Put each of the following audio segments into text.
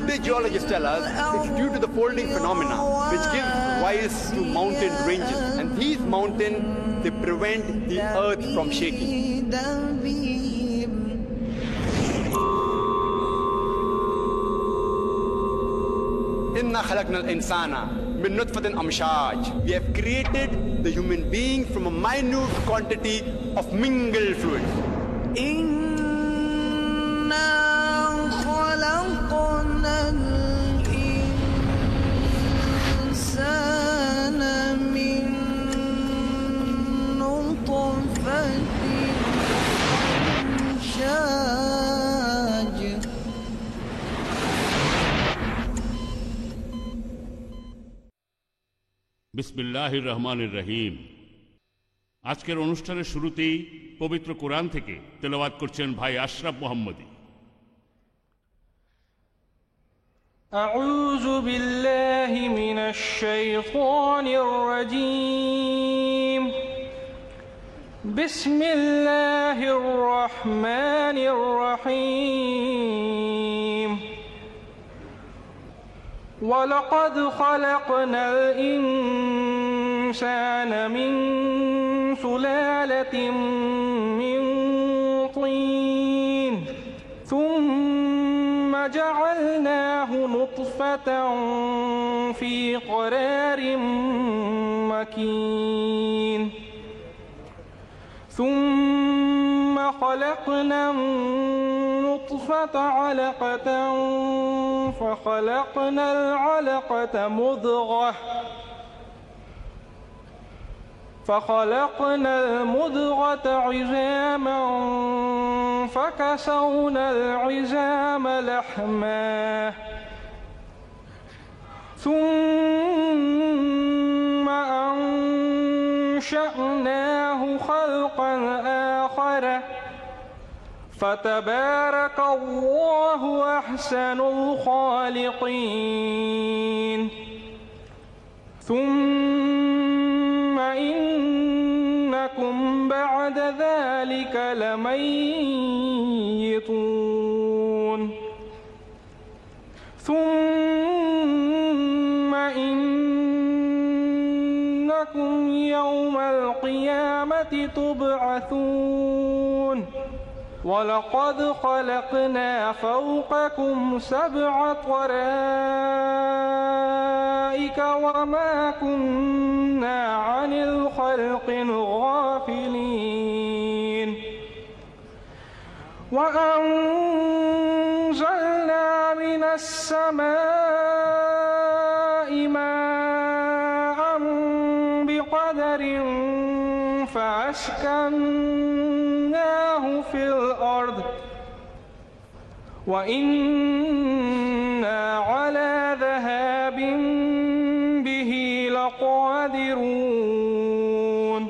The geologists tell us it's due to the folding phenomena which gives rise to mountain ranges, and these mountains, they prevent the earth from shaking. Inna khalaqna al-insana min nutfatin amshaj. We have created the human being from a minute quantity of mingled fluids. Inna khalaqna al-insana min nutfatin amshaj. বিসমিল্লাহির রহমানির রহিম। আজকের অনুষ্ঠানের শুরুতেই পবিত্র কোরআন থেকে তেলাওয়াত করছেন ভাই আশরাফ মোহাম্মদী। আউযু বিল্লাহি মিনাশ শাইতানির রাজীম। বিসমিল্লাহির রহমানির রহিম। وَلَقَدْ خَلَقْنَا الْإِنسَانَ مِنْ سُلَالَةٍ مِنْ طِينٍ ثُمَّ جَعَلْنَاهُ نُطْفَةً فِي قَرَارٍ مَكِينٍ ثُمَّ خَلَقْنَا النُّطْفَةَ عَلَقَةً فخلقنا العلقة مضغة فخلقنا المضغة عظاما فكسونا العظام لحما ثم أنشأناه خلقا آخر فتبارك الله أحسن الخالقين ثم إنكم بعد ذلك لميتون ثم إنكم يوم القيامة تبعثون وَلَقَدْ خَلَقْنَا فَوْقَكُمْ سَبْعَ طَرَائِقَ وَمَا كُنَّا عَنِ الْخَلْقِ غَافِلِينَ وَأَنزَلْنَا مِنَ السَّمَاءِ مَاءً بِقَدَرٍ فَأَسْكَنَّاهُ في الأرض وإنا على ذهاب به لقادرون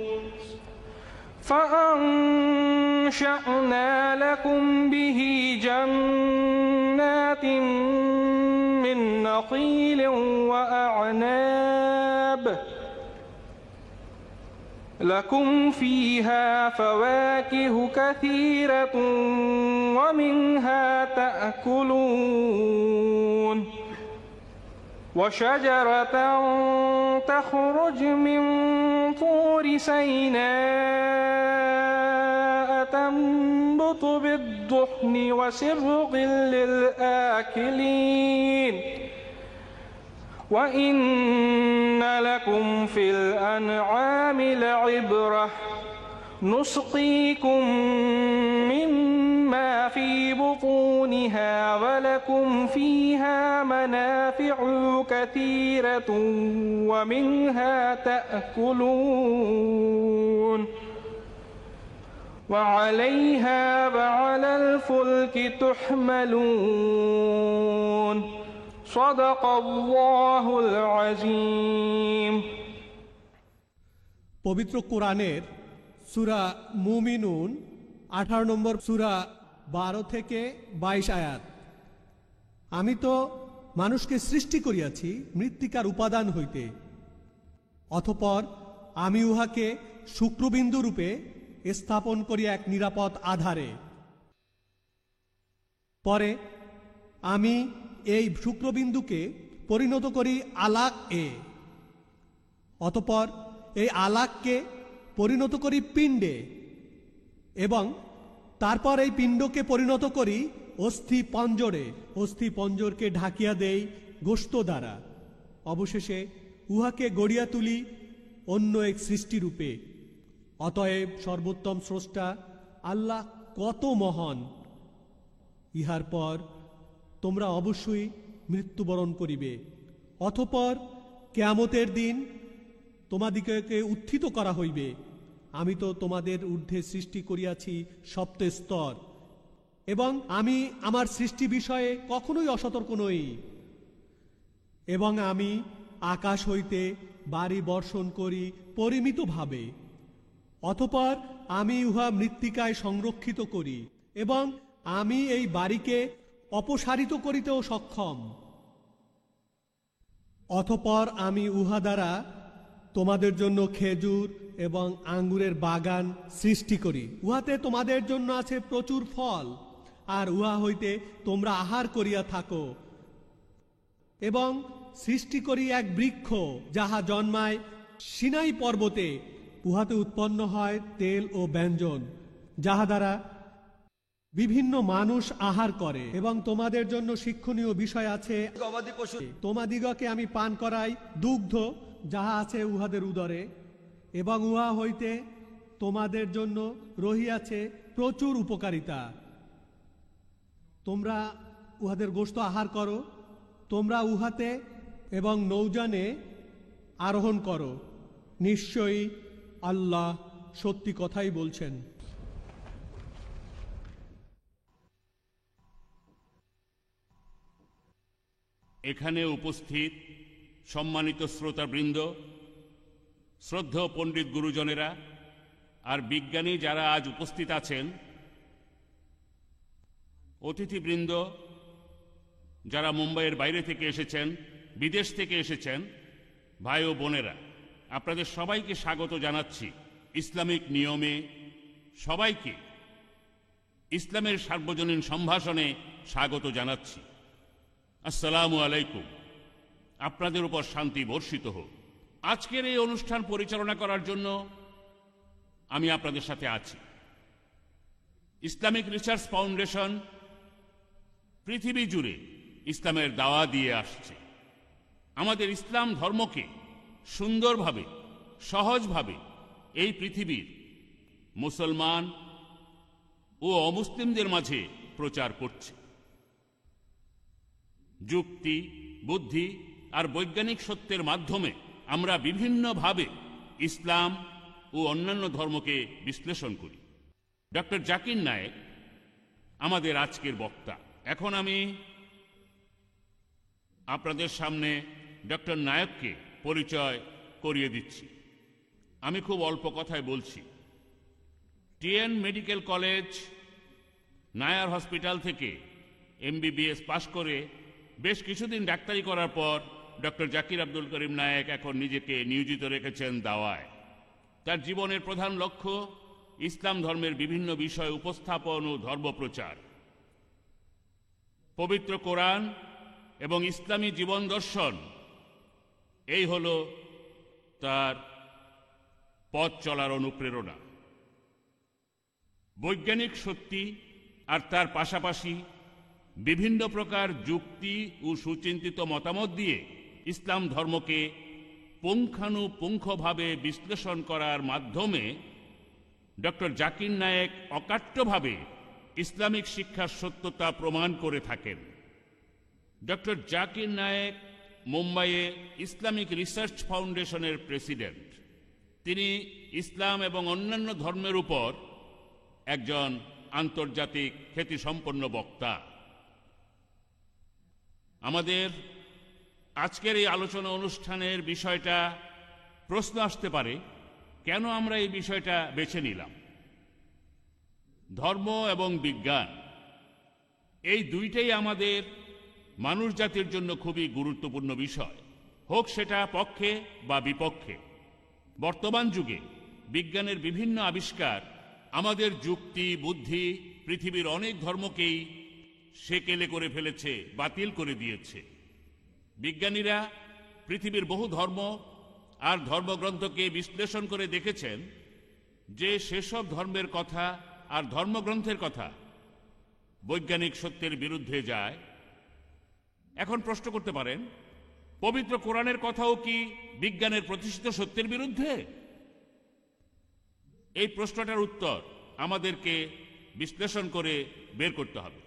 فأنشأنا لكم به جنات من نخيل وأعناب لكم فيها فواكه كثيرة ومنها تأكلون وشجرة تخرج من طور سيناء تنبت بالدحن وصبغ للآكلين وإن لكم في الأنعام لعبرة نسقيكم مما في بطونها ولكم فيها منافع كثيرة ومنها تأكلون وعليها وعلى الفلك تحملون صدق الله العظيم। পবিত্র কোরআনের সূরা মুমিনুন 18 নম্বর সূরা 12 থেকে 22 আয়াত। আমি তো মানুষকে সৃষ্টি করিয়াছি মৃত্তিকার উপাদান হইতে, অতঃপর আমি উহাকে শুক্রবিন্দু রূপে স্থাপন করি এক নিরাপদ আধারে। পরে আমি এই শুক্রবিন্দুকে পরিণত করি আলাক এ, অতঃপর এই আলাককে পরিণত করি পিণ্ডে, এবং তারপর এই পিণ্ডকে পরিণত করি অস্থি পঞ্জরে, অস্থি পঞ্জরকে ঢাকিয়া দেই গোশত দ্বারা, অবশেষে উহাকে গড়িয়া তুলি অন্য এক সৃষ্টিরূপে। অতএব সর্বোত্তম স্রষ্টা আল্লাহ কত মহান! ইহার পর তোমরা অবশ্যই মৃত্যুবরণ করিবে, অতঃপর কিয়ামতের দিন তোমাদিগকে উত্থিত করা হইবে। আমি তো তোমাদের ঊর্ধ্বে সৃষ্টি করিয়াছি সপ্ত স্তর, এবং আমি আমার সৃষ্টি বিষয়ে কখনোই অসতর্ক নই। এবং আমি আকাশ হইতে বাড়ি বর্ষণ করি পরিমিতভাবে, অতঃপর আমি উহা মৃত্তিকায় সংরক্ষিত করি, এবং আমি এই বাড়িকে অপসারিত করিতেও সক্ষম। অতঃপর আমি উহা দ্বারা তোমাদের জন্য খেজুর এবং আঙ্গুরের বাগান সৃষ্টি করি, উহাতে তোমাদের জন্য আছে প্রচুর ফল, আর উহা হইতে তোমরা আহার করিয়া থাকো। এবং সৃষ্টি করি এক বৃক্ষ যাহা জন্মায় সিনাই পর্বতে, উহাতে উৎপন্ন হয় তেল ও ব্যঞ্জন, যাহা দ্বারা বিভিন্ন মানুষ আহার করে। এবং তোমাদের জন্য শিক্ষণীয় বিষয় আছে, গবাদি পশু তোমাদিগকে আমি পান করাই দুগ্ধ যাহা আছে উহাদের উদরে, এবং উহা হইতে তোমাদের জন্য রহিয়াছে প্রচুর উপকারিতা। তোমরা উহাদের গোশত আহার করো, তোমরা উহাতে এবং নৌযানে আরোহণ করো। নিশ্চয়ই আল্লাহ সত্যি কথাই বলছেন। এখানে উপস্থিত সম্মানিত শ্রোতাবৃন্দ, শ্রদ্ধেয় পণ্ডিত গুরুজনেরা আর বিজ্ঞানী যারা আজ উপস্থিত আছেন, অতিথিবৃন্দ যারা মুম্বাইয়ের বাইরে থেকে এসেছেন, বিদেশ থেকে এসেছেন, ভাই ও বোনেরা, আপনাদের সবাইকে স্বাগত জানাচ্ছি। ইসলামিক নিয়মে সবাইকে ইসলামের সার্বজনীন সম্ভাষণে স্বাগত জানাচ্ছি। আসসালামু আলাইকুম। আপনাদের উপর শান্তি বর্ষিত হোক। আজকের এই অনুষ্ঠান পরিচালনা করার জন্য আমি আপনাদের সাথে আছি। ইসলামিক রিসার্চ ফাউন্ডেশন পৃথিবী জুড়ে ইসলামের দাওয়া দিয়ে আসছে। আমাদের ইসলাম ধর্মকে সুন্দরভাবে, সহজভাবে এই পৃথিবীর মুসলমান ও অমুসলিমদের মাঝে প্রচার করছে। যুক্তি, বুদ্ধি আর বৈজ্ঞানিক সত্যের মাধ্যমে আমরা বিভিন্নভাবে ইসলাম ও অন্যান্য ধর্মকে বিশ্লেষণ করি। ডক্টর জাকির নায়েক আমাদের আজকের বক্তা। এখন আমি আপনাদের সামনে ডক্টর নায়েককে পরিচয় করিয়ে দিচ্ছি। আমি খুব অল্প কথায় বলছি। TN medical college, Nair hospital থেকে MBBS পাশ করে বেশ কিছুদিন ডাক্তারি করার পর ডক্টর জাকির আব্দুল করিম নায়েক এখন নিজেকে নিয়োজিত রেখেছেন দাওয়ায়। তার জীবনের প্রধান লক্ষ্য ইসলাম ধর্মের বিভিন্ন বিষয় উপস্থাপন ও ধর্মপ্রচার। পবিত্র কোরআন এবং ইসলামী জীবন দর্শন, এই হল তার পথ চলার অনুপ্রেরণা। বৈজ্ঞানিক সত্যি আর তার পাশাপাশি বিভিন্ন প্রকার যুক্তি ও সুচিন্তিত মতামত দিয়ে ইসলাম ধর্মকে পুঙ্খানুপুঙ্খভাবে বিশ্লেষণ করার মাধ্যমে ডক্টর জাকির নায়েক অকাট্যভাবে ইসলামিক শিক্ষার সত্যতা প্রমাণ করে থাকেন। ডক্টর জাকির নায়েক মুম্বাইয়ে ইসলামিক রিসার্চ ফাউন্ডেশনের প্রেসিডেন্ট। তিনি ইসলাম এবং অন্যান্য ধর্মের উপর একজন আন্তর্জাতিক খ্যাতিসম্পন্ন বক্তা। আমাদের আজকের এই আলোচনা অনুষ্ঠানের বিষয়টা প্রশ্ন আসতে পারে, কেন আমরা এই বিষয়টা বেছে নিলাম? ধর্ম এবং বিজ্ঞান এই দুইটাই আমাদের মানুষ জাতির জন্য খুবই গুরুত্বপূর্ণ বিষয়, হোক সেটা পক্ষে বা বিপক্ষে। বর্তমান যুগে বিজ্ঞানের বিভিন্ন আবিষ্কার আমাদের যুক্তি, বুদ্ধি পৃথিবীর অনেক ধর্মকেই সেকেলে করে ফেলেছে, বাতিল করে দিয়েছে। বিজ্ঞানীরা পৃথিবীর বহু ধর্ম আর ধর্মগ্রন্থকে বিশ্লেষণ করে দেখেছেন যে সেসব ধর্মের কথা আর ধর্মগ্রন্থের কথা বৈজ্ঞানিক সত্যের বিরুদ্ধে যায়। এখন প্রশ্ন করতে পারেন, পবিত্র কোরআনের কথাও কি বিজ্ঞানের প্রতিষ্ঠিত সত্যের বিরুদ্ধে? এই প্রশ্নটার উত্তর আমাদেরকে বিশ্লেষণ করে বের করতে হবে।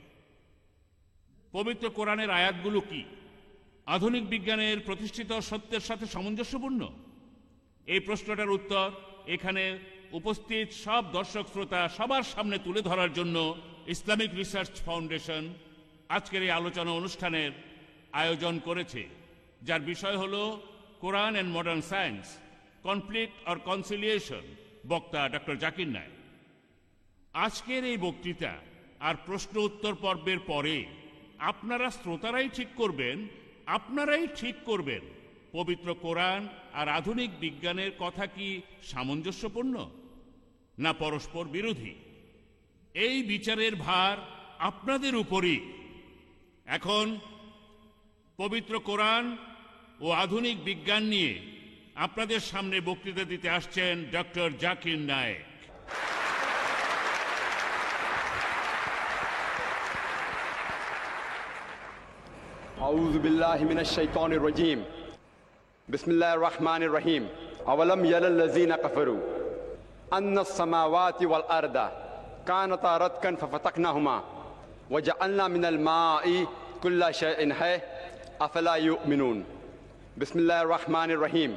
পবিত্র কোরআনের আয়াতগুলো কি আধুনিক বিজ্ঞানের প্রতিষ্ঠিত সত্যের সাথে সামঞ্জস্যপূর্ণ? এই প্রশ্নটার উত্তর এখানে উপস্থিত সব দর্শক শ্রোতা সবার সামনে তুলে ধরার জন্য ইসলামিক রিসার্চ ফাউন্ডেশন আজকের এই আলোচনা অনুষ্ঠানের আয়োজন করেছে, যার বিষয় হল কোরআন and modern science, conflict or conciliation. বক্তা ডক্টর জাকির নায়েক। আজকের এই বক্তৃতা আর প্রশ্ন উত্তর পর্বের পরে আপনারা শ্রোতারাই ঠিক করবেন পবিত্র কোরআন আর আধুনিক বিজ্ঞানের কথা কি সামঞ্জস্যপূর্ণ না পরস্পর বিরোধী। এই বিচারের ভার আপনাদের উপরই। এখন পবিত্র কোরআন ও আধুনিক বিজ্ঞান নিয়ে আপনাদের সামনে বক্তৃতা দিতে আসছেন ডক্টর জাকির নায়েক। أعوذ بالله من الشيطان الرجيم بسم الله الرحمن الرحيم أولم يرى الذين كفروا أن السماوات والأرض كانتا رتقا ففتقناهما وجعلنا من الماء كل شيء حي أفلا يؤمنون بسم الله الرحمن الرحيم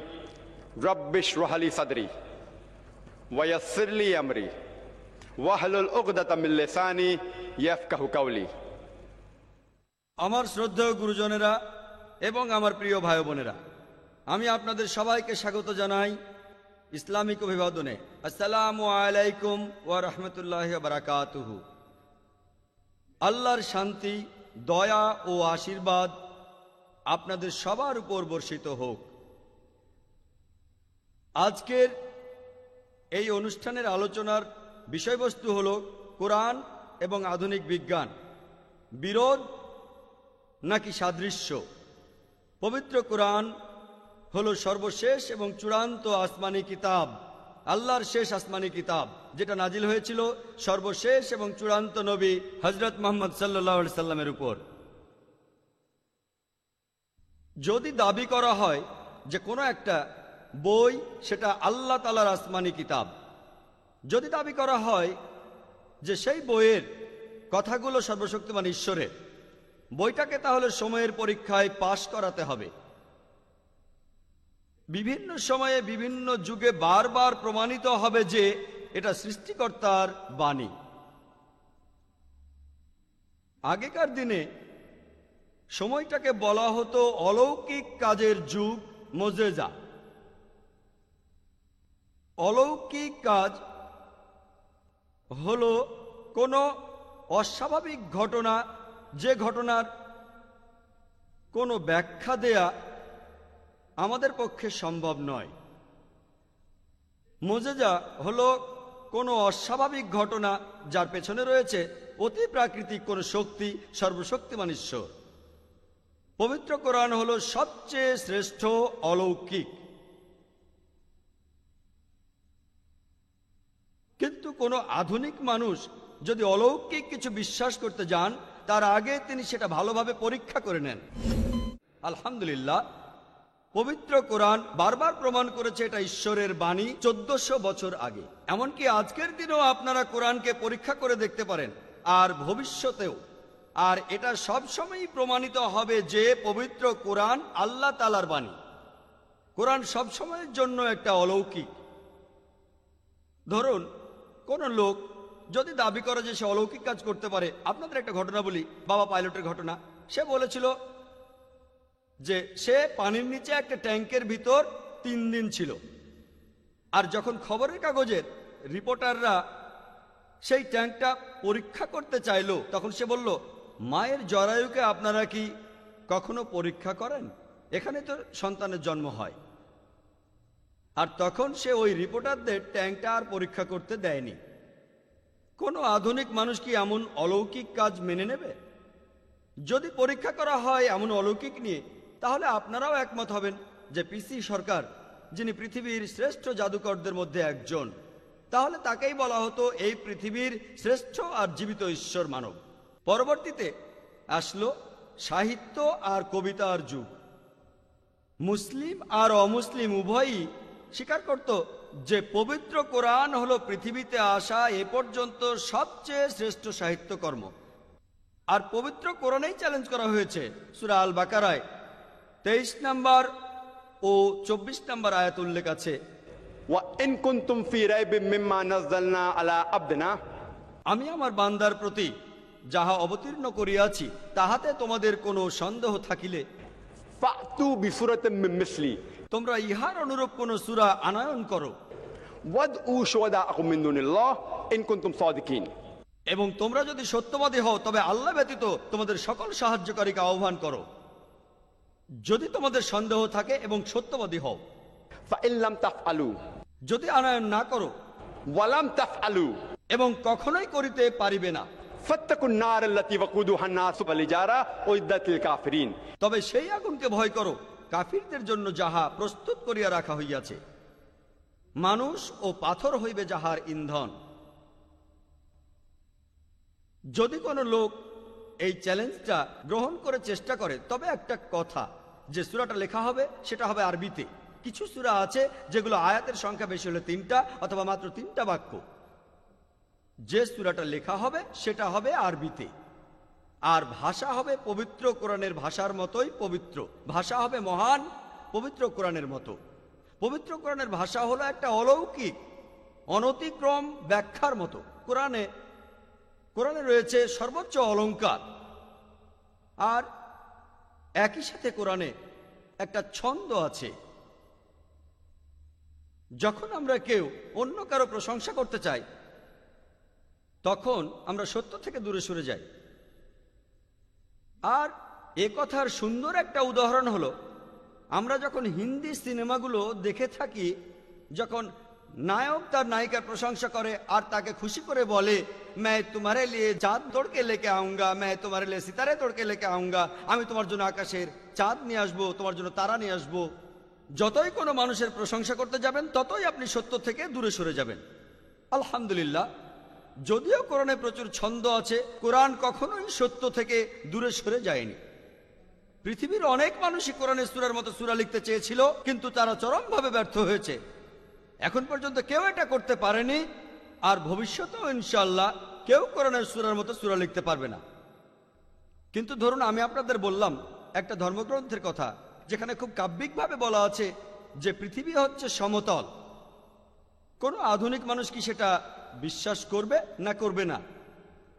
رب اشرح لي صدري ويسر لي أمري واحلل عقدة من لساني يفقهوا قولي। আমার শ্রদ্ধেয় গুরুজনেরা এবং আমার প্রিয় ভাই বোনেরা, আমি আপনাদের সবাইকে স্বাগত জানাই ইসলামিক অভিবাদনে। আসসালামু আলাইকুম ওয়া রাহমাতুল্লাহি ওয়া বারাকাতুহু। আল্লাহর শান্তি, দয়া ও আশীর্বাদ আপনাদের সবার উপর বর্ষিত হোক। আজকের এই অনুষ্ঠানের আলোচনার বিষয়বস্তু হল কোরআন এবং আধুনিক বিজ্ঞান, বিরোধ নাকি সাদৃশ্য। পবিত্র কোরআন হলো সর্বশেষ এবং চূড়ান্ত আসমানি কিতাব, আল্লাহর শেষ আসমানি কিতাব, যেটা নাজিল হয়েছিল সর্বশেষ এবং চূড়ান্ত নবী হযরত মুহাম্মদ সাল্লাল্লাহু আলাইহি সাল্লামের উপর। যদি দাবি করা হয় যে কোনো একটা বই সেটা আল্লাহ তাআলার আসমানি কিতাব, যদি দাবি করা হয় যে সেই বইয়ের কথাগুলো সর্বশক্তিমান ঈশ্বরের, বইটাকে তাহলে সময়ের পরীক্ষায় পাশ করাতে হবে। বিভিন্ন সময়ে বিভিন্ন যুগে বারবার প্রমাণিত হবে যে এটা সৃষ্টিকর্তার বাণী। আগেকার দিনে সময়টাকে বলা হতো অলৌকিক কাজের যুগ, মুজেজা। অলৌকিক কাজ হলো কোনো অস্বাভাবিক ঘটনা, যে ঘটনার কোনো ব্যাখ্যা দেয়া আমাদের পক্ষে সম্ভব নয়। মুজেজা হলো কোনো অস্বাভাবিক ঘটনা যার পেছনে রয়েছে অতি প্রাকৃতিক কোনো শক্তি, সর্বশক্তিমান ঈশ্বর। পবিত্র কোরআন হলো সবচেয়ে শ্রেষ্ঠ অলৌকিক। কিন্তু কোনো আধুনিক মানুষ যদি অলৌকিক কিছু বিশ্বাস করতে যান, তার আগে তিনি সেটা ভালোভাবে পরীক্ষা করে নেন। আলহামদুলিল্লাহ, পবিত্র কোরআন বারবার প্রমাণ করেছে এটা ঈশ্বরের বাণী 1400 বছর আগে। এমনকি আজকের দিনেও আপনারা কোরআনকে পরীক্ষা করে দেখতে পারেন, আর ভবিষ্যতেও। আর এটা সবসময়ই প্রমাণিত হবে যে পবিত্র কোরআন আল্লাহ তাআলার বাণী। কোরআন সবসময়ের জন্য একটা অলৌকিক। ধরুন, কোন লোক যদি দাবি করে যে সে অলৌকিক কাজ করতে পারে, আপনাদের একটা ঘটনা বলি, বাবা পাইলটের ঘটনা। সে বলেছিল যে সে পানির নিচে একটা ট্যাঙ্কের ভিতর 3 দিন ছিল, আর যখন খবরের কাগজের রিপোর্টাররা সেই ট্যাঙ্কটা পরীক্ষা করতে চাইলো, তখন সে বলল, মায়ের জরায়ুকে আপনারা কি কখনো পরীক্ষা করেন? এখানে তো সন্তানের জন্ম হয়। আর তখন সে ওই রিপোর্টারদের ট্যাঙ্কটা আর পরীক্ষা করতে দেয়নি। কোনো আধুনিক মানুষ কি এমন অলৌকিক কাজ মেনে নেবে? যদি পরীক্ষা করা হয় এমন অলৌকিক নিয়ে, তাহলে আপনারাও একমত হবেন যে পিসি সরকার, যিনি পৃথিবীর শ্রেষ্ঠ জাদুকরদের মধ্যে একজন, তাহলে তাকেই বলা হতো এই পৃথিবীর শ্রেষ্ঠ আর জীবিত ঈশ্বর মানব। পরবর্তীতে আসলো সাহিত্য আর কবিতার যুগ। মুসলিম আর অমুসলিম উভয়ই স্বীকার করত যে পবিত্র কোরআন হলো পৃথিবীতে আসা এ পর্যন্ত সবচেয়ে শ্রেষ্ঠ সাহিত্যকর্ম। আর পবিত্র কোরআনেই চ্যালেঞ্জ করা হয়েছে। সূরা আল বাকারায় 23 নম্বর ও 24 নম্বর আয়াত উল্লেখ আছে, وَإِن كُنتُمْ فِي رَيْبٍ مِّمَّا نَزَّلْنَا عَلَى عَبْدِنَا, আমি আমার বান্দার প্রতি যাহা অবতীর্ণ করিয়াছি তাহাতে তোমাদের কোনো সন্দেহ থাকিলে فَأْتُوا بِسُورَةٍ مِّن مِّثْلِهِ তোমরা ইহার অনুরূপ কোন সূরা আনয়ন করো, وَادْعُوا شُهَدَاءَكُم مِّن دُونِ اللَّهِ إِن كُنتُمْ صَادِقِينَ। এবং তোমরা যদি সত্যবাদী হও তবে আল্লাহ ব্যতীত তোমাদের সকল সাহায্যকারীকে আহ্বান করো, যদি তোমাদের সন্দেহ থাকে এবং সত্যবাদী হও। فَإِن لَّمْ تَفْعَلُوا যদি আনয়ন না করো وَلَمْ تَفْعَلُوا এবং কখনোই করিতে পারিবে না, فَاتَّقُوا النَّارَ الَّتِي وَقُودُهَا النَّاسُ وَالْحِجَارَةُ أُعِدَّتْ لِلْكَافِرِينَ। তবে সেই আগুনকে ভয় করো কাফিরদের জন্য যাহা প্রস্তুত করিয়া রাখা হইয়াছে, মানুষ ও পাথর হইবে যাহার ইন্ধন। যদি কোনো লোক এই চ্যালেঞ্জটা গ্রহণ করে চেষ্টা করে, তবে একটা কথা, যে সূরাটা লেখা হবে সেটা হবে আরবিতে। কিছু সূরা আছে যেগুলো আয়াতের সংখ্যা বেশি হলে 3টা অথবা মাত্র 3টা বাক্য। যে সূরাটা লেখা হবে সেটা হবে আরবিতে, আর ভাষা হবে পবিত্র কোরআনের ভাষার মতোই পবিত্র। ভাষা হবে মহান পবিত্র কোরআনের মতো। পবিত্র কোরআনের ভাষা হলো একটা অলৌকিক অনতিক্রম ব্যাখ্যার মতো। কোরআনে রয়েছে সর্বোচ্চ অলংকার, আর একই সাথে কোরআনে একটা ছন্দ আছে। যখন আমরা কেউ অন্য কারো প্রশংসা করতে চাই, তখন আমরা সত্য থেকে দূরে সরে যাই। আর এ কথার সুন্দর একটা উদাহরণ হলো, আমরা যখন হিন্দি সিনেমাগুলো দেখে থাকি, যখন নায়ক তার নায়িকার প্রশংসা করে আর তাকে খুশি করে বলে, मैं तुम्हारे लिए চাঁদ तोड़ के लेके आऊंगा, मैं तुम्हारे लिए सितारे तोड़ के लेके आऊंगा, আমি তোমার জন্য আকাশের চাঁদ নিয়ে আসবো, তোমার জন্য তারা নিয়ে আসবো। যতই কোনো মানুষের প্রশংসা করতে যাবেন, ততই আপনি সত্য থেকে দূরে সরে যাবেন। আলহামদুলিল্লাহ, যদিও কোরআনে প্রচুর ছন্দ আছে, কোরআন কখনোই সত্য থেকে দূরে সরে যায়নি। পৃথিবীর অনেক মানুষই কোরআনের সূরার মতো সূরা লিখতে চেয়েছিল, কিন্তু তারা চরমভাবে ব্যর্থ হয়েছে। এখন পর্যন্ত কেউ এটা করতে পারেনি, আর ভবিষ্যতেও ইনশাআল্লাহ কেউ কোরআনের সূরার মতো সূরা লিখতে পারবে না। কিন্তু ধরুন আমি আপনাদের বললাম একটা ধর্মগ্রন্থের কথা, যেখানে খুব কাব্যিকভাবে বলা আছে যে পৃথিবী হচ্ছে সমতল। কোনো আধুনিক মানুষ কি সেটা বিশ্বাস করবে না করবে না?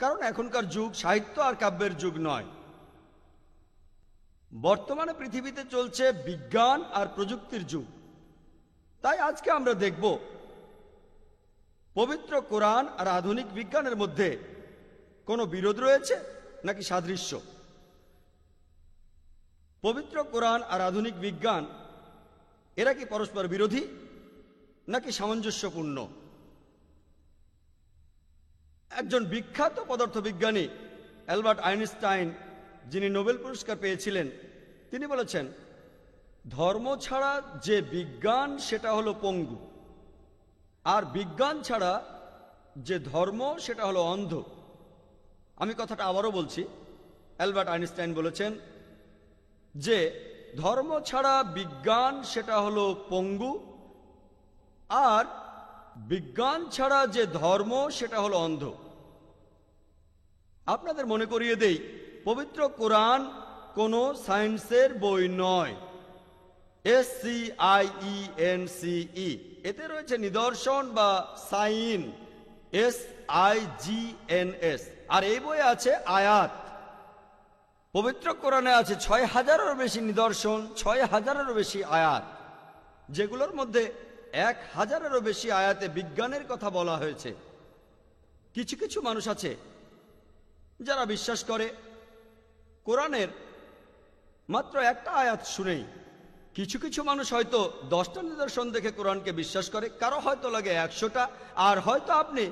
কারণ এখনকার যুগ সাহিত্য আর কাব্যের যুগ নয়। বর্তমানে পৃথিবীতে চলছে বিজ্ঞান আর প্রযুক্তির যুগ। তাই আজকে আমরা দেখব পবিত্র কোরআন আর আধুনিক বিজ্ঞানের মধ্যে কোনো বিরোধ রয়েছে নাকি সাদৃশ্য। পবিত্র কোরআন আর আধুনিক বিজ্ঞান এরা কি পরস্পর বিরোধী নাকি সামঞ্জস্যপূর্ণ? একজন বিখ্যাত পদার্থবিজ্ঞানী অ্যালবার্ট আইনস্টাইন, যিনি নোবেল পুরস্কার পেয়েছিলেন, তিনি বলেছেন, ধর্ম ছাড়া যে বিজ্ঞান সেটা হলো পঙ্গু, আর বিজ্ঞান ছাড়া যে ধর্ম সেটা হলো অন্ধ। আমি কথাটা আবারও বলছি। অ্যালবার্ট আইনস্টাইন বলেছেন যে ধর্ম ছাড়া বিজ্ঞান সেটা হলো পঙ্গু, আর বিজ্ঞান ছাড়া যে ধর্ম সেটা হলো অন্ধ। আপনাদের মনে করিয়ে দেই, পবিত্র কোরআন কোনো সায়েন্সের বই নয়। SCIENCE, এতে রয়েছে নিদর্শন বা সাইন, SIGNS, আর এই বইয়ে আছে আয়াত। পবিত্র কোরআনে আছে 6000-এরও বেশি নিদর্শন, 6000-এরও বেশি আয়াত, যেগুলোর মধ্যে 1000-এরও বেশি আয়াতে বিজ্ঞানের কথা বলা হয়েছে। কিছু কিছু মানুষ আছে যারা বিশ্বাস করে কোরআনের মাত্র একটা আয়াত শুনেই। কিছু কিছু মানুষ হয়তো 10টা নিদর্শন দেখে কোরআনকে বিশ্বাস করে, কারো হয়তো লাগে 100টা, আর হয়তো আপনি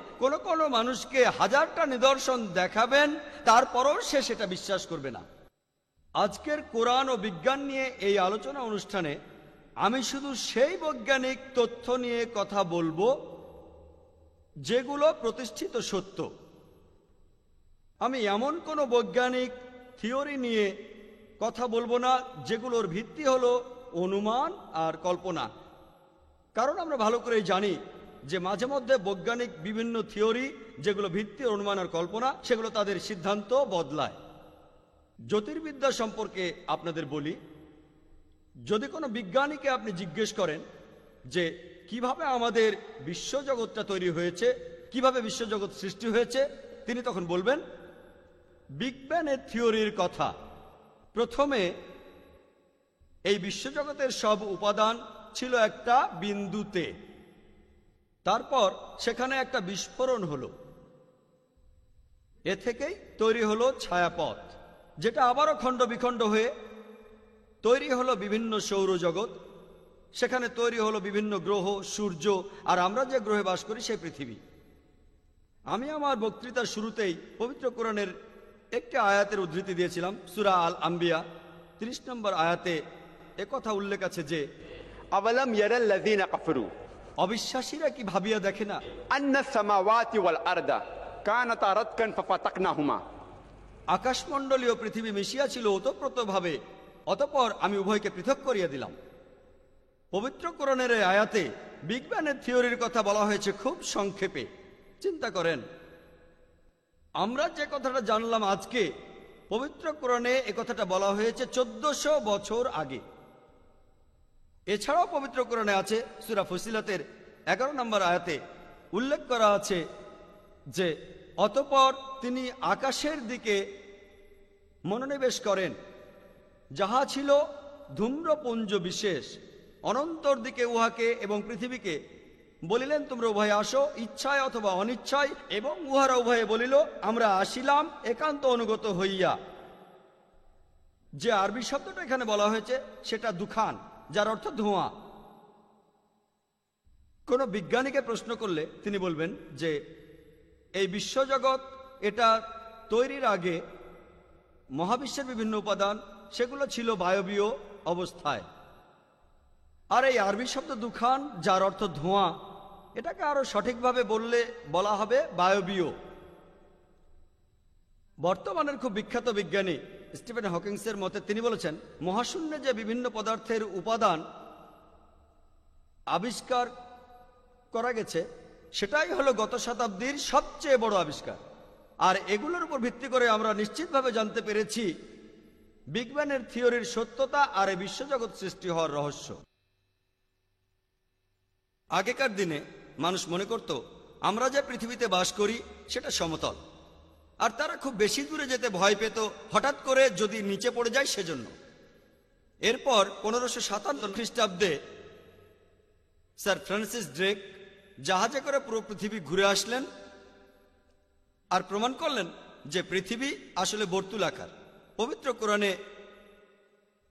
কোনো মানুষকে 1000টা নিদর্শন দেখাবেন, তারপরও সে সেটা বিশ্বাস করবে না। আজকের কোরআন ও বিজ্ঞান নিয়ে এই আলোচনা অনুষ্ঠানে আমি শুধু সেই বৈজ্ঞানিক তথ্য নিয়ে কথা বলবো যেগুলো প্রতিষ্ঠিত সত্য। আমি এমন কোনো বৈজ্ঞানিক থিওরি নিয়ে কথা বলবো না যেগুলোর ভিত্তি হলো অনুমান আর কল্পনা। কারণ আমরা ভালো করেই জানি যে মাঝে মধ্যে বৈজ্ঞানিক বিভিন্ন থিওরি যেগুলো ভিত্তি অনুমান আর কল্পনা, সেগুলো তাদের সিদ্ধান্ত বদলায়। জ্যোতির্বিদ্যা সম্পর্কে আপনাদের বলি, যদি কোনো বিজ্ঞানীকে আপনি জিজ্ঞেস করেন যে কিভাবে আমাদের বিশ্বজগৎটা তৈরি হয়েছে, কিভাবে বিশ্বজগৎ সৃষ্টি হয়েছে, তিনি তখন বলবেন বিগ ব্যাংয়ের থিওরির কথা। প্রথমে এই বিশ্বজগতের সব উপাদান ছিল একটা বিন্দুতে, তারপর সেখানে একটা বিস্ফোরণ হলো, এ থেকেই তৈরি হলো ছায়াপথ, যেটা আবারও খণ্ড বিখণ্ড হয়ে তৈরি হলো বিভিন্ন সৌরজগৎ, সেখানে তৈরি হলো বিভিন্ন গ্রহ, সূর্য, আর আমরা যে গ্রহে বাস করি সেই পৃথিবী। আমি আমার বক্তৃতার শুরুতেই পবিত্র কোরআনের একটি আয়াতের উদ্ধৃতি দিয়েছিলাম। সূরা আল আম্বিয়া 30 নম্বর আয়াতে একথা উল্লেখ আছে যে अवलम यरल्लज़ीना कफ़रू অবিশ্বাসীরা কি ভাবিয়া দেখে না अन्ना समावाति वल अर्दा कानता रत्कन फफतकनाहुमा, আকাশমণ্ডলীয় পৃথিবী মিশিয়া ছিল ওতপ্রোতভাবে, অতঃপর আমি উভয়কে পৃথক করিয়া দিলাম। পবিত্র কোরআনের এই আয়াতে বিগ ব্যাংয়ের থিওরির কথা বলা হয়েছে খুব সংক্ষেপে। চিন্তা করেন, আমরা যে কথাটা জানলাম আজকে, পবিত্র কোরআনে এ কথাটা বলা হয়েছে 1400 বছর আগে। এছাড়াও পবিত্র কোরআনে আছে সূরা ফুসিলাতের 11 নম্বর আয়াতে উল্লেখ করা আছে যে অতঃপর তিনি আকাশের দিকে মনোনিবেশ করেন, যাহা ছিল ধূম্রপুঞ্জ বিশেষ, অনন্তর দিকে উহাকে এবং পৃথিবীকে বলিলেন তোমরা উভয়ে আসো, ইচ্ছায় অথবা অনিচ্ছায়, এবং উহারা উভয়ে বলিল আমরা আসিলাম একান্ত অনুগত হইয়া। যে আরবি শব্দটা এখানে বলা হয়েছে সেটা দুখান, যার অর্থ ধোঁয়া। কোনো বিজ্ঞানীকে প্রশ্ন করলে তিনি বলবেন যে এই বিশ্বজগৎ এটা তৈরির আগে মহাবিশ্বের বিভিন্ন উপাদান সেগুলো ছিল বায়বীয় অবস্থায়। আর এই আরবি শব্দ দুখান, যার অর্থ ধোঁয়া, এটাকে আরো সঠিকভাবে বলা হবে বায়বীয়। বর্তমানের খুব বিখ্যাত বিজ্ঞানী স্টিফেন হকিংসের মতে তিনি বলেছেন মহাশূন্যে যে বিভিন্ন পদার্থের উপাদান আবিষ্কার করা গেছে সেটাই হলো গত শতাব্দীর সবচেয়ে বড় আবিষ্কার। আর এগুলোর উপর ভিত্তি করে আমরা নিশ্চিতভাবে জানতে পেরেছি বিগ ব্যাংয়ের থিওরির সত্যতা আর এই বিশ্বজগৎ সৃষ্টি হওয়ার রহস্য। আগেকার দিনে মানুষ মনে করত আমরা যে পৃথিবীতে বাস করি সেটা সমতল, আর তারা খুব বেশি দূরে যেতে ভয় পেত হঠাৎ করে যদি নিচে পড়ে যায় সেজন্য। এরপর 1557 খ্রিস্টাব্দে স্যার ফ্রান্সিস ড্রেক জাহাজে করে পুরো পৃথিবী ঘুরে আসলেন আর প্রমাণ করলেন যে পৃথিবী আসলে বর্তুলাকার। পবিত্র কোরআনে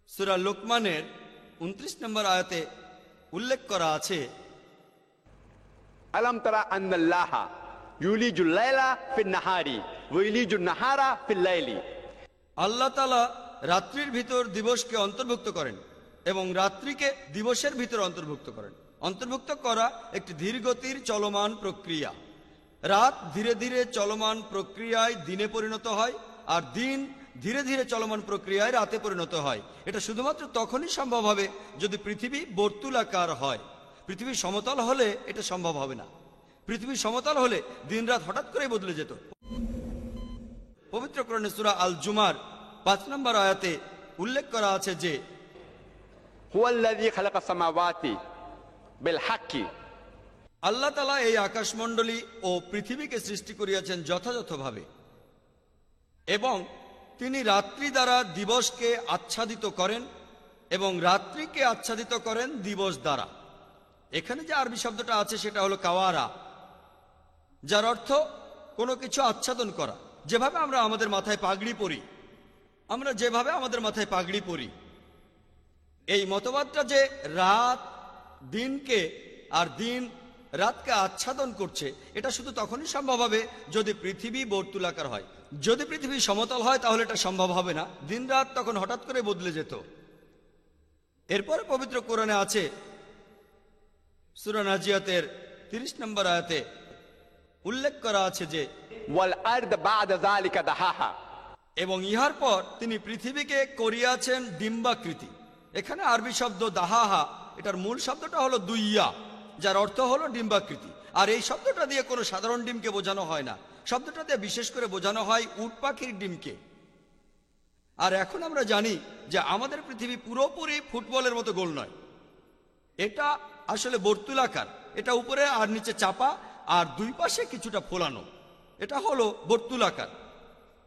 সূরা লোকমানের 29 নম্বর আয়াতে উল্লেখ করা আছে अलम तरा अन्नल्लाह युलिजुल लाइला फिन नहारी व युलिजुन नहारा फिल लाइली, আল্লাহ তাআলা রাত্রির ভিতর দিবসকে অন্তর্ভুক্ত করেন এবং রাত্রিকে দিবসের ভিতর অন্তর্ভুক্ত করেন। অন্তর্ভুক্ত করা একটি ধীরগতির চলমান প্রক্রিয়া। রাত ধীরে ধীরে চলমান প্রক্রিয়ায় দিনে পরিণত হয়, আর দিন ধীরে ধীরে চলমান প্রক্রিয়ায় রাতে পরিণত হয়। এটা শুধুমাত্র তখনই সম্ভব হবে যদি পৃথিবী বর্তুলাকার হয়। পৃথিবী সমতল হলে এটা সম্ভব হবে না। পৃথিবী সমতল হলে দিন রাত হঠাৎ করেই বদলে যেত। পবিত্র কোরআনে সূরা আল জুমার 5 নম্বর আয়াতে উল্লেখ করা আছে যে हुवल्लযী খালাকাস সামাওয়াতি বিল হাক্কি, আল্লাহ তাআলা এই আকাশমণ্ডলী ও পৃথিবীকে সৃষ্টি করিয়াছেন যথাযথভাবে, এবং তিনি রাত্রি দ্বারা দিবসকে আচ্ছাদিত করেন এবং রাত্রিকে আচ্ছাদিত করেন দিবস দ্বারা। এখানে যে আরবি শব্দটা আছে সেটা হলো কাওয়ারা, যার অর্থ কোনো কিছু আচ্ছাদন করা। যেভাবে আমরা আমাদের মাথায় পাগড়ি পরি, এই মতবাদটা যে রাত দিনকে আর দিন রাতকে আচ্ছাদন করছে, এটা শুধু তখনই সম্ভব হবে যদি পৃথিবী বর্তুলাকার হয়। যদি পৃথিবী সমতল হয় তাহলে এটা সম্ভব হবে না, দিন রাত তখন হঠাৎ করে বদলে যেত। এরপরে পবিত্র কোরআনে আছে সূরা নাজিয়াতের 30 নম্বর আয়াতে উল্লেখ করা আছে যে والأرض بعد ذلك دحاها এবং ইহার পর তিনি পৃথিবীকে করিয়াছেন ডিম্বাকৃতি। এখানে আরবি শব্দ দাহাহা, এটার মূল শব্দটা হলো দুইয়া, যার অর্থ হলো ডিম্বাকৃতি। আর এই শব্দটা দিয়ে কোনো সাধারণ ডিমকে বোঝানো হয় না, শব্দটা দিয়ে বিশেষ করে বোঝানো হয় উট পাখির ডিমকে। আর এখন আমরা জানি যে আমাদের পৃথিবী পুরোপুরি ফুটবলের মতো গোল নয়, এটা আসলে বর্তুলাকার। এটা উপরে আর নিচে চাপা আর দুই পাশে কিছুটা ফোলানো, এটা হলো বর্তুলাকার।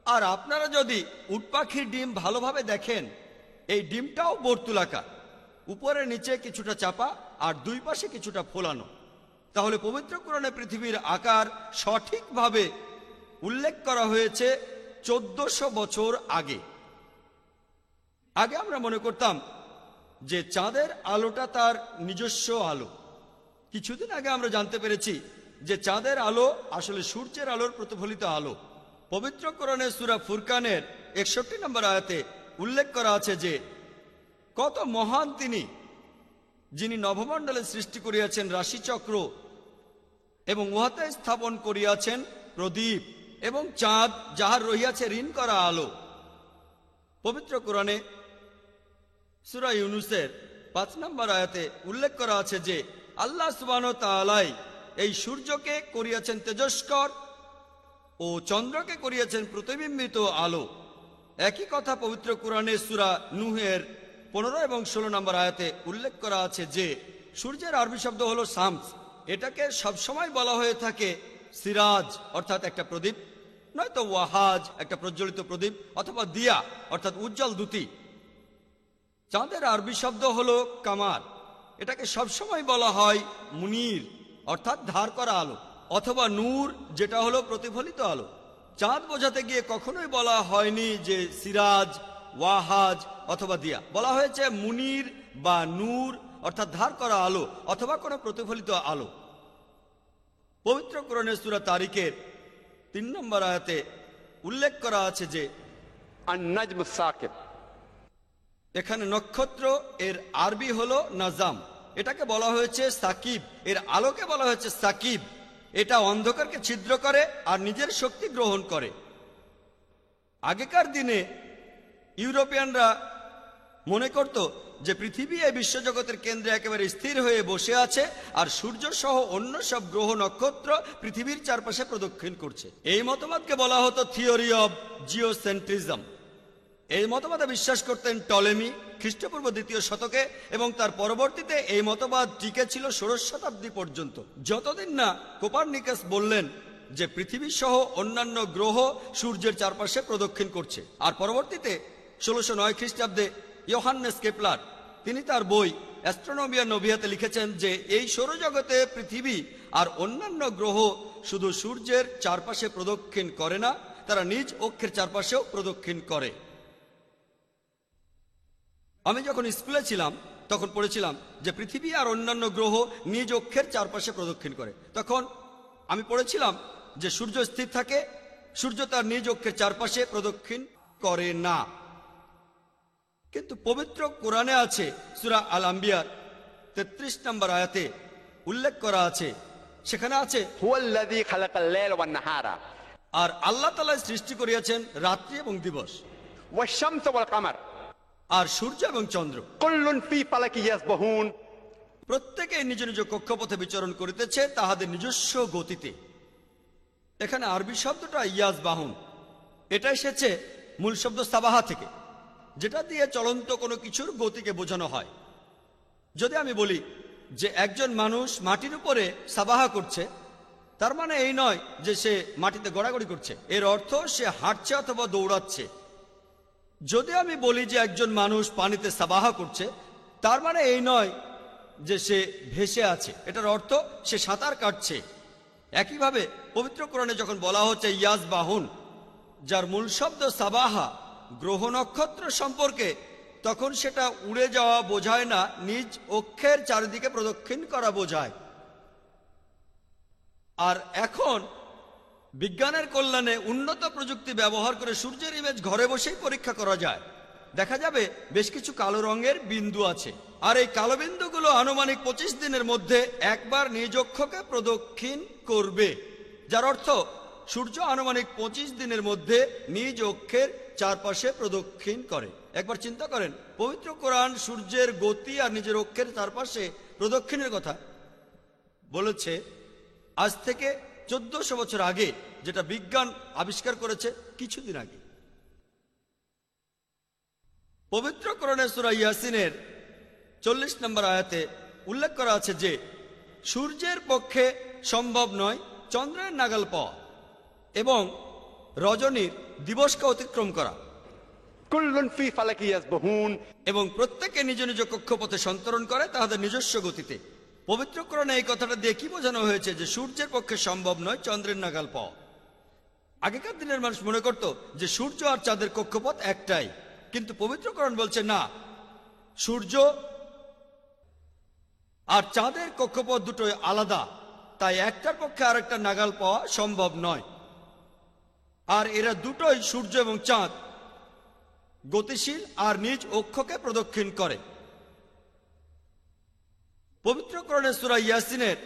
আর আপনারা যদি উট পাখির ডিম ভালোভাবে দেখেন, এই ডিমটাও বর্তুলাকার, উপরে নিচে কিছুটা চাপা আর দুই পাশে কিছুটা ফোলানো। তাহলে পবিত্র কোরআনে পৃথিবীর আকার সঠিকভাবে উল্লেখ করা হয়েছে 1400 বছর আগে। আগে আমরা মনে করতাম যে চাঁদের আলোটা তার নিজস্ব আলো। কিছুদিন আগে আমরা জানতে পেরেছি যে চাঁদের আলো আসলে সূর্যের আলোর প্রতিফলিত আলো। পবিত্র কোরআনে সূরা ফুরকানের 61 নম্বর আয়াতে উল্লেখ করা আছে যে কত মহান তিনি, যিনি নভমণ্ডলে সৃষ্টি করিয়াছেন রাশিচক্র এবং উহাতে স্থাপন করিয়াছেন প্রদীপ এবং চাঁদ, যাহার রহিয়াছে ঋণ করা আলো। পবিত্র কোরআনে সূরা ইউনূসের 5 নম্বর আয়াতে উল্লেখ করা আছে যে আল্লাহ সুবহানাহু ওয়া তাআলাই এই সূর্যকে করিয়াছেন তেজস্কর ও চন্দ্রকে করিয়াছেন প্রতিবিম্বিত আলো। একই কথা পবিত্র কোরআনে সূরা নূহের 15 এবং 16 নম্বর আয়াতে উল্লেখ করা আছে যে সূর্যের আরবি শব্দ হলো শামস। এটাকে সবসময় বলা হয়ে থাকে সিরাজ অর্থাৎ একটা প্রদীপ, নয়তো ওয়াহাজ একটা প্রজ্বলিত প্রদীপ, অথবা দিয়া অর্থাৎ উজ্জ্বল দ্যুতি। চাঁদের আরবি শব্দ হলো কামার। এটাকে সবসময় বলা হয় মুনির অর্থাৎ ধার করা আলো, অথবা নূর যেটা হলো প্রতিফলিত আলো। চাঁদ বোঝাতে গিয়ে কখনোই বলা হয়নি যে সিরাজ, ওয়াহাজ অথবা দিয়া, বলা হয়েছে মুনির বা নূর অর্থাৎ ধার করা আলো অথবা কোনো প্রতিফলিত আলো। পবিত্র কোরআনের সূরা তারিকের 3 নম্বর আয়াতে উল্লেখ করা আছে যে النجم الثاقب এখানে নক্ষত্র এর আরবি হলো নাজাম, এটাকে বলা হয়েছে সাকিব, এর আলোকে বলা হয়েছে সাকিব। এটা অন্ধকারকে ছিদ্র করে আর নিজের শক্তি গ্রহণ করে। আগেকার দিনে ইউরোপিয়ানরা মনে করত যে পৃথিবী এই বিশ্বজগতের কেন্দ্রে একেবারে স্থির হয়ে বসে আছে আর সূর্য সহ অন্য সব গ্রহ নক্ষত্র পৃথিবীর চারপাশে প্রদক্ষিণ করছে। এই মতবাদকে বলা হতো থিওরি অব জিওসেন্ট্রিজম। এই মতবাদে বিশ্বাস করতেন টলেমি খ্রিস্টপূর্ব 2য় শতকে, এবং তার পরবর্তীতে এই মতবাদ টিকে ছিল 16 শতাব্দী পর্যন্ত, যতদিন না কোপারনিকাস বললেন যে পৃথিবী সহ অন্যান্য গ্রহ সূর্যের চারপাশে প্রদক্ষিণ করছে। আর পরবর্তীতে 1609 খ্রিস্টাব্দে ইয়োহান্নেস কেপলার তিনি তার বই অ্যাস্ট্রোনমিয়া নোভিয়াতে লিখেছেন যে এই সৌরজগতে পৃথিবী আর অন্যান্য গ্রহ শুধু সূর্যের চারপাশে প্রদক্ষিণ করে না, তারা নিজ অক্ষের চারপাশেও প্রদক্ষিণ করে। আমি যখন স্কুলে ছিলাম তখন পড়েছিলাম যে পৃথিবী আর অন্যান্য গ্রহ নিজ অক্ষের চারপাশে প্রদক্ষিণ করে। তখন আমি পড়েছিলাম যে সূর্য স্থির থাকে, সূর্য তার নিজ অক্ষের চারপাশে প্রদক্ষিণ করে না। কিন্তু পবিত্র কোরআনে আছে সূরা আল আম্বিয়ার 33 নম্বর আয়াতে উল্লেখ করা আছে, সেখানে আছে هو الذي خلق الليل والنهار আর আল্লাহ তাআলা সৃষ্টি করিয়াছেন রাত্রি এবং দিবস, والشمس والقمر আর সূর্য এবং চন্দ্র كل في فلك يسبحون প্রত্যেকে নিজ নিজ কক্ষপথে বিচরণ করিতেছে তাহাদের নিজস্ব গতিতে। এখানে আরবি শব্দটা ইয়াজ বাহুন, এটা এসেছে মূল শব্দ সাবাহা থেকে, যেটা দিয়ে চলন্ত কোনো কিছুর গতিকে বোঝানো হয়। যদি আমি বলি যে একজন মানুষ মাটির উপরে সাবাহা করছে, তার মানে এই নয় যে সে মাটিতে গড়াগড়ি করছে, এর অর্থ সে হাঁটছে অথবা দৌড়াচ্ছে। যদি আমি বলি যে একজন মানুষ পানিতে সাবাহা করছে, তার মানে এই নয় যে সে ভেসে আছে, এটার অর্থ সে সাঁতার কাটছে। একইভাবে পবিত্র কোরআনে যখন বলা হচ্ছে ইয়াজ বাহুন, যার মূল শব্দ সাবাহা, গ্রহ নক্ষত্র সম্পর্কে, তখন সেটা উড়ে যাওয়া বোঝায় না, নিজ অক্ষের চারিদিকে প্রদক্ষিণ করা বোঝায়। আর এখন বিজ্ঞানের কল্যাণে উন্নত প্রযুক্তি ব্যবহার করে সূর্যের ইমেজ ঘরে বসেই পরীক্ষা করা যায়। দেখা যাবে বেশ কিছু কালো রঙের বিন্দু আছে, আর এই কালো বিন্দুগুলো আনুমানিক 25 দিনের মধ্যে একবার নিজ অক্ষকে প্রদক্ষিণ করবে, যার অর্থ সূর্য আনুমানিক 25 দিনের মধ্যে নিজ অক্ষের চারপাশে প্রদক্ষিণ করে। একবার চিন্তা করেন, পবিত্র কোরআন সূর্যের গতি আর নিজের অক্ষের চারপাশে প্রদক্ষিণের কথা বলেছে আজ থেকে 1400 বছর আগে, যেটা বিজ্ঞান আবিষ্কার করেছে কিছুদিন আগে। পবিত্র কোরআনে সূরা ইয়াসিনের 40 নম্বর আয়াতে উল্লেখ করা আছে যে সূর্যের পক্ষে সম্ভব নয় চন্দ্রের নাগাল পাওয়া এবং রজনীর দিবসকে অতিক্রম করা, কুল্লুন ফি ফালাকি ইয়াসবাহুন, এবং প্রত্যেকে নিজ নিজ কক্ষপথে সন্তরণ করে তাদের নিজস্ব গতিতে। পবিত্র কোরআনে এই কথাটা দিয়ে কি বোঝানো হয়েছে যে সূর্যের পক্ষে সম্ভব নয় চন্দ্রের নাগাল পাওয়া। আগেকার দিনের মানুষ মনে করত যে সূর্য আর চাঁদের কক্ষপথ একটাই, কিন্তু পবিত্র কোরআন বলছে না, সূর্য আর চাঁদের কক্ষপথ দুটোই আলাদা, তাই একটার পক্ষে আরেকটা নাগাল পাওয়া সম্ভব নয়। আর এরা দুটোই, সূর্য এবং চাঁদ, গতিশীল আর নিজ অক্ষকে প্রদক্ষিণ করে। পবিত্র কোরআনে সূরা ইয়াসিনের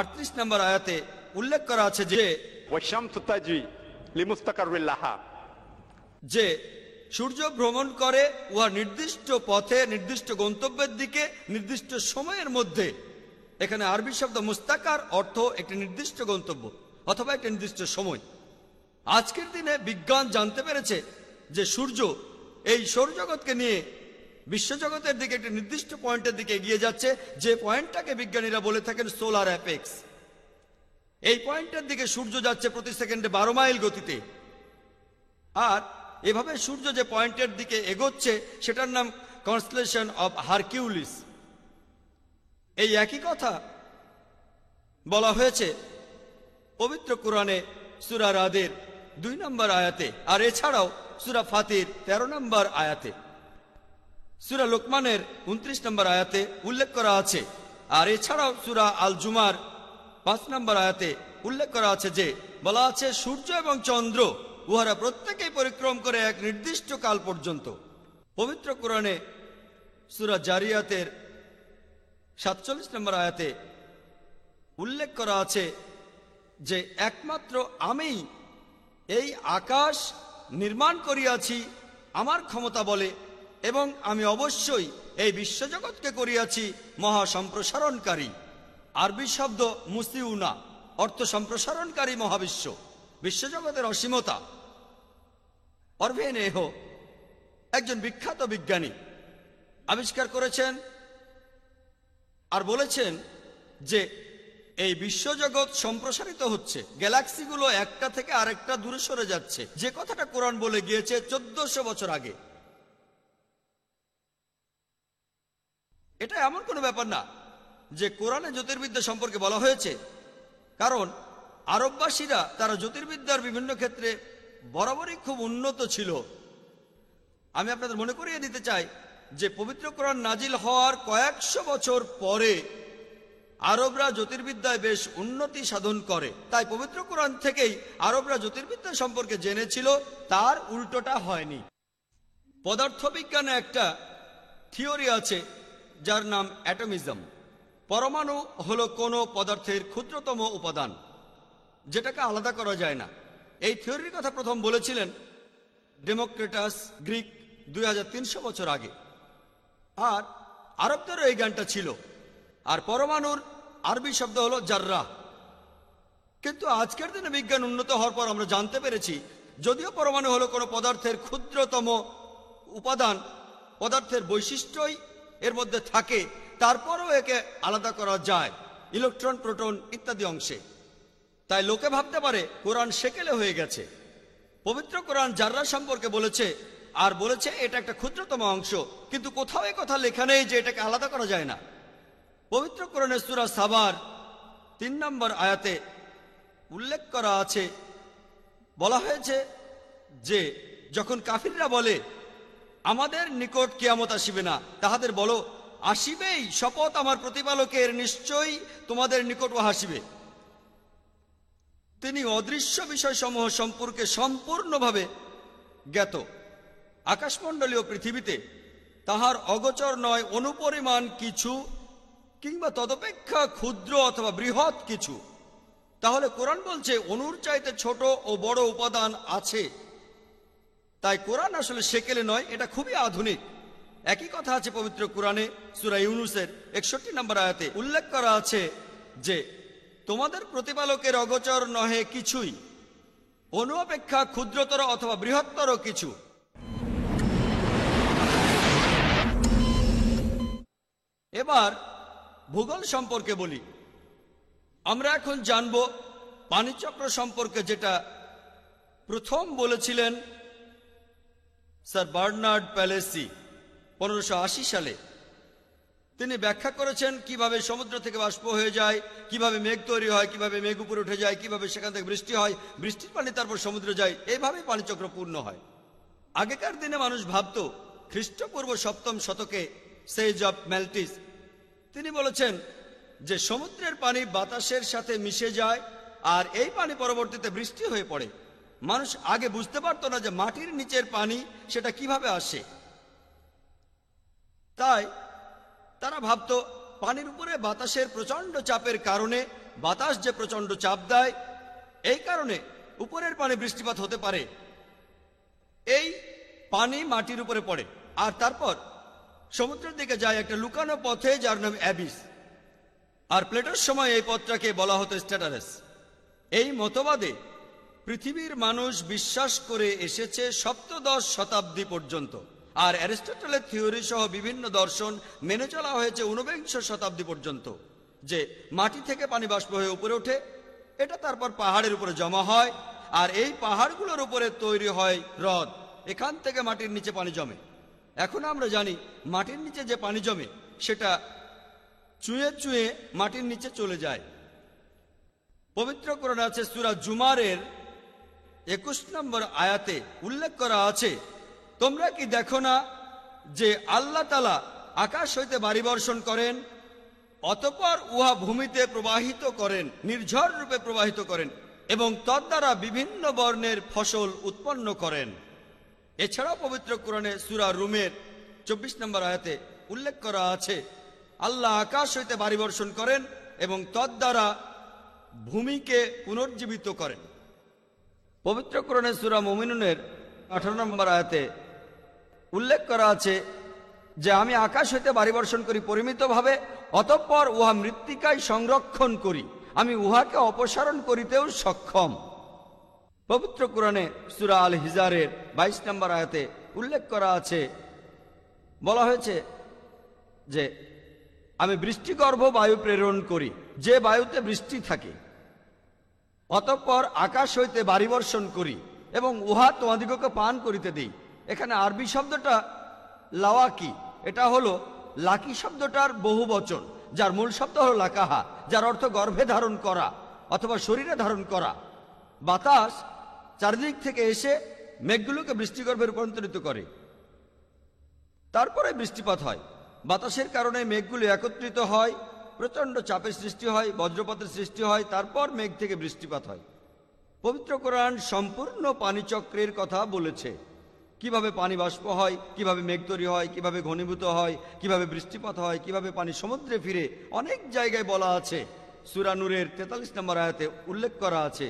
38 নম্বর আয়াতে উল্লেখ করা আছে যে ওয়াশ-শামসু তাজরি লিমুস্তাকাররিল লাহা, যে সূর্য ভ্রমণ করে উহা নির্দিষ্ট পথে নির্দিষ্ট গন্তব্যের দিকে নির্দিষ্ট সময়ের মধ্যে। এখানে আরবি শব্দ মুস্তাকার অর্থ একটি নির্দিষ্ট গন্তব্য অথবা একটি নির্দিষ্ট সময়। আজকের দিনে বিজ্ঞান জানতে পেরেছে যে সূর্য এই সৌরজগৎকে নিয়ে বিশ্বজগতের দিকে একটি নির্দিষ্ট পয়েন্টের দিকে এগিয়ে যাচ্ছে, যে পয়েন্টটাকে বিজ্ঞানীরা বলে থাকেন সোলার অ্যাপেক্স। এই পয়েন্টের দিকে সূর্য যাচ্ছে প্রতি সেকেন্ডে 12 মাইল গতিতে। আর এভাবে সূর্য যে পয়েন্টের দিকে এগোচ্ছে সেটার নাম কনস্টেলেশন অব হারকিউলিস। এই একই কথা বলা হয়েছে পবিত্র কোরআনে সূরা রাদের 2 নম্বর আয়াতে, আর এছাড়াও সূরা ফাতির 13 নম্বর আয়াতে, সূরা লোকমানের 29 নম্বর আয়াতে উল্লেখ করা আছে, আর এছাড়াও সূরা আল জুমার 5 নম্বর আয়াতে উল্লেখ করা আছে যে বলা আছে সূর্য এবং চন্দ্র উহারা প্রত্যেকেই পরিক্রম করে এক নির্দিষ্ট কাল পর্যন্ত। পবিত্র কোরআনে সূরা জারিয়াতের 47 নম্বর আয়াতে উল্লেখ করা আছে যে একমাত্র আমিই এই আকাশ নির্মাণ করিয়াছি আমার ক্ষমতা বলে, এবং আমি অবশ্যই এই বিশ্বজগৎকে করিয়াছি মহা সম্প্রসারণকারী। আরবি শব্দ মুসিউনা অর্থ সম্প্রসারণকারী মহাবিশ্ব, বিশ্বজগতের অসীমতা। অরভেন এহো একজন বিখ্যাত বিজ্ঞানী আবিষ্কার করেছেন আর বলেছেন যে এই বিশ্বজগৎ সম্প্রসারিত হচ্ছে, গ্যালাক্সিগুলো একটা থেকে আরেকটা দূরে সরে যাচ্ছে, যে কথাটা কোরআন বলে গিয়েছে 1400 বছর আগে। এটা এমন কোনো ব্যাপার না যে কোরআনে জ্যোতির্বিদ্যা সম্পর্কে বলা হয়েছে, কারণ আরববাসীরা তারা জ্যোতির্বিদ্যার বিভিন্ন ক্ষেত্রে বরাবরই খুব উন্নত ছিল। আমি আপনাদের মনে করিয়ে দিতে চাই যে পবিত্র কোরআন নাজিল হওয়ার কয়েকশো বছর পরে আরবরা জ্যোতির্বিদ্যায় বেশ উন্নতি সাধন করে। তাই পবিত্র কোরআন থেকেই আরবরা জ্যোতির্বিদ্যা সম্পর্কে জেনেছিল, তার উল্টোটা হয়নি। পদার্থবিজ্ঞানে একটা থিওরি আছে যার নাম অ্যাটমিজম। পরমাণু হলো কোনো পদার্থের ক্ষুদ্রতম উপাদান, যেটাকে আলাদা করা যায় না। এই থিওরির কথা প্রথম বলেছিলেন ডেমোক্রেটাস গ্রিক 2300 বছর আগে, আর আরবদেরও এই জ্ঞানটা ছিল। আর পরমাণুর আরবি শব্দ হলো জাররা। কিন্তু আজকের দিনে বিজ্ঞান উন্নত হওয়ার পর আমরা জানতে পেরেছি যদিও পরমাণু হলো কোনো পদার্থের ক্ষুদ্রতম উপাদান, পদার্থের বৈশিষ্ট্যই এর মধ্যে থাকে, তারপরও একে আলাদা করা যায় ইলেকট্রন, প্রোটন ইত্যাদি অংশে। তাই লোকে ভাবতে পারে কোরআন সেকেলে হয়ে গেছে। পবিত্র কোরআন জাররা সম্পর্কে বলেছে, আর বলেছে এটা একটা ক্ষুদ্রতম অংশ, কিন্তু কোথাও এ কথা লেখা নেই যে এটাকে আলাদা করা যায় না। পবিত্র কোরআনের সূরা সাবার 3 নম্বর আয়াতে উল্লেখ করা আছে, বলা হয়েছে যে যখন কাফিররা বলে আমাদের নিকট কিয়ামত আসিবে না, তাহাদের বলো আসিবেই, শপথ আমার প্রতিপালকের, নিশ্চয়ই তোমাদের নিকট ও আসিবে। তিনি অদৃশ্য বিষয়সমূহ সম্পর্কে সম্পূর্ণভাবে জ্ঞাত। আকাশমণ্ডলীয় পৃথিবীতে তাহার অগোচর নয় অনুপরিমাণ কিছু কিংবা তদপেক্ষা ক্ষুদ্র অথবা বৃহৎ কিছু। তাহলে কোরআন বলছে অনুর চাইতে ছোট ও বড় উপাদান আছে। তাই কোরআন আসলে সেকেলে নয়, এটা খুবই আধুনিক। একই কথা আছে পবিত্র কোরআনে সূরা ইউনূসের 61 নম্বর আয়াতে উল্লেখ করা আছে যে তোমাদের প্রতিপালকের অগোচর নহে কিছুই, অনু অপেক্ষা ক্ষুদ্রতর অথবা বৃহত্তর কিছু। এবার ভূগোল সম্পর্কে বলি। আমরা এখন জানব পানিচক্র সম্পর্কে, যেটা প্রথম বলেছিলেন স্যার বার্নার্ড প্যালেসি 1580 সালে। তিনি ব্যাখ্যা করেছেন কিভাবে সমুদ্র থেকে বাষ্প হয়ে যায়, কিভাবে মেঘ তৈরি হয়, কিভাবে মেঘ উপরে উঠে যায়, কিভাবে সেখান থেকে বৃষ্টি হয়, বৃষ্টির পানি তারপর সমুদ্রে যায়, এইভাবেই পানিচক্র পূর্ণ হয়। আগেকার দিনে মানুষ ভাবত, খ্রিস্টপূর্ব 7ম শতকে সেজ অফ ম্যালটিস তিনি বলেছেন যে সমুদ্রের পানি বাতাসের সাথে মিশে যায় আর এই পানি পরবর্তীতে বৃষ্টি হয়ে পড়ে। মানুষ আগে বুঝতে পারত না যে মাটির নিচের পানি সেটা কিভাবে আসে। তাই তারা ভাবত পানির উপরে বাতাসের প্রচন্ড চাপের কারণে, বাতাস যে প্রচন্ড চাপ দেয় এই কারণে উপরের পানি বৃষ্টিপাত হতে পারে। এই পানি মাটির উপরে পড়ে আর তারপর সমুদ্রের দিকে যায় একটা লুকানো পথে যার নাম অ্যাবিস। আর প্লেটোর সময় এই পথটাকে বলা হতো স্ট্যাটারাস। এই মতবাদে পৃথিবীর মানুষ বিশ্বাস করে এসেছে 7ম শতাব্দী পর্যন্ত, আর অ্যারিস্টটলের থিওরি সহ বিভিন্ন দর্শন মেনে চলা হয়েছে 19বিংশ শতাব্দী পর্যন্ত, যে মাটি থেকে পানি বাষ্প হয়ে উপরে ওঠে, এটা তারপর পাহাড়ের উপরে জমা হয় আর এই পাহাড়গুলোর উপরে তৈরি হয় হ্রদ, এখান থেকে মাটির নিচে পানি জমে। এখন আমরা জানি মাটির নিচে যে পানি জমে সেটা চুঁয়ে চুঁয়ে মাটির নিচে চলে যায়। পবিত্র কোরআনে আছে সূরা জুমারের 21 নম্বর আয়াতে উল্লেখ করা আছে, তোমরা কি দেখো না যে আল্লাহ তাআলা আকাশ হইতে বারি বর্ষণ করেন, অতঃপর উহা ভূমিতে প্রবাহিত করেন, নির্ঝর রূপে প্রবাহিত করেন এবং তদ্বারা বিভিন্ন বর্ণের ফসল উৎপন্ন করেন। এছাড়াও পবিত্র কোরআনে সূরা রুমের 24 নম্বর আয়াতে উল্লেখ করা আছে, আল্লাহ আকাশ হইতে বারি বর্ষণ করেন এবং তদ্বারা ভূমিকে পুনর্জীবিত করেন। পবিত্র কোরআনে সূরা মুমিনুনের 18 নম্বর আয়াতে উল্লেখ করা আছে যে আমি আকাশ হইতে বারি বর্ষণ করি পরিমিতভাবে, অতঃপর উহা মৃত্তিকায় সংরক্ষণ করি, আমি উহাকে অপসারণ করিতেও সক্ষম। পবিত্র কোরআনে সূরা আল হিজারের 22 নম্বর আয়াতে উল্লেখ করা আছে, বলা হয়েছে যে আমি বৃষ্টিগর্ভ বায়ু প্রেরণ করি, যে বায়ুতে বৃষ্টি থাকে, অতঃপর আকাশ হইতে বারি বর্ষণ করি এবং উহা তোমাদিগকে পান করিতে দিই। এখানে আরবি শব্দটা লাওয়াকি, এটা হলো লাকি শব্দটার বহু বচন, যার মূল শব্দ হলো লাকাহা, যার অর্থ গর্ভে ধারণ করা অথবা শরীরে ধারণ করা। বাতাস চারদিক থেকে এসে মেঘগুলোকে বৃষ্টিগর্ভে রূপান্তরিত করে, তারপরে বৃষ্টিপাত হয়। বাতাসের কারণে মেঘগুলো একত্রিত হয়, প্রচন্ড চাপের সৃষ্টি হয়, বজ্রপাতের সৃষ্টি হয়, তারপর মেঘ থেকে বৃষ্টিপাত হয়। পবিত্র কোরআন সম্পূর্ণ পানিচক্রের কথা বলেছে, কিভাবে পানি বাষ্প হয়, কিভাবে মেঘ তৈরি হয়, কিভাবে ঘনীভূত হয়, কিভাবে বৃষ্টিপাত হয়, কিভাবে পানি সমুদ্রে ফিরে। অনেক জায়গায় বলা আছে। সূরা নূরের 43 নম্বর আয়াতে উল্লেখ করা আছে,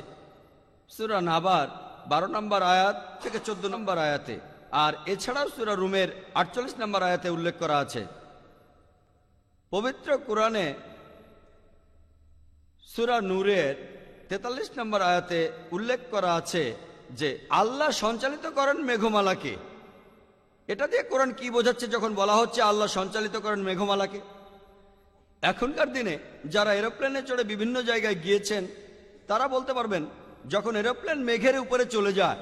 সূরা নাবার 12 নম্বর আয়াত থেকে 14 নম্বর আয়াতে, আর এছাড়াও সূরা রুমের 48 নম্বর আয়াতে উল্লেখ করা আছে। পবিত্র কোরআনে সূরা নূরের 43 নম্বর আয়াতে উল্লেখ করা আছে যে আল্লাহ সঞ্চালিত করেন মেঘমালাকে। এটা দিয়ে কোরআন কি বোঝাচ্ছে যখন বলা হচ্ছে আল্লাহ সঞ্চালিত করেন মেঘমালাকে? এখনকার দিনে যারা এরোপ্লেনে চড়ে বিভিন্ন জায়গায় গিয়েছেন তারা বলতে পারবেন, যখন এরোপ্লেন মেঘের উপরে চলে যায়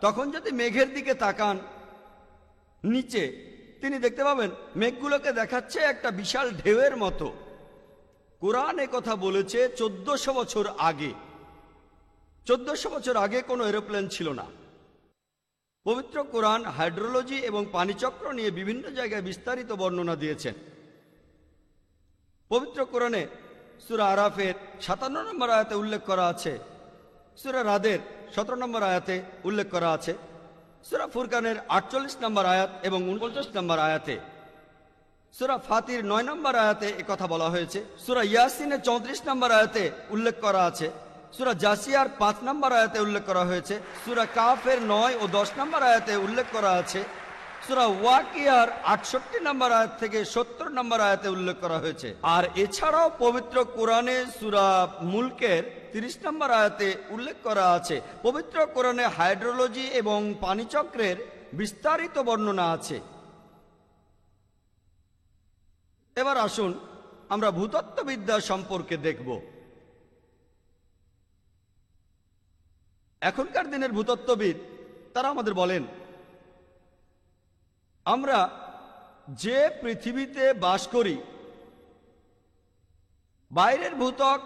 তখন যদি মেঘের দিকে তাকান নিচে, তিনি দেখতে পাবেন মেঘগুলোকে দেখাচ্ছে একটা বিশাল ঢেউয়ের মতো। কোরআন কথা বলেছে 1400 বছর আগে। 1400 বছর আগে কোনো এরোপ্লেন ছিল না। পবিত্র কোরআন হাইড্রোলজি এবং পানিচক্র নিয়ে বিভিন্ন জায়গায় বিস্তারিত বর্ণনা দিয়েছেন। পবিত্র কোরআনে সূরা আরাফের 57 নম্বর আয়াতে উল্লেখ করা আছে, সূরা রাদের 17 নম্বর আয়াতে উল্লেখ করা আছে, সূরা ফুরকানের 48 নম্বর আয়াত এবং 49 নম্বর আয়াতে, সূরা ফাতির 9 নম্বর আয়াতে কথা বলা হয়েছে, সূরা ইয়াসিনের 34 নম্বর আয়াতে উল্লেখ করা আছে, সূরা জাসিয়ার 5 নম্বর আয়াতে উল্লেখ করা হয়েছে, সূরা কাফের 9 ও 10 নম্বর আয়াতে উল্লেখ করা আছে, সূরা ওয়াকিয়ার 68 নম্বর আয়াত থেকে 70 নম্বর আয়াতে উল্লেখ করা হয়েছে। আর এছাড়াও পবিত্র কোরআনে সূরা মুলকের 30 নম্বর আয়াতে উল্লেখ করা আছে। পবিত্র কোরআনে হাইড্রোলজি এবং পানিচক্রের বিস্তারিত বর্ণনা আছে। এবার আসুন আমরা ভূতত্ত্ববিদ্যা সম্পর্কে দেখব। এখনকার দিনের ভূতত্ত্ববিদ তারা আমাদের বলেন, আমরা যে পৃথিবীতে বাস করি, বাইরের ভূত্বক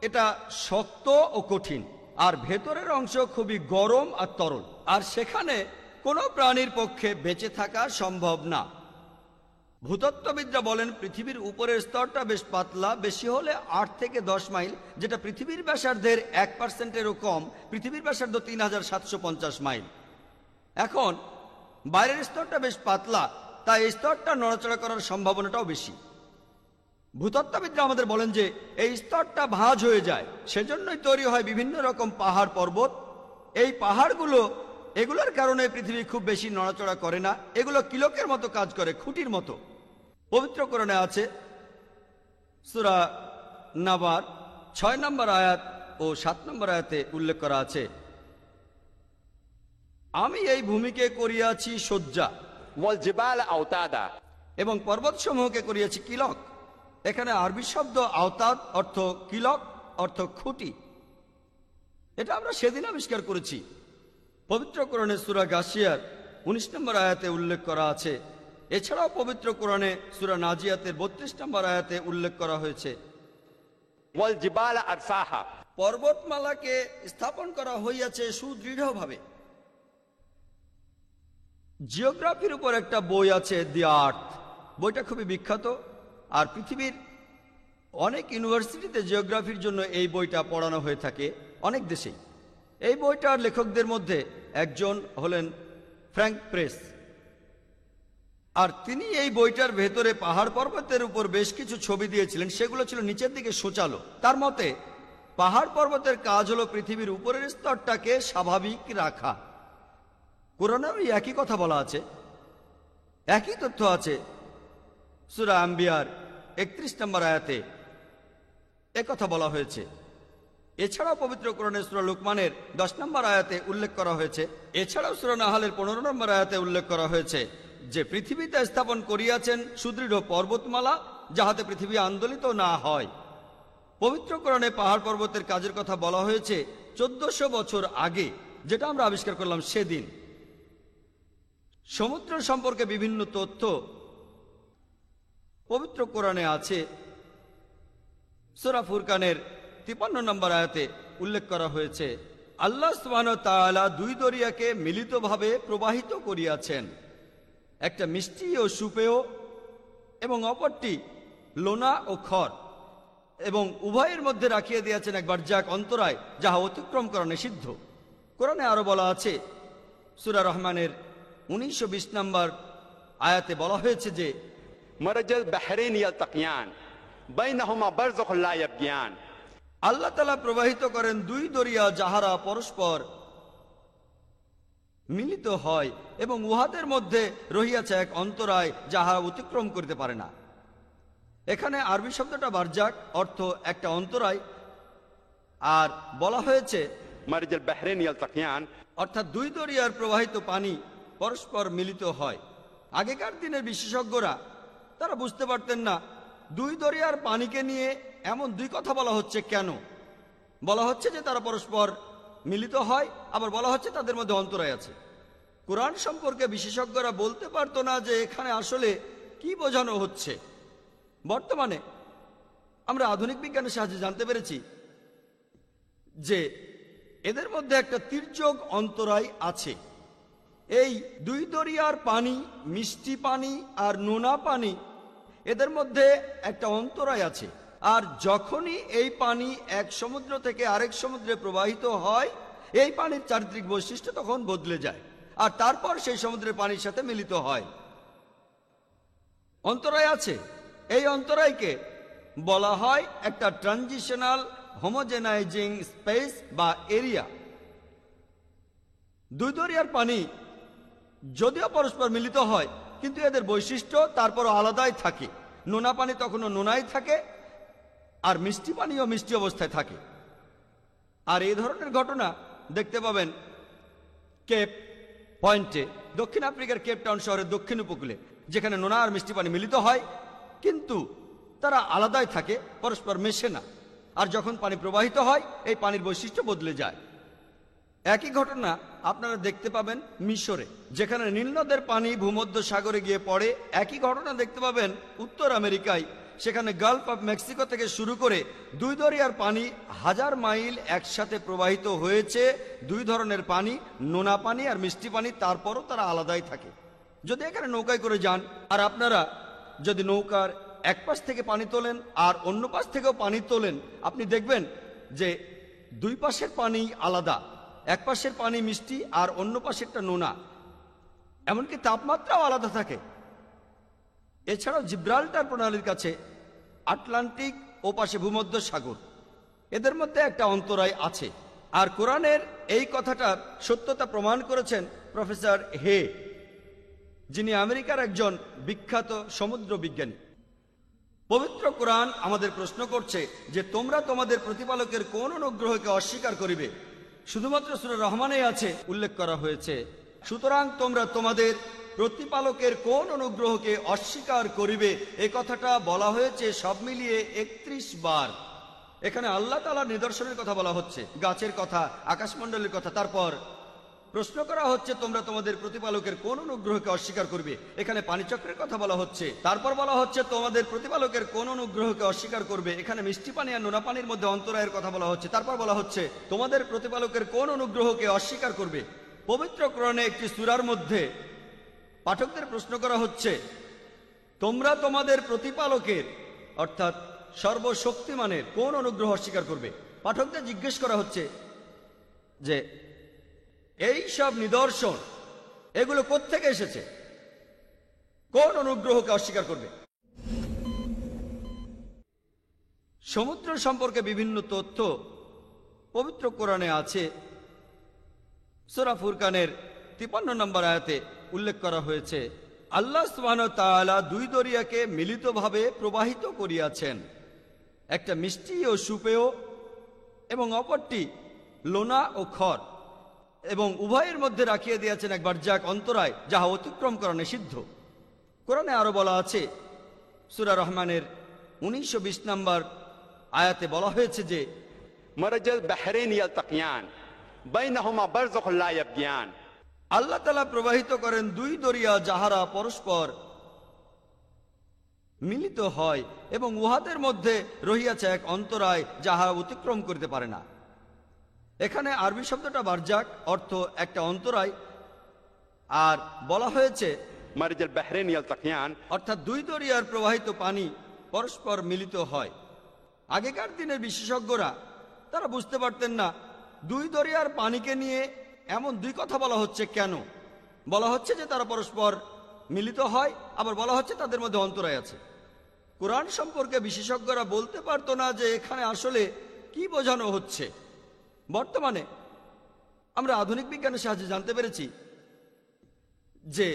এটা শক্ত ও কঠিন, আর ভেতরের অংশ খুবই গরম আর তরল, আর সেখানে কোনো প্রাণীর পক্ষে বেঁচে থাকা সম্ভব না। ভূতত্ত্ববিদরা বলেন পৃথিবীর উপরের স্তরটা বেশ পাতলা, বেশি হলে 8 থেকে 10 মাইল, যেটা পৃথিবীর ব্যাসার্ধের 1%-এরও কম। পৃথিবীর ব্যাসার্ধ 3750 মাইল। এখন বাইরের স্তরটা বেশ পাতলা, তাই এই স্তরটা নড়াচড়া করার সম্ভাবনাটাও বেশি। ভূতত্ত্ববিদরা আমাদের বলেন যে এই স্তরটা ভাঁজ হয়ে যায়, সেজন্যই তৈরি হয় বিভিন্ন রকম পাহাড় পর্বত। এই পাহাড়গুলো এগুলোর কারণে পৃথিবী খুব বেশি নড়াচড়া করে না, এগুলো কিলকের মতো কাজ করে, খুঁটির মতো। পবিত্র কোরআনে আছে সূরা নাবার 6 নম্বর আয়াত ও 7 নম্বর আয়াতে উল্লেখ করা আছে, আমি এই ভূমিকে করিয়াছি সজ্জা والجبال أوتادا এবং পর্বতসমূহকে করিয়াছি কিলক। এখানে আরবি শব্দ আওতাদ অর্থ কিলক, অর্থ খুঁটি। এটা আমরা সেদিন আবিষ্কার করেছি। পবিত্র কোরআনে সূরা গাশিয়ার 19 নম্বর আয়াতে উল্লেখ করা আছে। এছাড়াও পবিত্র কোরআনে সূরা নাজিয়াতের 32 নম্বর আয়াতে উল্লেখ করা হয়েছে, والجبال أرساها পর্বতমালাকে স্থাপন করা হইয়াছে সুদৃঢ়ভাবে। জিওগ্রাফির উপর একটা বই আছে, দি আর্থ। বইটা খুবই বিখ্যাত, আর পৃথিবীর অনেক ইউনিভার্সিটিতে জিওগ্রাফির জন্য এই বইটা পড়ানো হয়ে থাকে, অনেক দেশেই। এই বইটার লেখকদের মধ্যে একজন হলেন ফ্র্যাঙ্ক প্রেস, আর তিনি এই বইটার ভেতরে পাহাড় পর্বতের উপর বেশ কিছু ছবি দিয়েছিলেন, সেগুলো ছিল নিচের দিকে সোচালো। তার মতে পাহাড় পর্বতের কাজ হলো পৃথিবীর উপরের স্তরটাকে স্বাভাবিক রাখা। কোরআনেও একই কথা বলা আছে, একই তথ্য আছে সূরা আম্বিয়ার 31 নম্বর আয়াতে কথা বলা হয়েছে। এছাড়াও পবিত্র কোরআনে সূরা লুকমানের 10 নম্বর আয়াতে উল্লেখ করা হয়েছে। এছাড়াও সূরা নাহালের 15 নম্বর আয়াতে উল্লেখ করা হয়েছে যে পৃথিবীতে স্থাপন করিয়াছেন সুদৃঢ় পর্বতমালা, যাহাতে পৃথিবী আন্দোলিত না হয়। পবিত্র কোরআনে পাহাড় পর্বতের কাজের কথা বলা হয়েছে 1400 বছর আগে, যেটা আমরা আবিষ্কার করলাম সেদিন। সমুদ্র সম্পর্কে বিভিন্ন তথ্য পবিত্র কোরআনে আছে। সূরা ফুরকানের 53 নম্বর আয়াতে উল্লেখ করা হয়েছে, আল্লাহ সুবহানাহু ওয়া তাআলা দুই দরিয়াকে মিলিতভাবে প্রবাহিত করিয়াছেন, একটা মিষ্টি ও সুপেয় এবং অপরটি লোনা ও খর, এবং উভয়ের মধ্যে রাখিয়ে দিয়েছেন এক বারজাক অন্তরায়, যাহা অতিক্রম করা নিষিদ্ধ। কোরআনে আরো বলা আছে, সূরা রহমানের 19-20 নম্বর আয়াতে বলা হয়েছে যে مرج البحرين يلتقيان بينهما برزخ لا يبغيان আল্লাহ তাআলা প্রবাহিত করেন দুই দরিয়া, যাহারা পরস্পর মিলিত হয় এবং উহাদের মধ্যে রহিয়াছে এক অন্তরায়, যাহা অতিক্রম করতে পারে না। এখানে আরবি শব্দটা বারজাক, অর্থ একটা অন্তরায়, আর বলা হয়েছে مرج البحرين يلتقيان অর্থাৎ দুই দরিয়ার প্রবাহিত পানি পরস্পর মিলিত হয়। আগেকার দিনের বিশেষজ্ঞরা তারা বুঝতে পারতেন না দুই দরিয়ার পানিকে নিয়ে এমন দুই কথা বলা হচ্ছে কেন। বলা হচ্ছে যে তারা পরস্পর মিলিত হয়, আবার বলা হচ্ছে তাদের মধ্যে অন্তরায় আছে। কোরআন সম্পর্কে বিশেষজ্ঞরা বলতে পারতো না যে এখানে আসলে কি বোঝানো হচ্ছে। বর্তমানে আমরা আধুনিক বিজ্ঞানের সাহায্যে জানতে পেরেছি যে এদের মধ্যে একটা তির্যক অন্তরায় আছে। এই দুই দরিয়ার পানি, মিষ্টি পানি আর নোনা পানি, এদের মধ্যে একটা অন্তরায় আছে। আর যখনই এই পানি এক সমুদ্র থেকে আরেক সমুদ্রে প্রবাহিত হয়, এই পানির চারিত্রিক বৈশিষ্ট্য তখন বদলে যায় আর তারপর সেই সমুদ্রের পানির সাথে মিলিত হয়। অন্তরায় আছে, এই অন্তরায়কে বলা হয় একটা ট্রানজিশনাল হোমোজেনাইজিং স্পেস বা এরিয়া। দুই দরিয়ার পানি যদিও পরস্পর মিলিত হয়, কিন্তু এদের বৈশিষ্ট্য তারপরও আলাদাই থাকে। নোনা পানি তখনও নোনাই থাকে আর মিষ্টি পানিও মিষ্টি অবস্থায় থাকে। আর এই ধরনের ঘটনা দেখতে পাবেন কেপ পয়েন্টে, দক্ষিণ আফ্রিকার কেপ টাউন শহরের দক্ষিণ উপকূলে, যেখানে নোনা আর মিষ্টি পানি মিলিত হয়, কিন্তু তারা আলাদাই থাকে, পরস্পর মেশে না। আর যখন পানি প্রবাহিত হয়, এই পানির বৈশিষ্ট্য বদলে যায়। একই ঘটনা আপনারা দেখতে পাবেন মিশরে, যেখানে নীলনদের পানি ভূমধ্য সাগরে গিয়ে পড়ে। একই ঘটনা দেখতে পাবেন উত্তর আমেরিকায়, সেখানে গালফ অফ মেক্সিকো থেকে শুরু করে দুই দরিয়ার পানি 1000 মাইল একসাথে প্রবাহিত হয়েছে। দুই ধরনের পানি, নোনা পানি আর মিষ্টি পানি, তারপরও তারা আলাদাই থাকে। যদি এখানে নৌকায় করে যান আর আপনারা যদি নৌকার এক পাশ থেকে পানি তোলেন আর অন্য পাশ থেকেও পানি তোলেন, আপনি দেখবেন যে দুই পাশের পানি আলাদা। এক পাশের পানি মিষ্টি আর অন্য পাশেরটা নোনা, এমনকি তাপমাত্রাও আলাদা থাকে। এছাড়াও জিব্রাল্টার প্রণালীর কাছে আটলান্টিক ও পাশে ভূমধ্য সাগর, এদের মধ্যে একটা অন্তরায় আছে। আর কোরআনের এই কথাটার সত্যতা প্রমাণ করেছেন প্রফেসর হে, যিনি আমেরিকার একজন বিখ্যাত সমুদ্র বিজ্ঞানী। পবিত্র কোরআন আমাদের প্রশ্ন করছে যে তোমরা তোমাদের প্রতিপালকের কোন অনুগ্রহকে অস্বীকার করিবে। শুধুমাত্র সূরা রহমানে আছে উল্লেখ করা হয়েছে, সুতরাং তোমরা তোমাদের প্রতিপালকের কোন অনুগ্রহকে অস্বীকার করিবে। এই কথাটা বলা হয়েছে সব মিলিয়ে 31 বার। এখানে আল্লাহ তাআলার নিদর্শনের কথা বলা হচ্ছে, গাছের কথা, আকাশমণ্ডলের কথা। তারপর প্রশ্ন করা হচ্ছে তোমরা তোমাদের প্রতিপালকের কোন অনুগ্রহকে অস্বীকার করবে। এখানে পানিচক্রের কথা বলা হচ্ছে। তারপর বলা হচ্ছে তোমাদের প্রতিপালকের কোন অনুগ্রহকে অস্বীকার করবে। এখানে মিষ্টি পানি আর নোনা পানির মধ্যে অন্তরায়ের কথা বলা হচ্ছে। তারপর বলা হচ্ছে তোমাদের প্রতিপালকের কোন অনুগ্রহকে অস্বীকার করবে। পবিত্র কোরআনে একটি সূরার মধ্যে পাঠকদের প্রশ্ন করা হচ্ছে তোমরা তোমাদের প্রতিপালকের অর্থাৎ সর্বশক্তিমানের কোন অনুগ্রহ অস্বীকার করবে। পাঠকদের জিজ্ঞেস করা হচ্ছে যে এই সব নিদর্শন এগুলো কোত্থেকে এসেছে, কোন অনুগ্রহকে অস্বীকার করবে। সমুদ্র সম্পর্কে বিভিন্ন তথ্য পবিত্র কোরআনে আছে। সূরা ফুরকানের 53 নম্বর আয়াতে উল্লেখ করা হয়েছে আল্লাহ সুবহানাহু ওয়া তাআলা দুই দরিয়াকে মিলিতভাবে প্রবাহিত করিয়াছেন, একটা মিষ্টি ও সুপেয় এবং অপরটি লোনা ও খর, এবং উভয়ের মধ্যে রাখিয়ে দিয়েছেন এক বারজাক অন্তরায়, যাহা অতিক্রম করা নিষিদ্ধ। কোরআনে আরো বলা আছে সূরা রহমানের 19-20 নম্বর আয়াতে বলা হয়েছে যে মারাজাল বাহরাইন ইয়ালতাকিয়ান বাইনাহুমা বারযাখুন লা ইয়াবগিয়ান। আল্লাহ তাআলা প্রবাহিত করেন দুই দরিয়া যাহারা পরস্পর মিলিত হয় এবং উহাদের মধ্যে রহিয়াছে এক অন্তরায় যাহা অতিক্রম করতে পারে না। এখানে আরবি শব্দটা বারজাক, অর্থ একটা অন্তরায়, আর বলা হয়েছে মারাজাল বাহরাইন ইয়ালতাকিয়ান, অর্থাৎ দুই দরিয়ার প্রবাহিত পানি পরস্পর মিলিত হয়। আগেকার দিনের বিশেষজ্ঞরা তারা বুঝতে পারতেন না দুই দরিয়ার পানিকে নিয়ে এমন দুই কথা বলা হচ্ছে কেন। বলা হচ্ছে যে তারা পরস্পর মিলিত হয়, আবার বলা হচ্ছে তাদের মধ্যে অন্তরায় আছে। কোরআন সম্পর্কে বিশেষজ্ঞরা বলতে পারতো না যে এখানে আসলে কি বোঝানো হচ্ছে। বর্তমানে আমরা আধুনিক বিজ্ঞানের সাহায্যে জানতে পেরেছি যে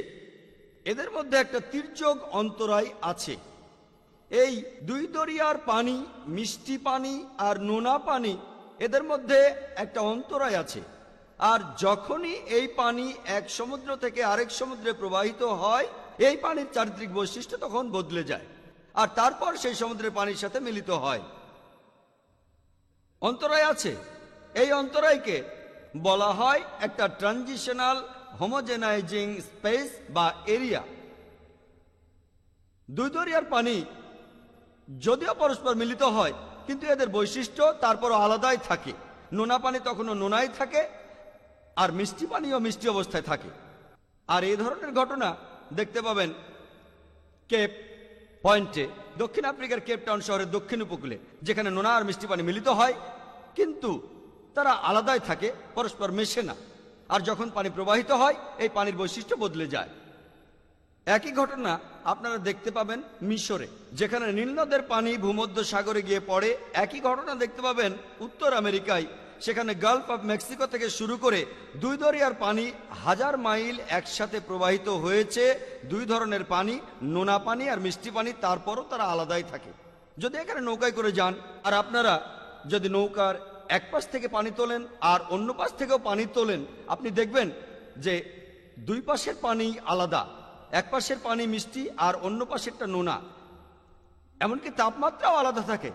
এদের মধ্যে একটা তির্যক অন্তরায় আছে। এই দুই দরিয়ার পানি, মিষ্টি পানি আর নোনা পানি, এদের মধ্যে একটা অন্তরায় আছে। আর যখনই এই পানি এক সমুদ্র থেকে আরেক সমুদ্রে প্রবাহিত হয়, এই পানির চারিত্রিক বৈশিষ্ট্য তখন বদলে যায় আর তারপর সেই সমুদ্রের পানির সাথে মিলিত হয়। অন্তরায় আছে, এই অন্তরায়কে বলা হয় একটা ট্রানজিশনাল হোমোজেনাইজিং স্পেস বা এরিয়া। দুই দরিয়ার পানি যদিও পরস্পর মিলিত হয়, কিন্তু এদের বৈশিষ্ট্য তারপরও আলাদাই থাকে। নোনা পানি তখনও নোনাই থাকে আর মিষ্টি পানিও মিষ্টি অবস্থায় থাকে। আর এই ধরনের ঘটনা দেখতে পাবেন কেপ পয়েন্টে, দক্ষিণ আফ্রিকার কেপটাউন শহরের দক্ষিণ উপকূলে, যেখানে নোনা আর মিষ্টি পানি মিলিত হয়, কিন্তু তারা আলাদাই থাকে, পরস্পর মেশে না। আর যখন পানি প্রবাহিত হয় এই পানির বৈশিষ্ট্য বদলে যায়। একই ঘটনা আপনারা দেখতে পাবেন মিশরে, যেখানে নীলনদের পানি ভূমধ্য সাগরে গিয়ে পড়ে। একই ঘটনা দেখতে পাবেন উত্তর আমেরিকায়, সেখানে গালফ অফ মেক্সিকো থেকে শুরু করে দুই দরিয়ার পানি 1000 মাইল একসাথে প্রবাহিত হয়েছে। দুই ধরনের পানি, নোনা পানি আর মিষ্টি পানি, তারপরও তারা আলাদাই থাকে। যদি এখানে নৌকায় করে যান আর আপনারা যদি নৌকার এক পাশ থেকে পানি তোলেন আর অন্য পাশ থেকেও পানি তোলেন, আপনি দেখবেন যে দুই পাশের পানি আলাদা। এক পাশের পানি মিষ্টি আর অন্য পাশেরটা নোনা, এমনকি তাপমাত্রাও আলাদা থাকে।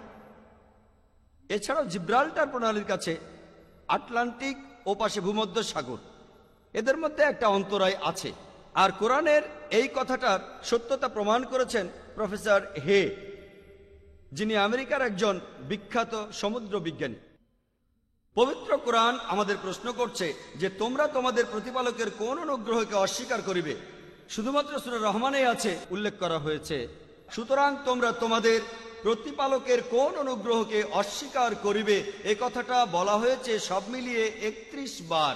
এছাড়াও জিব্রাল্টার প্রণালীর কাছে আটলান্টিক ও পাশে ভূমধ্য সাগর, এদের মধ্যে একটা অন্তরায় আছে। আর কোরআনের এই কথাটার সত্যতা প্রমাণ করেছেন প্রফেসর হে, যিনি আমেরিকার একজন বিখ্যাত সমুদ্র বিজ্ঞানী। পবিত্র কোরআন আমাদের প্রশ্ন করছে যে তোমরা তোমাদের প্রতিপালকের কোন অনুগ্রহকে অস্বীকার করিবে। শুধুমাত্র সূরা রহমানে আছে উল্লেখ করা হয়েছে, সুতরাং তোমরা তোমাদের প্রতিপালকের কোন অনুগ্রহকে অস্বীকার করিবে। এই কথাটা বলা হয়েছে সব মিলিয়ে 31 বার।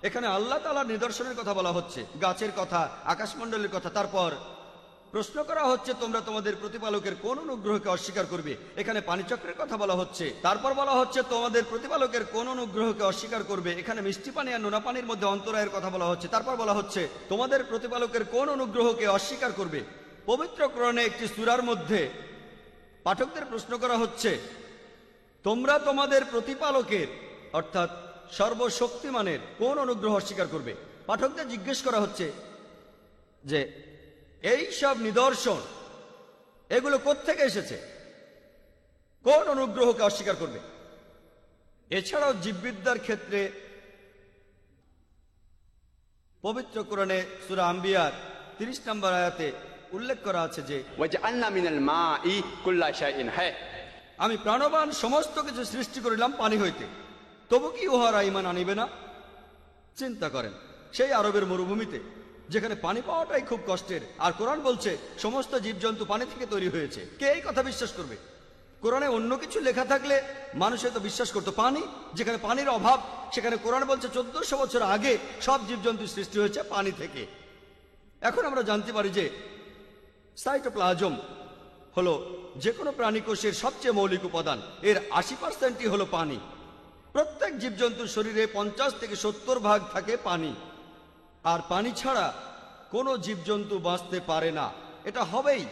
এখানে আল্লাহ তাআলার নিদর্শনের কথা বলা হচ্ছে, গাছের কথা, আকাশমণ্ডলের কথা। তারপর প্রশ্ন করা হচ্ছে তোমরা তোমাদের প্রতিপালকের কোন অনুগ্রহকে অস্বীকার করবে। এখানে পানিচক্রের কথা বলা হচ্ছে। তারপর বলা হচ্ছে তোমাদের প্রতিপালকের কোন অনুগ্রহকে অস্বীকার করবে। এখানে মিষ্টি পানি আর নোনা পানির মধ্যে অন্তরায়ের কথা বলা হচ্ছে। তারপর বলা হচ্ছে তোমাদের প্রতিপালকের কোন অনুগ্রহকে অস্বীকার করবে। পবিত্র কোরআনে একটি সূরার মধ্যে পাঠকদের প্রশ্ন করা হচ্ছে তোমরা তোমাদের প্রতিপালকের অর্থাৎ সর্বশক্তিমানের কোন অনুগ্রহ অস্বীকার করবে। পাঠকদের জিজ্ঞেস করা হচ্ছে যে এই সব নিদর্শন এগুলো কোত্থেকে এসেছে, কোন অনুগ্রহকে অস্বীকার করবে। এছাড়াও জীববিদ্যার ক্ষেত্রে পবিত্র কোরআনে সূরা আম্বিয়ার 30 নম্বর আয়াতে উল্লেখ করা আছে যে ওয়াজআলনা মিনাল মাই কুল্লা শাইইন হ্যায়, আমি প্রাণবান সমস্ত কিছু সৃষ্টি করিলাম পানি হইতে, তবু কি উহারা ঈমান আনিবে না। চিন্তা করেন, সেই আরবের মরুভূমিতে যেখানে পানি পাওয়াটাই খুব কষ্টের, আর কোরআন বলছে সমস্ত জীবজন্তু পানি থেকে তৈরি হয়েছে। কে এই কথা বিশ্বাস করবে? কোরআনে অন্য কিছু লেখা থাকলে মানুষ হয়তো বিশ্বাস করতো। পানি, যেখানে পানির অভাব, সেখানে কোরআন বলছে 1400 বছর আগে সব জীবজন্তু সৃষ্টি হয়েছে পানি থেকে। এখন আমরা জানতে পারি যে সাইটোপ্লাজম হলো যে কোনো প্রাণীকোষের সবচেয়ে মৌলিক উপাদান। এর 80%ই হলো পানি। প্রত্যেক জীবজন্তুর শরীরে 50 থেকে 70 ভাগ থাকে পানি। আর পানি ছাড়া কোনো জীবজন্তু বাঁচতে পারে না, এটা হবেই।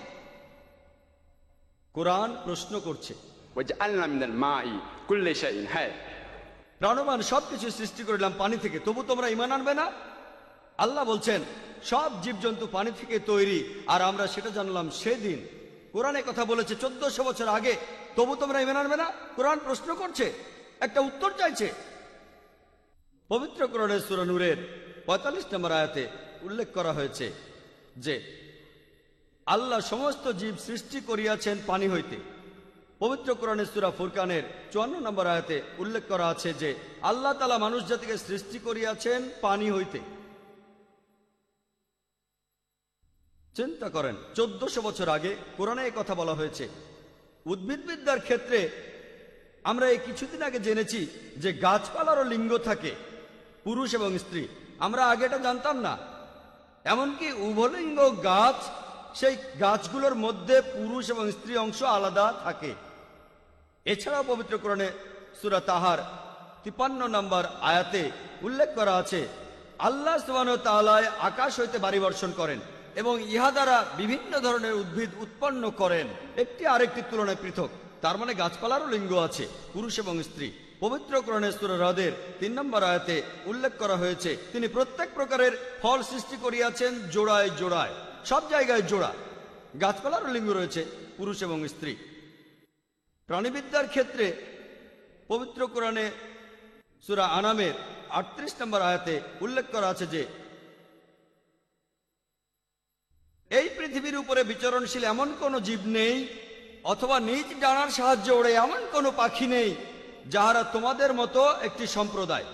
কোরআন প্রশ্ন করছে ওয়াজআলনা মিনাল মাই কুল্লা শাইইন হ্যায়, প্রাণবান সবকিছু সৃষ্টি করিলাম পানি থেকে, তবু তোমরা ঈমান আনবে না। আল্লাহ বলছেন সব জীবজন্তু পানি থেকে তৈরি, আর আমরা সেটা জানলাম সেদিন। কোরআনে কথা বলেছে 1400 বছর আগে, তবু তোমরা ঈমান আনবে না। কোরআন প্রশ্ন করছে, একটা উত্তর চাইছে। পবিত্র কোরআনের সূরা নূরের 45 নম্বর আয়াতে উল্লেখ করা হয়েছে যে আল্লাহ সমস্ত জীব সৃষ্টি করিয়াছেন পানি হইতে। পবিত্র কোরআনের সূরা ফুরকানের 54 নম্বর আয়াতে উল্লেখ করা আছে যে আল্লাহ তাআলা মানুষ জাতিকে সৃষ্টি করিয়াছেন পানি হইতে। চিন্তা করেন, 1400 বছর আগে কোরআনে এই কথা বলা হয়েছে। উদ্ভিদবিদ্যার ক্ষেত্রে আমরা এই কিছুদিন আগে জেনেছি যে গাছপালারও লিঙ্গ থাকে, পুরুষ এবং স্ত্রী। আমরা আগে এটা জানতাম না। এমনকি উভলিঙ্গ গাছ, সেই গাছগুলোর মধ্যে পুরুষ এবং স্ত্রী অংশ আলাদা থাকে। এছাড়াও পবিত্র কোরআনে সূরা তাহার 53 নম্বর আয়াতে উল্লেখ করা আছে আল্লাহ সুবহানাহু ওয়া তাআলা আকাশ হইতে বাড়ি বর্ষণ করেন এবং ইহা দ্বারা বিভিন্ন ধরনের উদ্ভিদ উৎপন্ন করেন, একটি আরেকটির তুলনায় পৃথক। তার মানে গাছপালারও লিঙ্গ আছে, পুরুষ এবং স্ত্রী। পবিত্র কোরআনের সূরা রদের 3 নম্বর আয়াতে উল্লেখ করা হয়েছে তিনি প্রত্যেক প্রকারের ফল সৃষ্টি করিয়াছেন জোড়ায় জোড়ায়। সব জায়গায় জোড়া। গাছপালারও লিঙ্গ রয়েছে, পুরুষ এবং স্ত্রী। প্রাণীবিদ্যার ক্ষেত্রে পবিত্র কোরআনে সূরা আনামের 38 নম্বর আয়াতে উল্লেখ করা আছে যে এই পৃথিবীর উপরে বিচরণশীল এমন কোনো জীব নেই, অথবা নিজ ডানার সাহায্যে ওড়ে এমন কোনো পাখি নেই যাহারা তোমাদের মতো একটি সম্প্রদায়।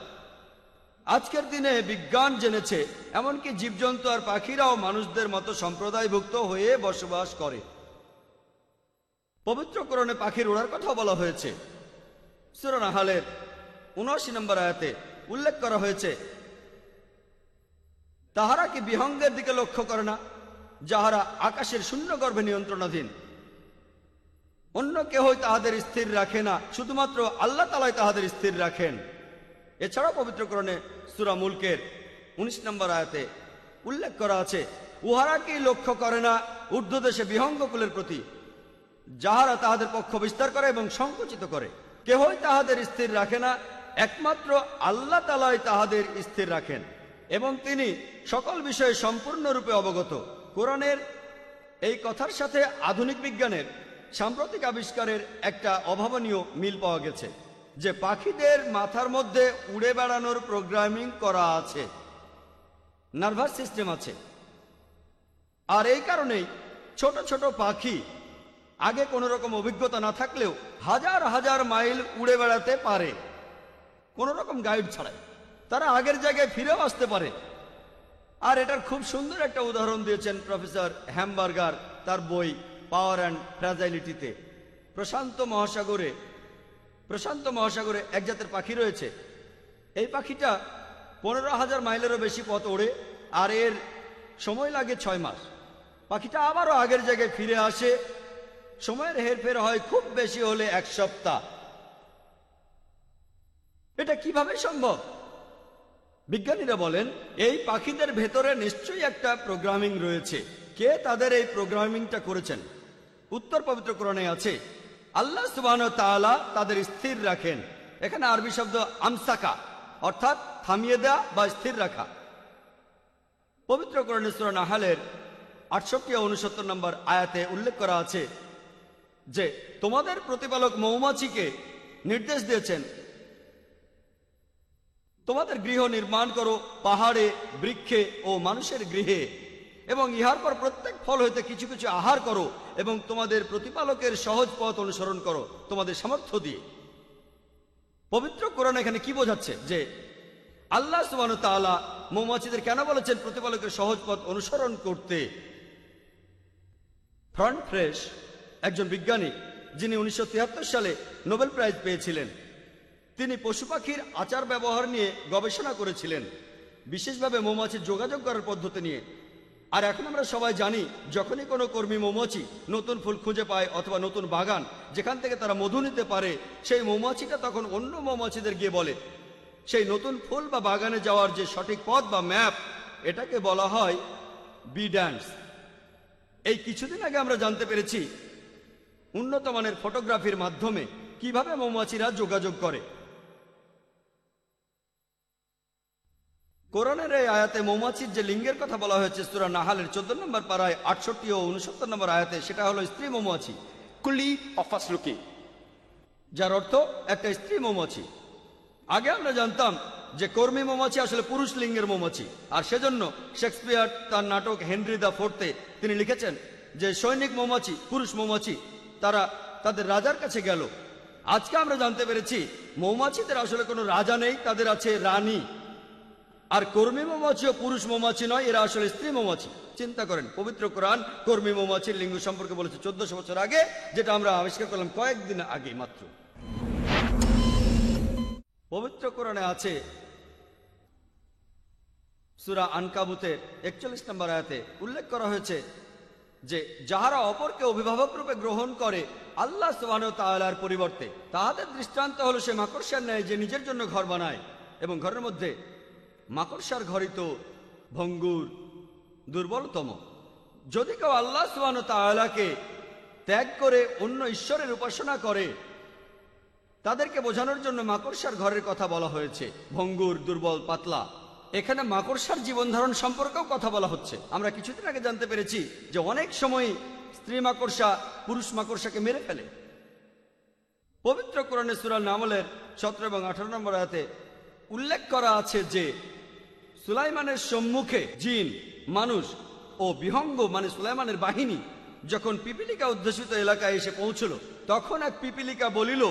আজকের দিনে বিজ্ঞান জেনেছে এমনকি জীবজন্তু আর পাখিরাও মানুষদের মতো সম্প্রদায়ভুক্ত হয়ে বসবাস করে। পবিত্র কোরআনে পাখির ওড়ার কথা বলা হয়েছে। সূরা নাহলের ৭৯ নম্বর আয়াতে উল্লেখ করা হয়েছে, তাহারা কি বিহঙ্গের দিকে লক্ষ্য করে না, যাহারা আকাশের শূন্য গর্ভে নিয়ন্ত্রণাধীন? অন্য কেহই তাহাদের স্থির রাখে না, শুধুমাত্র আল্লাহ তাআলাই তাহাদের স্থির রাখেন। এছাড়া পবিত্র কোরআনে সূরা মুলকের ১৯ নম্বর আয়াতে উল্লেখ করা আছে, উহারা কি লক্ষ্য করে না ঊর্ধ্বদেশে বিহঙ্গকুলের প্রতি, যাহারা তাহাদের পক্ষ বিস্তার করে এবং সংকুচিত করে? কেহই তাহাদের স্থির রাখে না, একমাত্র আল্লাহ তাআলাই তাহাদের স্থির রাখেন এবং তিনি সকল বিষয়ে সম্পূর্ণরূপে অবগত। কোরআনের এই কথার সাথে আধুনিক বিজ্ঞানের সাম্প্রতিক আবিষ্কারের একটা অভাবনীয় মিল পাওয়া গেছে, যে পাখিদের মাথার মধ্যে উড়ে বেড়ানোর প্রোগ্রামিং করা আছে, নার্ভাস সিস্টেম আছে। আর এই কারণেই ছোট ছোট পাখি আগে কোনো রকম অভিজ্ঞতা না থাকলেও হাজার হাজার মাইল উড়ে বেড়াতে পারে কোনো রকম গাইড ছাড়াই। তারা আগের জায়গায় ফিরেও আসতে পারে। আর এটার খুব সুন্দর একটা উদাহরণ দিয়েছেন প্রফেসর হ্যামবার্গার তার বই পাওয়ার অ্যান্ড ফ্র্যাজাইলিটিতে। প্রশান্ত মহাসাগরে এক জাতের পাখি রয়েছে। এই পাখিটা ১৫,০০০ মাইলেরও বেশি পথ ওড়ে, আর এর সময় লাগে ৬ মাস। পাখিটা আবারও আগের জায়গায় ফিরে আসে, সময়ের হেরফের হয় খুব বেশি হলে ১ সপ্তাহ। এটা কিভাবে সম্ভব? বিজ্ঞানীরা বলেন এই পাখিদের ভেতরে নিশ্চয়ই একটা প্রোগ্রামিং রয়েছে। কে তাদের এই প্রোগ্রামিংটা করেছেন? উত্তর পবিত্র কোরআনে আছে, আল্লাহ সুবহানাহু ওয়া তাআলা তাদের স্থির রাখেন। এখানে আরবি শব্দ আমসাকা, অর্থাৎ থামিয়ে দেয়া বা স্থির রাখা। পবিত্র কোরআনে সূরা নাহলের ৬৮ ও ৬৯ নম্বর আয়াতে উল্লেখ করা আছে যে তোমাদের প্রতিপালক মৌমাছিকে নির্দেশ দিয়েছেন, তোমাদের গৃহ নির্মাণ করো পাহাড়ে, বৃক্ষে ও মানুষের গৃহে, এবং ইহার পর প্রত্যেক ফল হইতে কিছু কিছু আহার করো, এবং তোমাদের প্রতিপালকের সহজ পথ অনুসরণ করো তোমাদের সামর্থ্য দিয়ে। পবিত্র কোরআন এখানে কি বোঝাচ্ছে? যে আল্লাহ সুবহানাহু ওয়া তাআলা মৌমাছিদের কেন বলেছেন প্রতিপালকের সহজ পথ অনুসরণ করতে? ফ্রন্ট ফ্রেশ একজন বিজ্ঞানী, যিনি ১৯৭৩ সালে নোবেল প্রাইজ পেয়েছিলেন, তিনি পশু পাখির আচার ব্যবহার নিয়ে গবেষণা করেছিলেন, বিশেষভাবে মৌমাছির যোগাযোগ করার পদ্ধতি নিয়ে। আর এখন আমরা সবাই জানি, যখনই কোনো কর্মী মৌমাছি নতুন ফুল খুঁজে পায় অথবা নতুন বাগান যেখান থেকে তারা মধু নিতে পারে, সেই মৌমাছিটা তখন অন্য মৌমাছিদের গিয়ে বলে সেই নতুন ফুল বা বাগানে যাওয়ার যে সঠিক পথ বা ম্যাপ, এটাকে বলা হয় বি ড্যান্স। এই কিছুদিন আগে আমরা জানতে পেরেছি উন্নত মানের ফটোগ্রাফির মাধ্যমে কিভাবে মৌমাছিরা যোগাযোগ করে। কোরআনের এই আয়াতে মৌমাছির যে লিঙ্গের কথা বলা হয়েছে সূরা নাহলের ১৪ নম্বর পারায় ৬৮ ও ৬৯ নম্বর আয়াতে, সেটা হলো স্ত্রী মৌমাছি, কুলি অফাসলুকি, যার অর্থ একটা স্ত্রী মৌমাছি। আগে আমরা জানতাম যে কর্মী মৌমাছি আসলে পুরুষ লিঙ্গের মৌমাছি, আর সেজন্য শেক্সপিয়ার তার নাটক হেনরি দ্য ফোর্থে তিনি লিখেছেন যে সৈনিক মৌমাছি, পুরুষ মৌমাছি, তারা তাদের রাজার কাছে গেল। আজকে আমরা জানতে পেরেছি মৌমাছিদের আসলে কোনো রাজা নেই, তাদের আছে রানী। আর কর্মী মৌমাছিও পুরুষ মৌমাছি নয়, এরা আসলে স্ত্রী মৌমাছি। চিন্তা করেন, পবিত্র কোরআন কর্মী মৌমাছির লিঙ্গ সম্পর্কে বলেছে ১৪০০ বছর আগে, যেটা আমরা আবিষ্কার করলাম কয়েকদিন আগে মাত্র। পবিত্র কোরআনে আছে সূরা আনকাবুতের ৪১ নম্বর আয়াতে উল্লেখ করা হয়েছে যে যাহারা অপরকে অভিভাবক রূপে গ্রহণ করে আল্লাহ সুবহানাহু ওয়া তাআলার পরিবর্তে, তাহাদের দৃষ্টান্ত হলো সে মাকড়সার ন্যায় যে নিজের জন্য ঘর বানায়, এবং ঘরের মধ্যে মাকড়সার ঘরই তো ভঙ্গুর, দুর্বলতম। যদি কেউ আল্লাহ সুবহানাহু ওয়া তাআলাকে ত্যাগ করে অন্য ঈশ্বরের উপাসনা করে, তাদেরকে বোঝানোর জন্য মাকড়সার ঘরের কথা বলা হয়েছে, ভঙ্গুর, দুর্বল, পাতলা। এখানে মাকড়সার জীবন ধারণ সম্পর্কেও কথা বলা হচ্ছে। আমরা কিছুদিন আগে জানতে পেরেছি যে অনেক সময় স্ত্রী মাকড়সা পুরুষ মাকড়সাকে মেরে ফেলে। পবিত্র কোরআনে সূরা নামলের ১৭ এবং ১৮ নম্বর আয়াতে উল্লেখ করা আছে যে সুলাইমানের সম্মুখে জিন, মানুষ ও বিহঙ্গ মানে সুলাইমানের বাহিনী যখন পিপিলিকা অধ্যুষিত এলাকায় এসে পৌঁছল, তখন এক পিপিলিকা বলিল,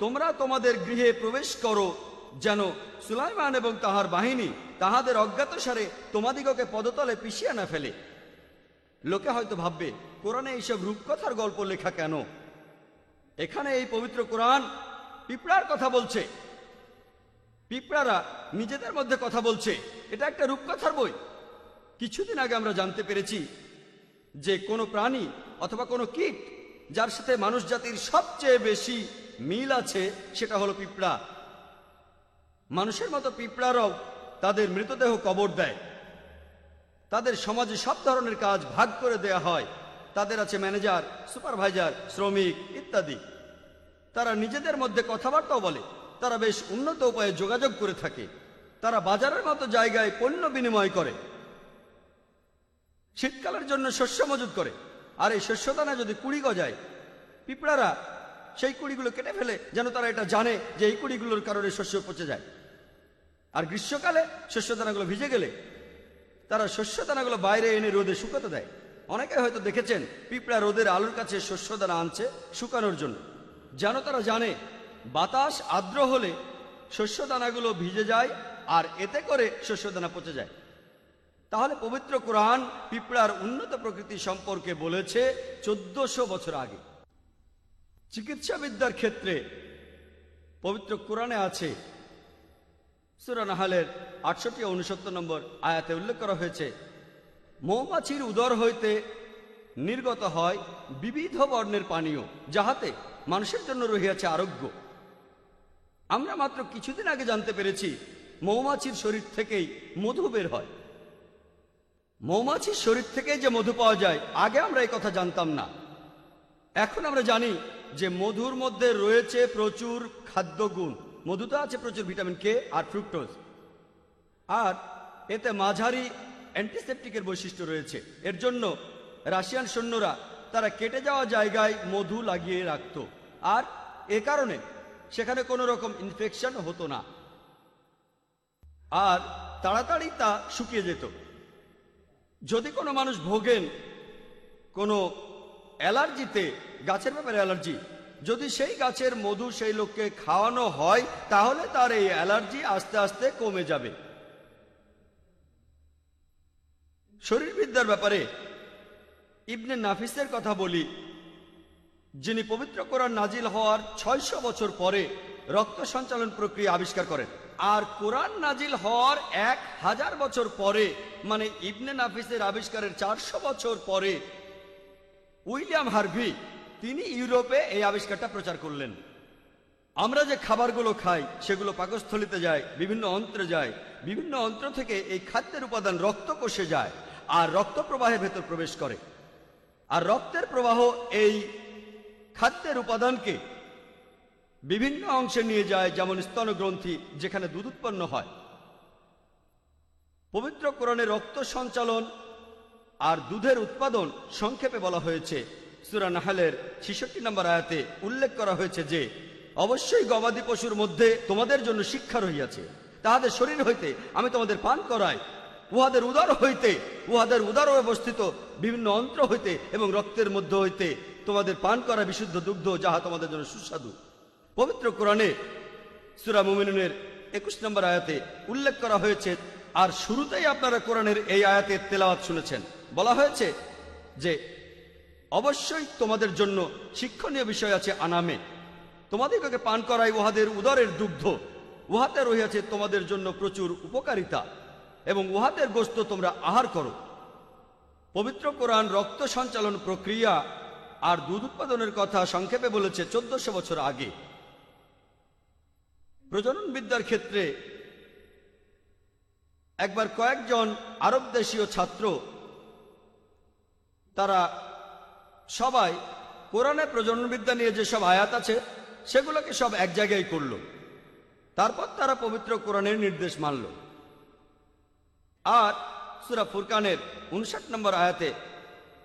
তোমরা তোমাদের গৃহে প্রবেশ করো, যেন সুলাইমান এবং তাহার বাহিনী তাহাদের অজ্ঞাতসারে তোমাদিগকে পদতলে পিষিয়ে না ফেলে। লোকে হয়তো ভাববে কোরআনে এইসব রূপকথার গল্প লেখা কেন? এখানে এই পবিত্র কোরআন পিঁপড়ার কথা বলছে। পিঁপড়ারা নিজেদের মধ্যে কথা বলছে, এটা একটা রূপকথার বই। কিছুদিন আগে আমরা জানতে পেরেছি যে কোনো প্রাণী অথবা কোনো কীট যার সাথে মানুষ জাতির সবচেয়ে বেশি মিল আছে সেটা হলো পিঁপড়া। মানুষের মতো পিঁপড়ারাও তাদের মৃতদেহ কবর দেয়। তাদের সমাজে সব ধরনের কাজ ভাগ করে দেয়া হয়। তাদের আছে ম্যানেজার, সুপারভাইজার, শ্রমিক ইত্যাদি। তারা নিজেদের মধ্যে কথাবার্তাও বলে। তারা বেশ উন্নত উপায়ে যোগাযোগ করে থাকে। তারা বাজারের মতো জায়গায় পণ্য বিনিময় করে, শীতকালের জন্য শস্য মজুত করে। আর এই শস্যদানা যদি কুড়ি গজায়, পিঁপড়ারা সেই কুড়িগুলো কেটে ফেলে, যেন তারা এটা জানে যে এই কুড়িগুলোর কারণে শস্য পচে যায়। আর গ্রীষ্মকালে শস্যদানাগুলো ভিজে গেলে তারা শস্যদানাগুলো বাইরে এনে রোদে শুকাতে দেয়। অনেকে হয়তো দেখেছেন পিঁপড়া রোদের আলোর কাছে শস্যদানা আনছে শুকানোর জন্য, যেন তারা জানে বাতাস আর্দ্র হলে শস্যদানাগুলো ভিজে যায় আর এতে করে শস্যদানা পচে যায়। তাহলে পবিত্র কোরআন পিঁপড়ার উন্নত প্রকৃতি সম্পর্কে বলেছে 1400 বছর আগে। চিকিৎসাবিদ্যার ক্ষেত্রে পবিত্র কোরআনে আছে, সূরা নাহলের 68 ও 69 নম্বর আয়াতে উল্লেখ করা হয়েছে, মৌমাছির উদর হইতে নির্গত হয় বিবিধ বর্ণের পানীয়, যাহাতে মানুষের জন্য রহিয়াছে আরোগ্য। আমরা মাত্র কিছুদিন আগে জানতে পেরেছি মৌমাছির শরীর থেকেই মধু বের হয়। মৌমাছির শরীর থেকেই যে মধু পাওয়া যায়, আগে আমরা এই কথা জানতাম না। এখন আমরা জানি যে মধুর মধ্যে রয়েছে প্রচুর খাদ্যগুণ। মধুতে আছে প্রচুর ভিটামিন কে আর ফ্রুক্টোজ, আর এতে মাঝারি অ্যান্টিসেপটিকের বৈশিষ্ট্য রয়েছে। এর জন্য রাশিয়ান সৈন্যরা তারা কেটে যাওয়া জায়গায় মধু লাগিয়ে রাখত, আর এ কারণে সেখানে কোনো রকম ইনফেকশন হতো না, আর তাড়াতাড়ি তা শুকিয়ে যেত। যদি কোনো মানুষ ভোগেন কোনো অ্যালার্জিতে, গাছের ব্যাপারে অ্যালার্জি, যদি সেই গাছের মধু সেই লোককে খাওয়ানো হয়, তাহলে তার এই অ্যালার্জি আস্তে আস্তে কমে যাবে। শরীরবিদ্যার ব্যাপারে ইবনে নাফিসের কথা বলি, যিনি পবিত্র কোরআন নাজিল হওয়ার 600 বছর পরে রক্ত সঞ্চালন প্রক্রিয়া আবিষ্কার করেন। আর কোরআন নাজিল হওয়ার 1000 বছর পরে, মানে ইবনে নাফিসের আবিষ্কারের 400 বছর পরে, উইলিয়াম হার্ভি তিনি ইউরোপে এই আবিষ্কারটা প্রচার করলেন। আমরা যে খাবারগুলো খাই সেগুলো পাকস্থলিতে যায়, বিভিন্ন অন্ত্রে যায়, বিভিন্ন অন্ত্র থেকে এই খাদ্যের উপাদান রক্তকোষে যায় আর রক্ত প্রবাহের ভেতর প্রবেশ করে। আর রক্তের প্রবাহ এই খাদ্যের উপাদানকে বিভিন্ন অংশে নিয়ে যায়, যেমন স্তনগ্রন্থি, যেখানে দুধ উৎপন্ন হয়। পবিত্র কোরআনে রক্ত সঞ্চালন আর দুধের উৎপাদন সংক্ষেপে বলা হয়েছে। সূরা নাহলের 66 নম্বর আয়াতে উল্লেখ করা হয়েছে যে অবশ্যই গবাদি পশুর মধ্যে তোমাদের জন্য শিক্ষা রহিয়াছে, তাহাদের শরীর হইতে আমি তোমাদের পান করাই, উহাদের উদর হইতে, উহাদের উদরে অবস্থিত বিভিন্ন অন্ত্র হইতে এবং রক্তের মধ্য হইতে তোমাদের পান করা বিশুদ্ধ দুগ্ধ, যাহা তোমাদের জন্য সুস্বাদু। পবিত্র কোরআনে সূরা মুমিনুনের 21 নম্বর আয়াতে উল্লেখ করা হয়েছে, আর শুরুতেই আপনারা কোরআনের এই আয়াতের তেলাওয়াত শুনেছেন। বলা হয়েছে যে অবশ্যই তোমাদের জন্য শিক্ষণীয় বিষয় আছে আনামে, তোমাদেরকে পান করাই উহাদের উদরের দুগ্ধ, উহাতে রহিয়াছে তোমাদের জন্য প্রচুর উপকারিতা এবং উহাদের গোশত তোমরা আহার করো। পবিত্র কোরআন রক্ত সঞ্চালন প্রক্রিয়া আর দুধ উৎপাদনের কথা সংক্ষেপে বলেছে 1400 বছর আগে। প্রজনন বিদ্যার ক্ষেত্রে একবার কয়েকজন আরব দেশীয় ছাত্র, তারা সবাই কোরআনে প্রজননবিদ্যা নিয়ে যেসব আয়াত আছে সেগুলোকে সব এক জায়গায় করল। তারপর তারা পবিত্র কোরআনের নির্দেশ মানল। আর সূরা ফুরকানের 59 নম্বর আয়াতে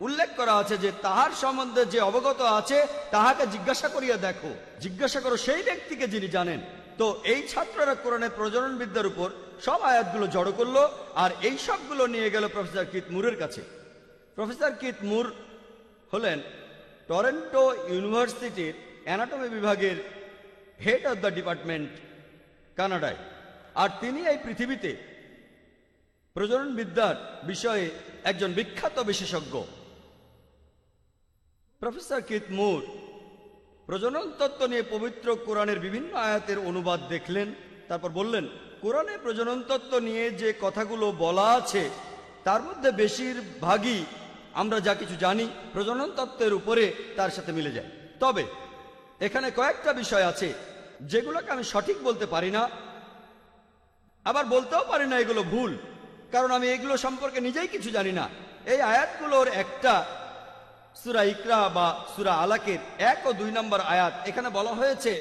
উল্লেখ করা আছে যে তাহার সম্বন্ধে যে অবগত আছে তাহাকে জিজ্ঞাসা করিয়া দেখো, জিজ্ঞাসা করো সেই ব্যক্তিকে যিনি জানেন। তো এই ছাত্ররা কোরআনের প্রজনন বিদ্যার উপর সব আয়াতগুলো জড়ো করলো আর এই সবগুলো নিয়ে গেল প্রফেসর কিথ মুরের কাছে। প্রফেসর কিথ মুর হলেন টরন্টো ইউনিভার্সিটির অ্যানাটমি বিভাগের হেড অব দ্য ডিপার্টমেন্ট কানাডায়, আর তিনি এই পৃথিবীতে প্রজনন বিদ্যার বিষয়ে একজন বিখ্যাত বিশেষজ্ঞ। প্রফেসর কিথ মুর প্রজনন তত্ত্ব নিয়ে পবিত্র কোরআনের বিভিন্ন আয়াতের অনুবাদ দেখলেন, তারপর বললেন কোরআনে প্রজনন তত্ত্ব নিয়ে যে কথাগুলো বলা আছে তার মধ্যে বেশিরভাগই আমরা যা কিছু জানি প্রজনন তত্ত্বের উপরে তার সাথে মিলে যায়। তবে এখানে কয়েকটা বিষয় আছে যেগুলোকে আমি সঠিক বলতে পারি না, আবার বলতেও পারি না এগুলো ভুল, কারণ আমি এগুলো সম্পর্কে নিজেই কিছু জানি না। এই আয়াতগুলোর একটা সূরা ইকরা বা সূরা আলাকের 1 ও 2 নম্বর আয়াত, এখানে বলা হয়েছে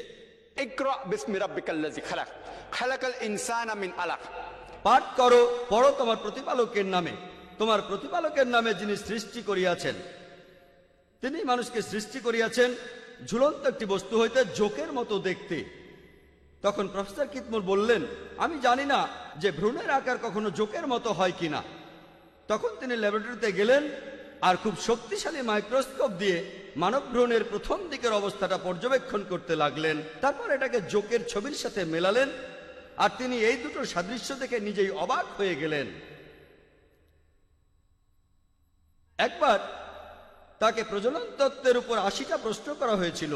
ইকরা বিসমি রাব্বিকাল্লাযী খালাক খালাকাল ইনসানা মিন আলাক। পাঠ করো, পড়ো তোমার প্রতিপালকের নামে, তোমার প্রতিপালকের নামে যিনি সৃষ্টি করিয়াছেন। তিনি মানুষকে সৃষ্টি করিয়াছেন ঝুলন্ত একটি বস্তু হইতে জোকের মতো দেখতে। তখন প্রফেসর কিতমুর বললেন আমি জানি না যে ভ্রূণের আকার কখনো জোকের মতো হয় কিনা। তখন তিনি ল্যাবরেটরিতে গেলেন আর খুব শক্তিশালী মাইক্রোস্কোপ দিয়ে মানব ভ্রূণের প্রথম দিকের অবস্থাটা পর্যবেক্ষণ করতে লাগলেন। তারপর এটাকে জোকের ছবির সাথে মেলালেন আর তিনি এই দুটোর সাদৃশ্য দেখে নিজেই অবাক হয়ে গেলেন। একবার তাকে প্রজনন তত্ত্বের উপর 80টা প্রশ্ন করা হয়েছিল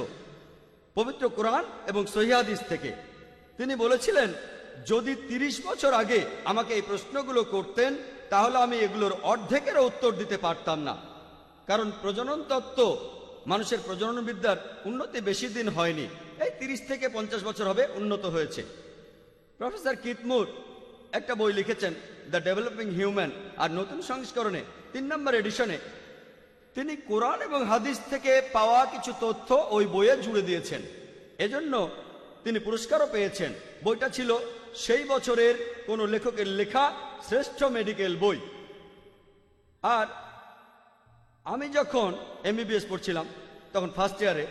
পবিত্র কোরআন এবং সহিহ হাদিস থেকে। তিনি বলেছিলেন যদি 30 বছর আগে আমাকে এই প্রশ্নগুলো করতেন তাহলে আমি এগুলোর অর্ধেকেরও উত্তর দিতে পারতাম না, কারণ প্রজনন তত্ত্ব মানুষের প্রজনন বিদ্যার উন্নতি বেশি দিন হয়নি, এই 30 থেকে 50 বছর হবে উন্নত হয়েছে। প্রফেসর কিতমুর একটা বই লিখেছেন দ্য ডেভেলপিং হিউম্যান, আর নতুন সংস্করণে 3 নম্বর এডিশনে তিনি কোরআন এবং হাদিস থেকে পাওয়া কিছু তথ্য ওই বইয়ে জুড়ে দিয়েছেন। এজন্য তিনি পুরস্কারও পেয়েছেন। বইটা ছিল সেই বছরের কোনো লেখকের লেখা শ্রেষ্ঠ মেডিকেল বই। আর আমি যখন MBBS পড়ছিলাম তখন ফার্স্ট ইয়ারে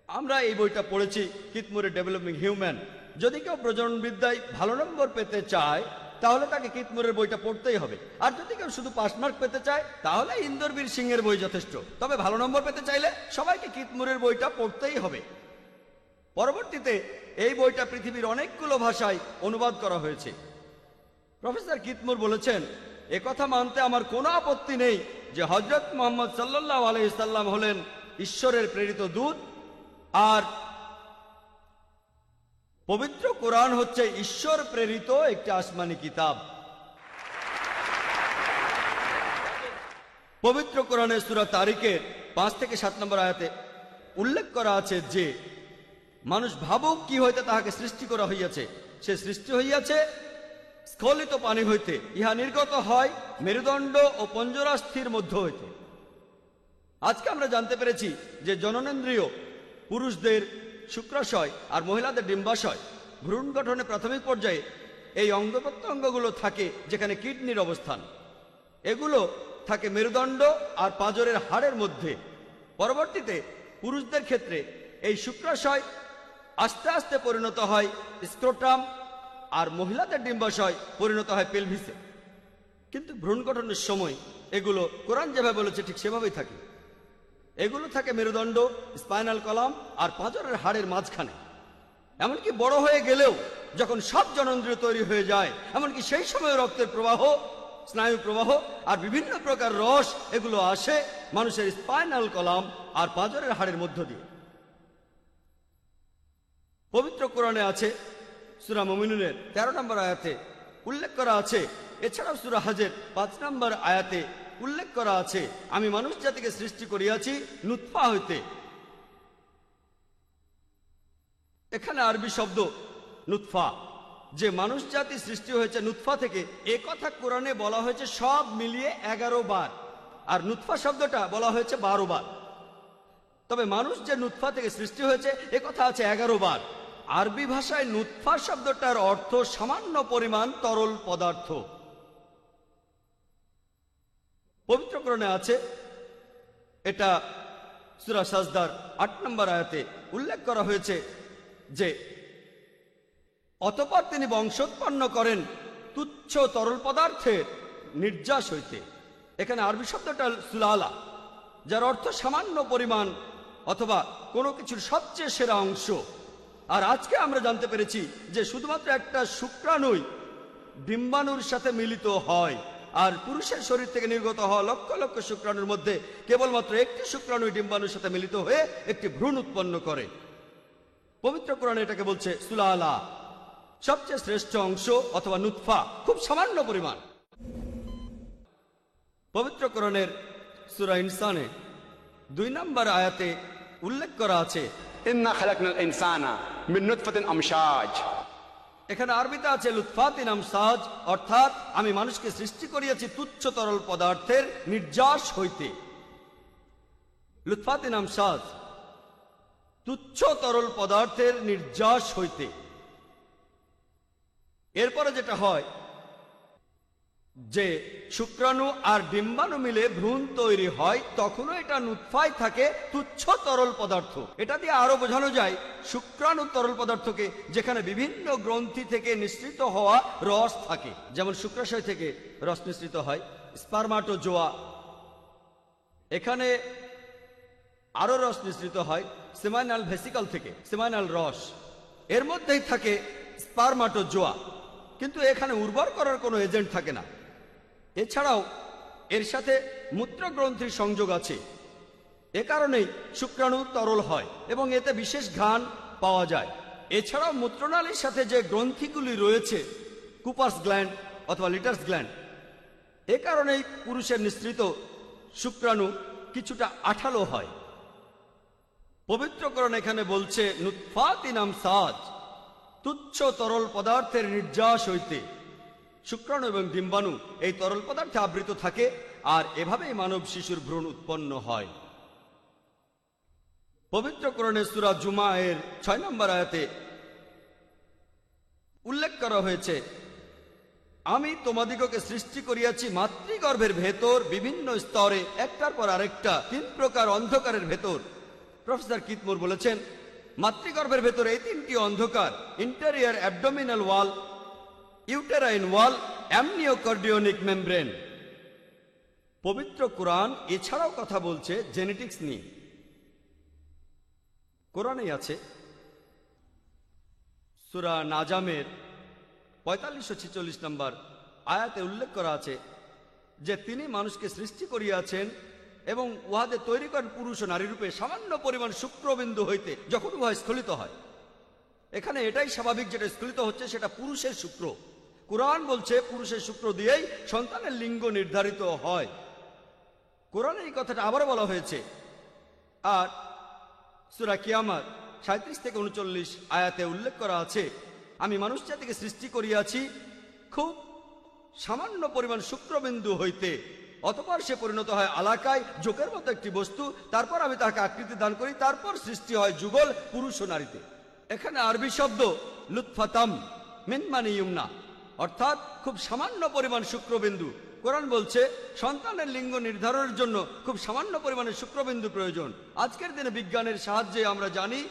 আমরা এই বইটা পড়েছি, কিতমুরের ডেভেলপিং হিউম্যান। যদি কেউ প্রজনন বিদ্যায় ভালো নম্বর পেতে চায় তাহলে তাকে কিতমুরের বইটা পড়তেই হবে, আর যদি কেউ শুধু পাস মার্ক পেতে চায় তাহলে ইন্দরবীর সিংহের বই যথেষ্ট। তবে ভালো নম্বর পেতে চাইলে সবাইকে কিতমুরের বইটা পড়তেই হবে। পরবর্তীতে এই বইটা পৃথিবীর অনেকগুলো ভাষায় অনুবাদ করা হয়েছে। প্রফেসর কিতমুর বলেছেন একথা মানতে আমার কোনো আপত্তি নেই যে হযরত মুহাম্মদ সাল্লাল্লাহু আলাইহি সাল্লাম হলেন ঈশ্বরের প্রেরিত দূত, আর পবিত্র কোরআন হচ্ছে ঈশ্বর প্রেরিত একটি আসমানি কিতাব। পবিত্র কোরআনের সূরা তারিকের 5 থেকে 7 নম্বর আয়াতে উল্লেখ করা আছে যে মানুষ ভাবুক কি হইতে তাহাকে সৃষ্টি করা হইয়াছে। সে সৃষ্টি হইয়াছে স্খলিত পানি হইতে, ইহা নির্গত হয় মেরুদণ্ড ও পঞ্জরাস্থির মধ্য হইতে। আজকে আমরা জানতে পেরেছি যে জননেন্দ্রিয় পুরুষদের শুক্রাশয় আর মহিলাদের ডিম্বাশয়, ভ্রূণ গঠনের প্রাথমিক পর্যায়ে এই অঙ্গ প্রত্যঙ্গগুলো থাকে যেখানে কিডনির অবস্থান। এগুলো থাকে মেরুদণ্ড আর পাঁজরের হাড়ের মধ্যে। পরবর্তীতে পুরুষদের ক্ষেত্রে এই শুক্রাশয় আস্তে আস্তে পরিণত হয় স্ক্রোটাম, আর মহিলাদের ডিম্বাশয় পরিণত হয় পেলভিসে। কিন্তু ভ্রূণ গঠনের সময় এগুলো কোরআন যেভাবে বলেছে ঠিক সেভাবেই থাকে। এগুলো থাকে মেরুদণ্ড, স্পাইনাল কলাম আর পাঁজরের হাড়ের মাঝখানে। এমনকি বড় হয়ে গেলেও যখন সব জননেন্দ্রিয় তৈরি হয়ে যায়, এমনকি সেই সময় রক্তের প্রবাহ, স্নায়ু প্রবাহ আর বিভিন্ন প্রকার রস এগুলো আসে মানুষের স্পাইনাল কলাম আর পাঁজরের হাড়ের মধ্য দিয়ে। পবিত্র কোরআনে আছে সূরা মুমিনুনের 13 নম্বর আয়াতে উল্লেখ করা আছে, এছাড়াও সূরা হজের 5 নম্বর আয়াতে উল্লেখ করা আছে আমি মানুষ জাতিকে সৃষ্টি করিয়াছি নুতফা হইতে। এখানে আরবি শব্দ নুতফা, যে মানুষ জাতি সৃষ্টি হয়েছে নুতফা থেকে, এ কথা কোরআনে বলা হয়েছে সব মিলিয়ে 11 বার, আর নুতফা শব্দটা বলা হয়েছে 12 বার। তবে মানুষ যে নুতফা থেকে সৃষ্টি হয়েছে এ কথা আছে 11 বার। আরবি ভাষায় নুতফা শব্দটার অর্থ সামান্য পরিমাণ তরল পদার্থ। পবিত্র কোরআনে আছে, এটা সূরা সাজদার 8 নম্বর আয়াতে উল্লেখ করা হয়েছে যে অতঃপর তিনি বংশোৎপন্ন করেন তুচ্ছ তরল পদার্থের নির্যাস হইতে। এখানে আরবি শব্দটা সুলালা, যার অর্থ সামান্য পরিমাণ অথবা কোনো কিছুর সবচেয়ে সেরা অংশ। আর আজকে আমরা জানতে পেরেছি যে শুধুমাত্র একটা শুক্রাণুই ডিম্বাণুর সাথে মিলিত হয়, আর পুরুষের শরীর থেকে নির্গত হওয়া লক্ষ লক্ষ শুক্রাণুর মধ্যে কেবলমাত্র একটি শুক্রাণু ডিম্বাণুর সাথে মিলিত হয়ে একটি ভ্রূণ উৎপন্ন করে। পবিত্র কোরআনে এটাকে বলছে সুলালা, সবচেয়ে শ্রেষ্ঠ অংশ অথবা নুতফা, খুব সামান্য পরিমাণ। পবিত্র কোরআনের সূরা ইনসানে 2 নম্বর আয়াতে উল্লেখ করা আছে ইন্না খালাকনাল ইনসানা মিন নুতফাতিন আমশাজ। এখানে আরবিতে আছে লুৎফাতিন আমসাজ, অর্থাৎ আমি মানুষকে সৃষ্টি করিয়াছি তুচ্ছ তরল পদার্থের নির্যাস হইতে। লুৎফাতিন আমসাজ, তুচ্ছ তরল পদার্থের নির্যাস হইতে। এরপরে যেটা হয় যে শুক্রাণু আর ডিম্বাণু মিলে ভ্রূণ তৈরি হয়, তখনও এটা নুৎফায় থাকে, তুচ্ছ তরল পদার্থ। এটা দিয়ে আরো বোঝানো যায় শুক্রাণু তরল পদার্থকে, যেখানে বিভিন্ন গ্রন্থি থেকে নিঃসৃত হওয়া রস থাকে, যেমন শুক্রাশয় থেকে রস নিঃসৃত হয়, স্পারমাটোজোয়া। এখানে আরো রস নিঃসৃত হয় সেমাইনাল ভেসিকল থেকে, সেমাইনাল রস। এর মধ্যেই থাকে স্পারমাটোজোয়া, কিন্তু এখানে উর্বর করার কোনো এজেন্ট থাকে না। এছাড়াও এর সাথে মূত্রগ্রন্থির সংযোগ আছে। এ কারণেই শুক্রাণু তরল হয় এবং এতে বিশেষ ঘ্রাণ পাওয়া যায়। এছাড়াও মূত্রনালীর সাথে যে গ্রন্থিগুলি রয়েছে, কুপার্স গ্ল্যান্ড অথবা লিটার্স গ্ল্যান্ড, এ কারণেই পুরুষের নিঃসৃত শুক্রাণু কিছুটা আঠালো হয়। পবিত্রকরণ এখানে বলছে নুতফাতিন আমসাজ, তুচ্ছ তরল পদার্থের নির্যাস হইতে। শুক্রাণু এবং ডিম্বাণু এই তরল পদার্থে আবৃত থাকে, আর এভাবেই মানব শিশুর ভ্রূণ উৎপন্ন হয়। পবিত্র কোরআনে সূরা জুমা এর 6 নম্বর আয়াতে উল্লেখ করা হয়েছে, আমি তোমাদিগকে সৃষ্টি করিয়াছি মাতৃগর্ভের ভেতর বিভিন্ন স্তরে, একটার পর আরেকটা 3 প্রকার অন্ধকারের ভেতর। প্রফেসর কিতমোর বলেছেন মাতৃগর্ভের ভেতর এই 3টি অন্ধকার: ইন্টেরিয়র অ্যাবডোমিনাল ওয়াল, ইউটেরাইন ওয়াল, অ্যামনিওকার্ডিওনিক মেমব্রেন। পবিত্র কোরআন এছাড়াও কথা বলছে জেনেটিক্স নিয়ে। কোরআনেই আছে সূরা নাজামের 45-46 নম্বর আয়াতে উল্লেখ করা আছে যে তিনি মানুষকে সৃষ্টি করিয়াছেন এবং উহাদের তৈরি করেন পুরুষ ও নারী রূপে সামান্য পরিমাণ শুক্রবিন্দু হইতে, যখন উহা স্খলিত হয়। এখানে এটাই স্বাভাবিক, যেটা স্খলিত হচ্ছে সেটা পুরুষের শুক্র। কোরআন বলছে পুরুষের শুক্র দিয়েই সন্তানের লিঙ্গ নির্ধারিত হয়। কোরআনে এই কথাটা আবারও বলা হয়েছে। আর সূরা কিয়ামত 37-39 আয়াতে উল্লেখ করা আছে, আমি মানুষ জাতিকে সৃষ্টি করিয়াছি খুব সামান্য পরিমাণ শুক্রবিন্দু হইতে, অতঃপর সে পরিণত হয় আলাকায়, জোকের মতো একটি বস্তু, তারপর আমি তাকে আকৃতি দান করি, তারপর সৃষ্টি হয় যুগল পুরুষ ও নারীতে। এখানে আরবি শব্দ লুৎফাতাম মিন মানি ইউমনা, অর্থাৎ খুব সামান্য পরিমাণ শুক্রবিন্দু। কোরআন বলছে সন্তানের লিঙ্গ নির্ধারণের জন্য খুব সামান্য পরিমাণে শুক্রবিন্দু প্রয়োজন। আজকের দিনে বিজ্ঞানের সাহায্যে আমরা জানি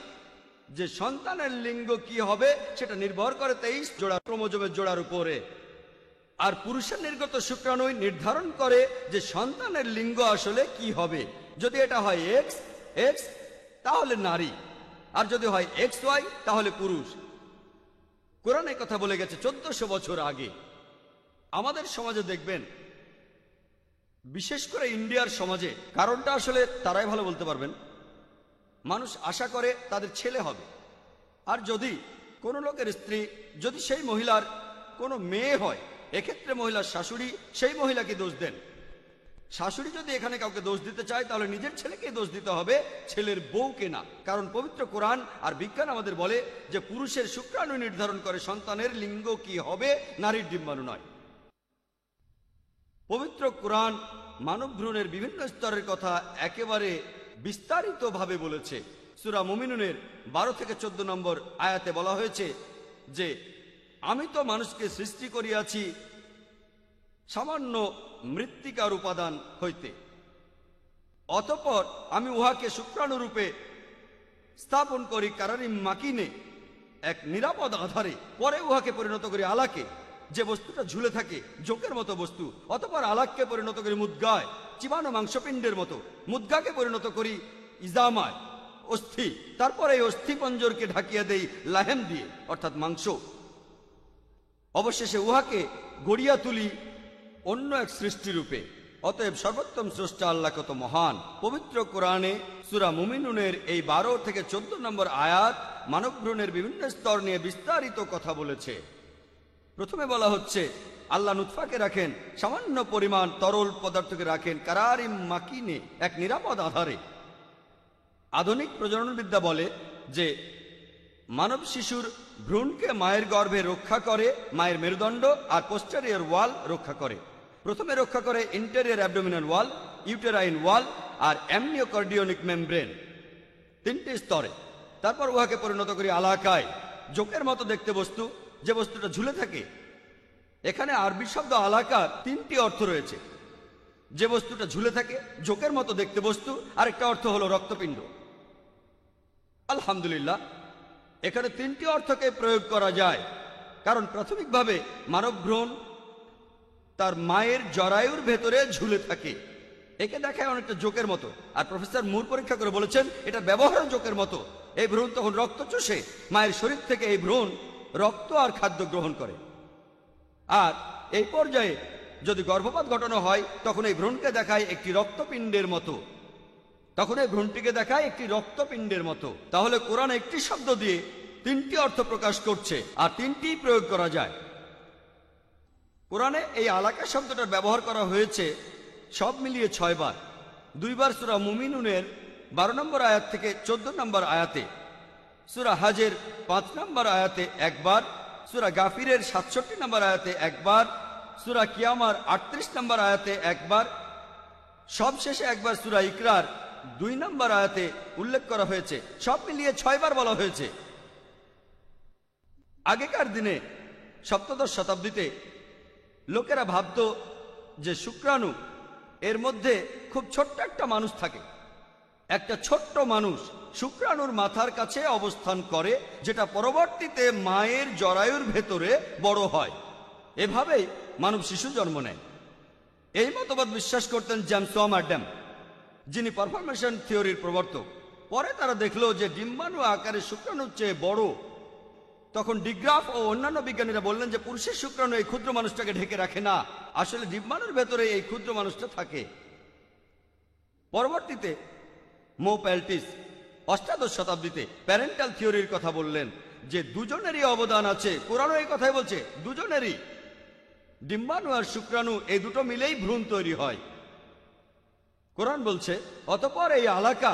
যে সন্তানের লিঙ্গ কি হবে সেটা নির্ভর করে 23 জোড়া ক্রোমোজোমের জোড়ার উপরে। আর পুরুষের নির্গত শুক্রাণু নির্ধারণ করে যে সন্তানের লিঙ্গ আসলে কি হবে। যদি এটা হয় এক্স এক্স তাহলে নারী, আর যদি হয় এক্স ওয়াই তাহলে পুরুষ। কোরআন এই কথা বলে গেছে 1400 বছর আগে। আমাদের সমাজে দেখবেন, বিশেষ করে ইন্ডিয়ার সমাজে, কারণটা আসলে তারাই ভালো বলতে পারবেন, মানুষ আশা করে তাদের ছেলে হবে। আর যদি কোনো লোকের স্ত্রী, যদি সেই মহিলার কোনো মেয়ে হয়, এক্ষেত্রে মহিলার শাশুড়ি সেই মহিলাকে দোষ দেন। শাশুড়ি যদি এখানে কাউকে দোষ দিতে চায় তাহলে নিজের ছেলেকে দোষ দিতে হবে, ছেলের বউকে না। কারণ পবিত্র কোরআন আর বিজ্ঞান আমাদের বলে যে পুরুষের শুক্রাণু নির্ধারণ করে সন্তানের লিঙ্গ কি হবে, নারীর ডিম্বাণু নয়। পবিত্র কোরআন মানব ভ্রূণের বিভিন্ন স্তরের কথা একেবারে বিস্তারিতভাবে বলেছে। সূরা মুমিনুনের 12-14 নম্বর আয়াতে বলা হয়েছে যে আমি তো মানুষকে সৃষ্টি করিয়াছি সামান্য মৃত্তিকার উপাদান হইতে, অতঃপর আমি উহাকে শুক্রাণু রূপে স্থাপন করি কারারিম মাকিনে, এক নিরাপদ আধারে। পরে উহাকে পরিণত করি আলাকে, যে বস্তুটা ঝুলে থাকে, জোকের মতো বস্তু। অতঃপর আলাককে পরিণত করি মুদ্গায়, চিবানো মাংসপিণ্ডের মতো। মুদ্গাকে পরিণত করি ইজামায়, অস্থি। তারপর এই অস্থিপঞ্জরকে ঢাকিয়া দেই লাহেম দিয়ে, অর্থাৎ মাংস। অবশেষে উহাকে গড়িয়া তুলি অন্য এক সৃষ্টিরূপে। অতএব সর্বোত্তম স্রষ্টা আল্লাহ কত মহান। পবিত্র কোরআনে সূরা মুমিনুনের এই 12 থেকে 14 নম্বর আয়াত মানব ভ্রূণের বিভিন্ন স্তর নিয়ে বিস্তারিত কথা বলেছে। প্রথমে বলা হচ্ছে আল্লাহ নুতফাকে রাখেন, সামান্য পরিমাণ তরল পদার্থকে রাখেন কারারিম মাকিনে, এক নিরাপদ আধারে। আধুনিক প্রজননবিদ্যা বলে যে মানব শিশুর ভ্রূণকে মায়ের গর্ভে রক্ষা করে মায়ের মেরুদণ্ড আর পোস্টেরিয়র ওয়াল রক্ষা করে। প্রথমে রক্ষা করে ইন্টেরিয়র অ্যাবডোমিনাল ওয়াল, ইউটেরাইন ওয়াল আর অ্যামনিওকার্ডিওনিক মেমব্রেন, 3টি স্তরে। তারপর উহাকে পরিণত করি আলাকায়, জোকের মতো দেখতে বস্তু, যে বস্তুটা ঝুলে থাকে। এখানে আরবি শব্দ আলাকার 3টি অর্থ রয়েছে। যে বস্তুটা ঝুলে থাকে, জোকের মতো দেখতে বস্তু, আরেকটা অর্থ হলো রক্তপিণ্ড। আলহামদুলিল্লাহ, এখানে 3টি অর্থকে প্রয়োগ করা যায়, কারণ প্রাথমিকভাবে মানব ভ্রূণ তার মায়ের জরায়ুর ভেতরে ঝুলে থাকে। একে দেখায় অনেকটা জোকের মতো, আর প্রফেসর মুর পরীক্ষা করে বলেছেন এটা ব্যবহার জোকের মতো। এই ভ্রূণ তখন রক্ত চুষে মায়ের শরীর থেকে এই ভ্রূণ রক্ত আর খাদ্য গ্রহণ করে। আর এই পর্যায়ে যদি গর্ভপাত ঘটানো হয় তখন এই ভ্রূণকে দেখায় একটি রক্তপিণ্ডের মতো, তাহলে কোরআন একটি শব্দ দিয়ে 3টি অর্থ প্রকাশ করছে, আর 3টি প্রয়োগ করা যায়। কোরআনে এই আলাকা শব্দটার ব্যবহার করা হয়েছে সব মিলিয়ে 6 বার। 2 বার সূরা মুমিনুনের 12 নম্বর আয়াত থেকে 14 নম্বর আয়াতে, সূরা হাজের 5 নম্বর আয়াতে 1 বার, সূরা গাফিরের 67 নম্বর আয়াতে 1 বার, সূরা কিয়ামার 38 নম্বর আয়াতে 1 বার, সবশেষে 1 বার সূরা ইকরার 2 নম্বর আয়াতে উল্লেখ করা হয়েছে। সব মিলিয়ে 6 বার বলা হয়েছে। আগেকার দিনে সপ্তদশ শতাব্দীতে লোকেরা ভাবত যে শুক্রাণু এর মধ্যে খুব ছোট্ট একটা মানুষ থাকে। একটা ছোট্ট মানুষ শুক্রাণুর মাথার কাছে অবস্থান করে, যেটা পরবর্তীতে মায়ের জরায়ুর ভেতরে বড় হয়। এভাবেই মানব শিশু জন্ম নেয়। এই মতবাদ বিশ্বাস করতেন জেমস ওয়ামারড্যাম, যিনি পারফরমেশন থিওরির প্রবর্তক। পরে তারা দেখলো যে ডিম্বাণু আকারে শুক্রাণুর চেয়ে বড়। তখন ডিগ্রাফ ও অন্যান্য বিজ্ঞানীরা বললেন যে পুরুষের শুক্রাণু এই ক্ষুদ্র মানুষটাকে ঢেকে রাখে না, আসলে ডিম্বাণুর ভেতরে এই ক্ষুদ্র মানুষটা থাকে। পরবর্তীতে মো প্যালটিস অষ্টাদশ শতাব্দীতে প্যারেন্টাল থিওরির কথা বললেন যে দুজনেরই অবদান আছে। কোরআনও এই কথাই বলছে, দুজনেরই, ডিম্বাণু আর শুক্রাণু এই দুটো মিলেই ভ্রূণ তৈরি হয়। কোরআন বলছে অতঃপর এই আলাকা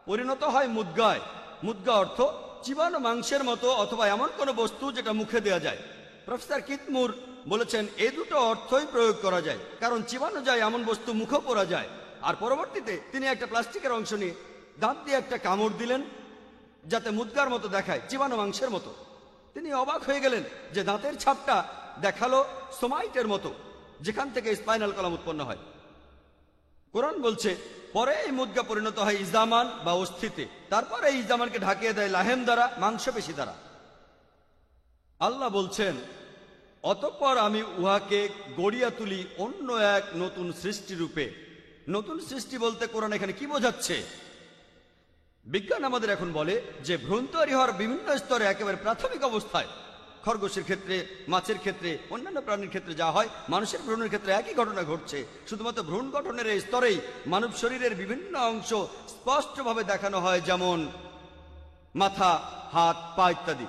পরিণত হয় মুদগায়। মুদগা অর্থ চিবানো মাংসের মতো অথবা এমন কোনো বস্তু যেটা মুখে দেয়া যায়। প্রফেসর কিতমুর বলেছেন এই দুটো অর্থই প্রয়োগ করা যায়, কারণ চিবানো যায় এমন বস্তু মুখে পড়া যায়। আর পরবর্তীতে তিনি একটা প্লাস্টিকের অংশ নিয়ে দাঁত দিয়ে একটা কামড় দিলেন যাতে মুদগার মতো দেখায়, চিবানো মাংসের মতো। তিনি অবাক হয়ে গেলেন যে দাঁতের ছাপটা দেখালো সোমাইটের মতো, যেখান থেকে স্পাইনাল কলাম উৎপন্ন হয়। কোরআন বলছে পরে এই মুদগা পরিণত হয় ইজামান বা অস্থিতে, তারপরে এই ইজামানকে ঢাকিয়ে দেয় লাহেম দ্বারা, মাংসপেশি দ্বারা। আল্লাহ বলছেন অতঃপর আমি উহাকে গড়িয়া তুলি অন্য এক নতুন সৃষ্টি রূপে। নতুন সৃষ্টি বলতে কোরআন এখানে কি বোঝাচ্ছে? বিজ্ঞান আমাদের এখন বলে যে ভ্রূণ তৈরি হওয়ার বিভিন্ন স্তরে একেবারে প্রাথমিক অবস্থায়, খরগোশের ক্ষেত্রে, মাছের ক্ষেত্রে, অন্যান্য প্রাণীর ক্ষেত্রে যা হয়, মানুষের ভ্রূণের ক্ষেত্রে একই ঘটনা ঘটছে। শুধুমাত্র ভ্রূণ গঠনের এই স্তরেই মানব শরীরের বিভিন্ন অংশ স্পষ্টভাবে দেখানো হয়, যেমন মাথা, হাত, পা ইত্যাদি।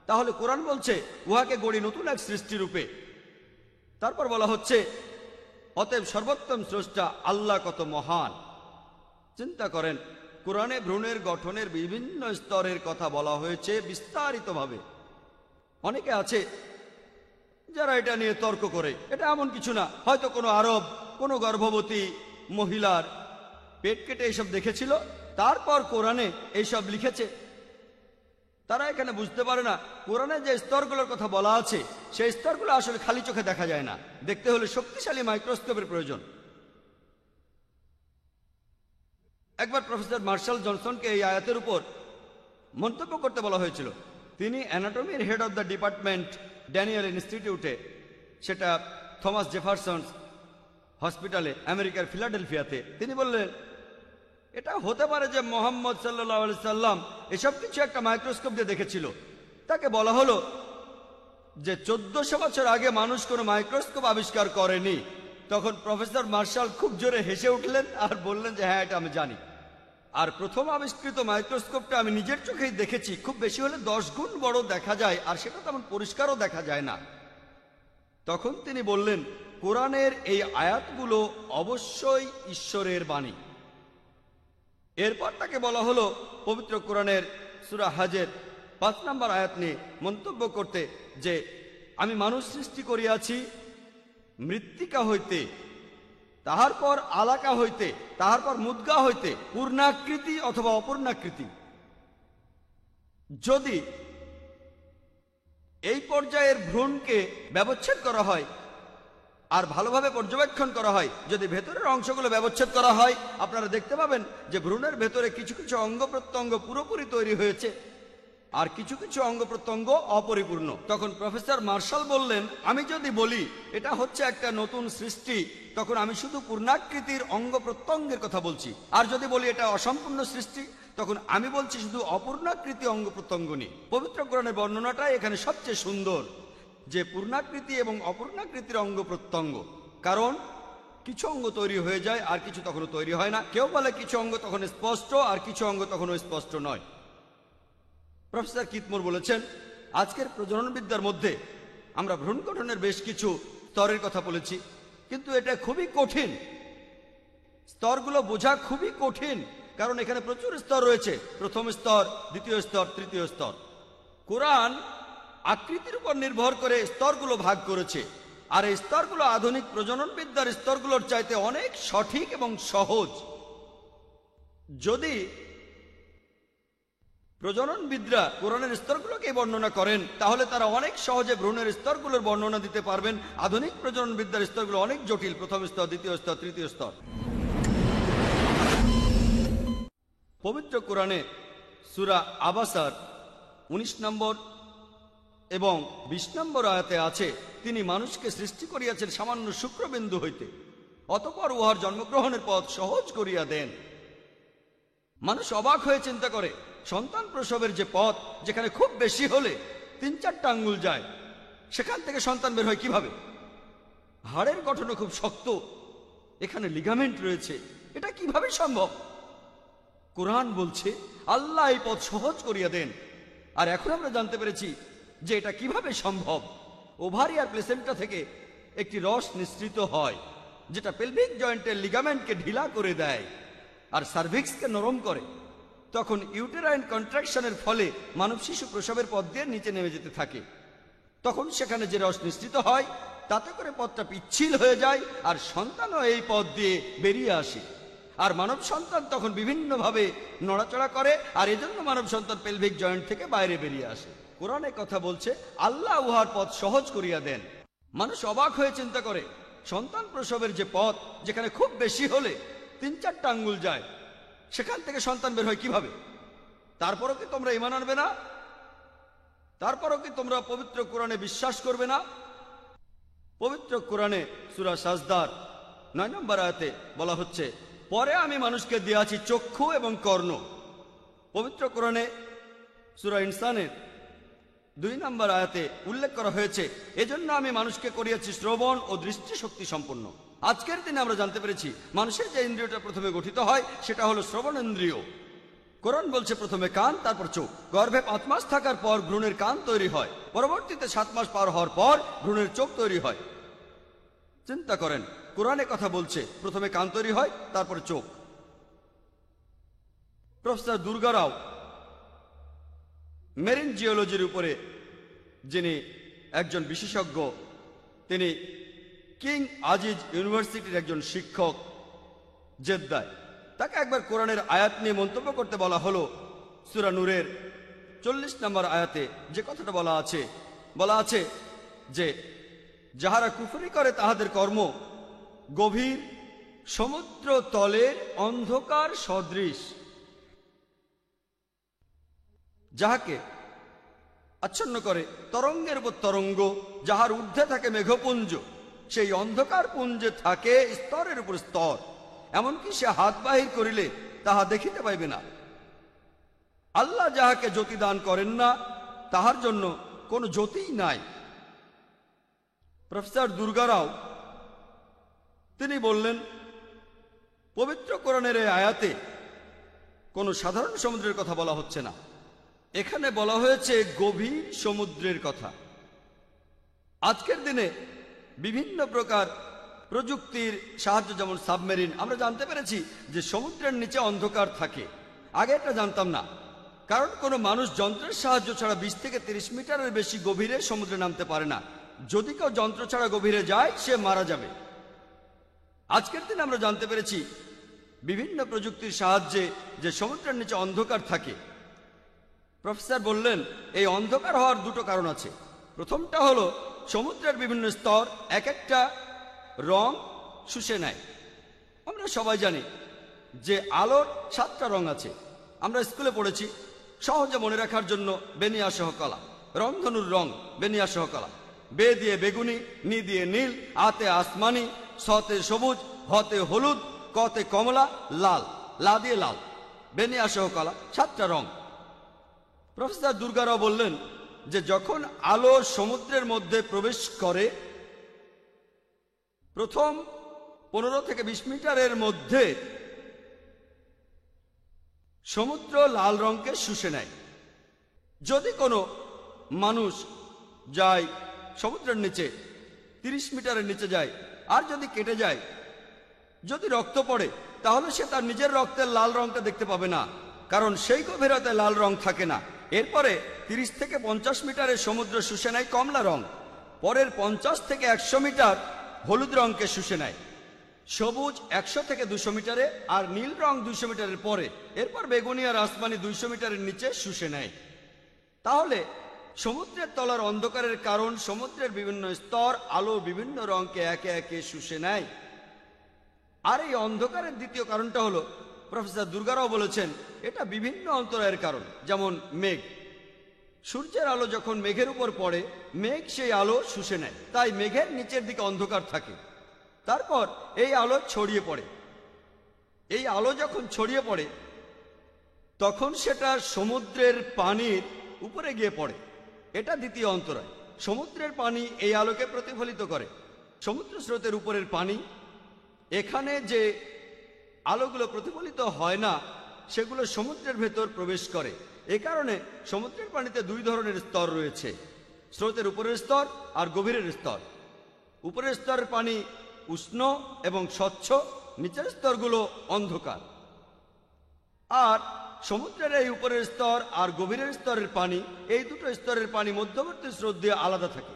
তাহলে কোরআন বলছে উহাকে গড়ি নতুন এক সৃষ্টি রূপে। তারপর বলা হচ্ছে অতএব সর্বোত্তম স্রষ্টা আল্লাহ কত মহান। চিন্তা করেন, কোরআনে ভ্রূণের গঠনের বিভিন্ন স্তরের কথা বলা হয়েছে বিস্তারিতভাবে। অনেকে আছে যারা এটা নিয়ে তর্ক করে, এটা এমন কিছু না, হয়তো কোনো আরব কোনো গর্ভবতী মহিলার পেট কেটে এইসব দেখেছিল, তারপর কোরআনে এইসব লিখেছে। তারা এখানে বুঝতে পারে না কোরআনে যে স্তরগুলোর কথা বলা আছে সেই স্তরগুলো আসলে খালি চোখে দেখা যায় না, দেখতে হলে শক্তিশালী মাইক্রোস্কোপের প্রয়োজন। একবার প্রফেসর মার্শাল জনসনকে এই আয়াতের উপর মন্তব্য করতে বলা হয়েছিল। তিনি অ্যানাটমির head of the department Daniel ইনস্টিটিউটে, সেটা থমাস জেফারসন হসপিটালে আমেরিকার ফিলাডেলফিয়াতে। তিনি বললেন এটা হতে পারে যে মোহাম্মদ সাল্লাল্লাহু আলাইহি সাল্লাম এসব কিছু একটা মাইক্রোস্কোপ দিয়ে দেখেছিল। তাকে বলা হলো যে 1400 বছর আগে মানুষ কোনো মাইক্রোস্কোপ আবিষ্কার করেনি, তখন প্রফেসর মার্শাল খুব জোরে হেসে উঠলেন আর বললেন যে হ্যাঁ, এটা আমি জানি। আর প্রথম আবিষ্কৃত মাইক্রোস্কোপটা আমি নিজের চোখেই দেখেছি, খুব বেশি হলে 10 গুণ বড় দেখা যায়, আর সেটা তেমন পরিষ্কারও দেখা যায় না। তখন তিনি বললেন, কোরআনের এই আয়াতগুলো অবশ্যই ঈশ্বরের বাণী। এরপর তাকে বলা হলো পবিত্র কোরআনের সূরা হজের 5 নম্বর আয়াত নিয়ে মন্তব্য করতে, যে আমি মানুষ সৃষ্টি করিয়াছি মৃত্তিকা হইতে, তাহার পর আলাকা হইতে, তাহার পর মুদগা হইতে, পূর্ণাকৃতি অথবা অপূর্ণাকৃতি। যদি এই পর্যায়ের ভ্রূণকে ব্যবচ্ছেদ করা হয় আর ভালোভাবে পর্যবেক্ষণ করা হয়, যদি ভেতরের অংশগুলো ব্যবচ্ছেদ করা হয়, আপনারা দেখতে পাবেন যে ভ্রূণের ভেতরে কিছু কিছু অঙ্গ প্রত্যঙ্গ পুরোপুরি তৈরি হয়েছে আর কিছু কিছু অঙ্গ প্রত্যঙ্গ অপরিপূর্ণ। তখন প্রফেসর মার্শাল বললেন, আমি যদি বলি এটা হচ্ছে একটা নতুন সৃষ্টি, তখন আমি শুধু পূর্ণাকৃতির অঙ্গ প্রত্যঙ্গের কথা বলছি, আর যদি বলি এটা অসম্পূর্ণ সৃষ্টি, তখন আমি বলছি শুধু অপূর্ণাকৃতি অঙ্গ প্রত্যঙ্গ নিয়ে। পবিত্র কোরআনের বর্ণনাটাই এখানে সবচেয়ে সুন্দর, যে পূর্ণাকৃতি এবং অপূর্ণাকৃতির অঙ্গ প্রত্যঙ্গ। কারণ কিছু অঙ্গ তৈরি হয়ে যায় আর কিছু তখনও তৈরি হয় না। কেউ বলে কিছু অঙ্গ তখন স্পষ্ট আর কিছু অঙ্গ তখনও স্পষ্ট নয়। প্রফেসর কিতমোর বলেছেন, আজকের প্রজননবিদ্যার মধ্যে আমরা ভ্রূণ গঠনের বেশ কিছু স্তরের কথা বলেছি, কিন্তু এটা খুবই কঠিন। স্তরগুলো বোঝা খুবই কঠিন, কারণ এখানে প্রচুর স্তর রয়েছে, প্রথম স্তর, দ্বিতীয় স্তর, তৃতীয় স্তর। কোরআন আকৃতির উপর নির্ভর করে স্তরগুলো ভাগ করেছে, আর এই স্তরগুলো আধুনিক প্রজননবিদ্যার স্তরগুলোর চাইতে অনেক সঠিক এবং সহজ। যদি প্রজননবিদরা কোরআনের স্তরগুলোকে বর্ণনা করেন, তাহলে তারা অনেক সহজে ভ্রূণের স্তরগুলোর বর্ণনা দিতে পারবেন। আধুনিক প্রজননবিদ্যার স্তরগুলো অনেক জটিল, প্রথম স্তর, দ্বিতীয় স্তর, তৃতীয় স্তর। পবিত্র কোরআনে সূরা আবাসার 19 নম্বর এবং 20 নম্বর আয়াতে আছে, তিনি মানুষকে সৃষ্টি করিয়াছেন সামান্য শুক্রবিন্দু হইতে, অতঃপর উহার জন্মগ্রহণের পথ সহজ করিয়া দেন। মানুষ অবাক হয়ে চিন্তা করে, সন্তান প্রসবের যে পথ, যেখানে খুব বেশি হলে 3-4টা আঙ্গুল যায়, সেখান থেকে সন্তান বের হয় কিভাবে? হাড়ের গঠনও খুব শক্ত, এখানে লিগামেন্ট রয়েছে, এটা কিভাবে সম্ভব? কোরআন বলছে আল্লাহ এই পথ সহজ করিয়া দেন। আর এখন আমরা জানতে পেরেছি যে এটা কিভাবে সম্ভব। ওভারি আর প্লেসেন্টা থেকে একটি রস নিঃসৃত হয়, যেটা পেলভিক জয়েন্টের লিগামেন্টকে ঢিলা করে দেয় আর সার্ভিক্সকে নরম করে। তখন ইউটেরাইন কন্ট্রাকশনের ফলে মানব শিশু প্রসবের পথ দিয়ে নিচে নেমে যেতে থাকে। তখন সেখানে যে রস নিঃসৃত হয়, তাতে করে পথটা পিচ্ছিল হয়ে যায় আর সন্তানও এই পথ দিয়ে বেরিয়ে আসে। আর মানব সন্তান তখন বিভিন্নভাবে নড়াচড়া করে, আর এজন্য মানব সন্তান পেলভিক জয়েন্ট থেকে বাইরে বেরিয়ে আসে। কোরআনে কথা বলছে আল্লাহ উহার পথ সহজ করিয়া দেন। মানুষ অবাক হয়ে চিন্তা করে, সন্তান প্রসবের যে পথ, যেখানে খুব বেশি হলে 3-4টা আঙ্গুল যায়, সেখান থেকে সন্তান বের হয় কিভাবে? তারপরও কি তোমরা ঈমান আনবে না? তারপরও কি তোমরা পবিত্র কোরআনে বিশ্বাস করবে না? পবিত্র কোরআনে সূরা সাজদার 9 নম্বর আয়াতে বলা হচ্ছে, পরে আমি মানুষকে দিয়াছি চক্ষু এবং কর্ণ। পবিত্র কোরআনে সূরা ইনসানের 2 নম্বর আয়াতে উল্লেখ করা হয়েছে, এজন্য আমি মানুষকে করিয়াছি শ্রবণ ও দৃষ্টিশক্তি সম্পন্ন। আজকের দিনে আমরা জানতে পেরেছি মানুষের যে ইন্দ্রিয়টা প্রথমে গঠিত হয়, সেটা হলো শ্রবণ ইন্দ্রিয়। কোরআন বলছে প্রথমে কান, তারপর চোখ। গর্ভে 5 মাস থাকার পর ভ্রূণের কান তৈরি হয়, পরবর্তীতে 7 মাস পার হওয়ার পর ভ্রূণের চোখ তৈরি হয়। চিন্তা করেন, কোরআনে কথা বলছে প্রথমে কান তৈরি হয়, তারপরে চোখ। প্রফেসর দুর্গা রাও মেরিন জিওলজির উপরে যিনি একজন বিশেষজ্ঞ, তিনি কিং আজিজ ইউনিভার্সিটির একজন শিক্ষক জেদ্দায়। তাকে একবার কোরআনের আয়াত নিয়ে মন্তব্য করতে বলা হলো। সূরা নূরের 40 নম্বর আয়াতে যে কথাটা বলা আছে যে যাহারা কুফরি করে তাহাদের কর্ম গভীর সমুদ্র তলের অন্ধকার সদৃশ, যাহাকে আচ্ছন্ন করে তরঙ্গের উপর তরঙ্গ, যাহার ঊর্ধ্বে থাকে মেঘপুঞ্জ, সেই অন্ধকার পুঞ্জে থাকে স্তরের উপর স্তর, এমনকি সে হাত বাহির করিলে তাহা দেখিতে পাইবে না। আল্লাহ যাহাকে জ্যোতি দান করেন না, তাহার জন্য কোনো জ্যোতিই নাই। প্রফেসর দুর্গারাও তিনি বললেন, পবিত্র কোরআনের এই আয়াতে কোনো সাধারণ সমুদ্রের কথা বলা হচ্ছে না, এখানে বলা হয়েছে গভীর সমুদ্রের কথা। আজকের দিনে বিভিন্ন প্রকার প্রযুক্তির সাহায্য, যেমন সাবমেরিন, আমরা জানতে পেরেছি যে সমুদ্রের নিচে অন্ধকার থাকে। আগে এটা জানতাম না, কারণ কোনো মানুষ যন্ত্রের সাহায্য ছাড়া 20 থেকে 30 মিটারের বেশি গভীরে সমুদ্রে নামতে পারে না। যদি কেউ যন্ত্র ছাড়া গভীরে যায়, সে মারা যাবে। আজকের দিনে আমরা জানতে পেরেছি বিভিন্ন প্রযুক্তির সাহায্যে যে সমুদ্রের নিচে অন্ধকার থাকে। প্রফেসর বললেন, এই অন্ধকার হওয়ার দুটো কারণ আছে। প্রথমটা হলো সমুদ্রের বিভিন্ন স্তর এক একটা রং শুষে নেয়। আমরা সবাই জানি যে আলোর 7টা রং আছে, আমরা স্কুলে পড়েছি। সহজে মনে রাখার জন্য বেনিয়া সহ কলা, রংধনুর রং বেনিয়া সহ কলা, বে দিয়ে বেগুনি, নি দিয়ে নীল, আতে আসমানি, সতে সবুজ, হতে হলুদ, কতে কমলা, লাল, লা দিয়ে লাল, বেনিয়া সহ কলা, 7টা রং। প্রফেসর দুর্গারাও বললেন যে যখন আলো সমুদ্রের মধ্যে প্রবেশ করে, প্রথম 15 থেকে 20 মিটারের মধ্যে সমুদ্র লাল রঙকে শুষে নেয়। যদি কোনো মানুষ যায় সমুদ্রের নিচে, 30 মিটারের নিচে যায়, আর যদি কেটে যায়, যদি রক্ত পড়ে, তাহলে সে তার নিজের রক্তের লাল রংটা দেখতে পাবে না, কারণ সেই গভীরতায় লাল রং থাকে না। এরপরে 30 থেকে 50 মিটারে সমুদ্র শুষে নেয় কমলা রং, পরের 50 থেকে 100 মিটার হলুদ রংকে শুষে নেয়, সবুজ 100 থেকে 200 মিটারে, আর নীল রং 200 মিটারের পরে, এরপর বেগুনি আর আসমানি 200 মিটারের নিচে শুষে নেয়। তাহলে সমুদ্রের তলার অন্ধকারের কারণ সমুদ্রের বিভিন্ন স্তর আলো বিভিন্ন রংকে একে একে শুষে নেয়। আর এই অন্ধকারের দ্বিতীয় কারণটা হলো, প্রফেসর দুর্গারাও বলেছেন, এটা বিভিন্ন অন্তরায়ের কারণ। যেমন মেঘ, সূর্যের আলো যখন মেঘের উপর পড়ে, মেঘ সেই আলো শুষে নেয়, তাই মেঘের নিচের দিকে অন্ধকার থাকে। তারপর এই আলো ছড়িয়ে পড়ে, এই আলো যখন ছড়িয়ে পড়ে তখন সেটা সমুদ্রের পানির উপরে গিয়ে পড়ে, এটা দ্বিতীয় অন্তরায়। সমুদ্রের পানি এই আলোকে প্রতিফলিত করে। সমুদ্র স্রোতের উপরের পানি, এখানে যে আলোগুলো প্রতিফলিত হয় না, সেগুলো সমুদ্রের ভেতর প্রবেশ করে। এ কারণে সমুদ্রের পানিতে 2 ধরনের স্তর রয়েছে, স্রোতের উপরের স্তর আর গভীরের স্তর। উপরের স্তরের পানি উষ্ণ এবং স্বচ্ছ, নিচের স্তরগুলো অন্ধকার। আর সমুদ্রের এই উপরের স্তর আর গভীরের স্তরের পানি, এই দুটো স্তরের পানি মধ্যবর্তী স্রোত দিয়ে আলাদা থাকে।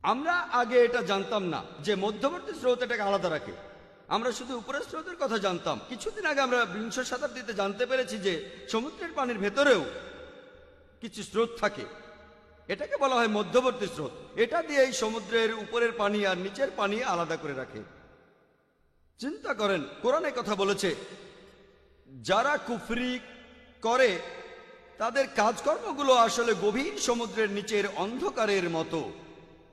আমরা আগে এটা জানতাম না যে মধ্যবর্তী স্রোত এটাকে আলাদা রাখে, আমরা শুধু উপরের স্রোতের কথা জানতাম। কিছুদিন আগে আমরা 20 শতাব্দীতে জানতে পেরেছি যে সমুদ্রের পানির ভেতরেও কিছু স্রোত থাকে, এটাকে বলা হয় মধ্যবর্তী স্রোত। এটা দিয়ে এই সমুদ্রের উপরের পানি আর নিচের পানি আলাদা করে রাখে। চিন্তা করেন, কোরআনে কথা বলেছে, যারা কুফরি করে তাদের কাজকর্মগুলো আসলে গভীর সমুদ্রের নিচের অন্ধকারের মতো,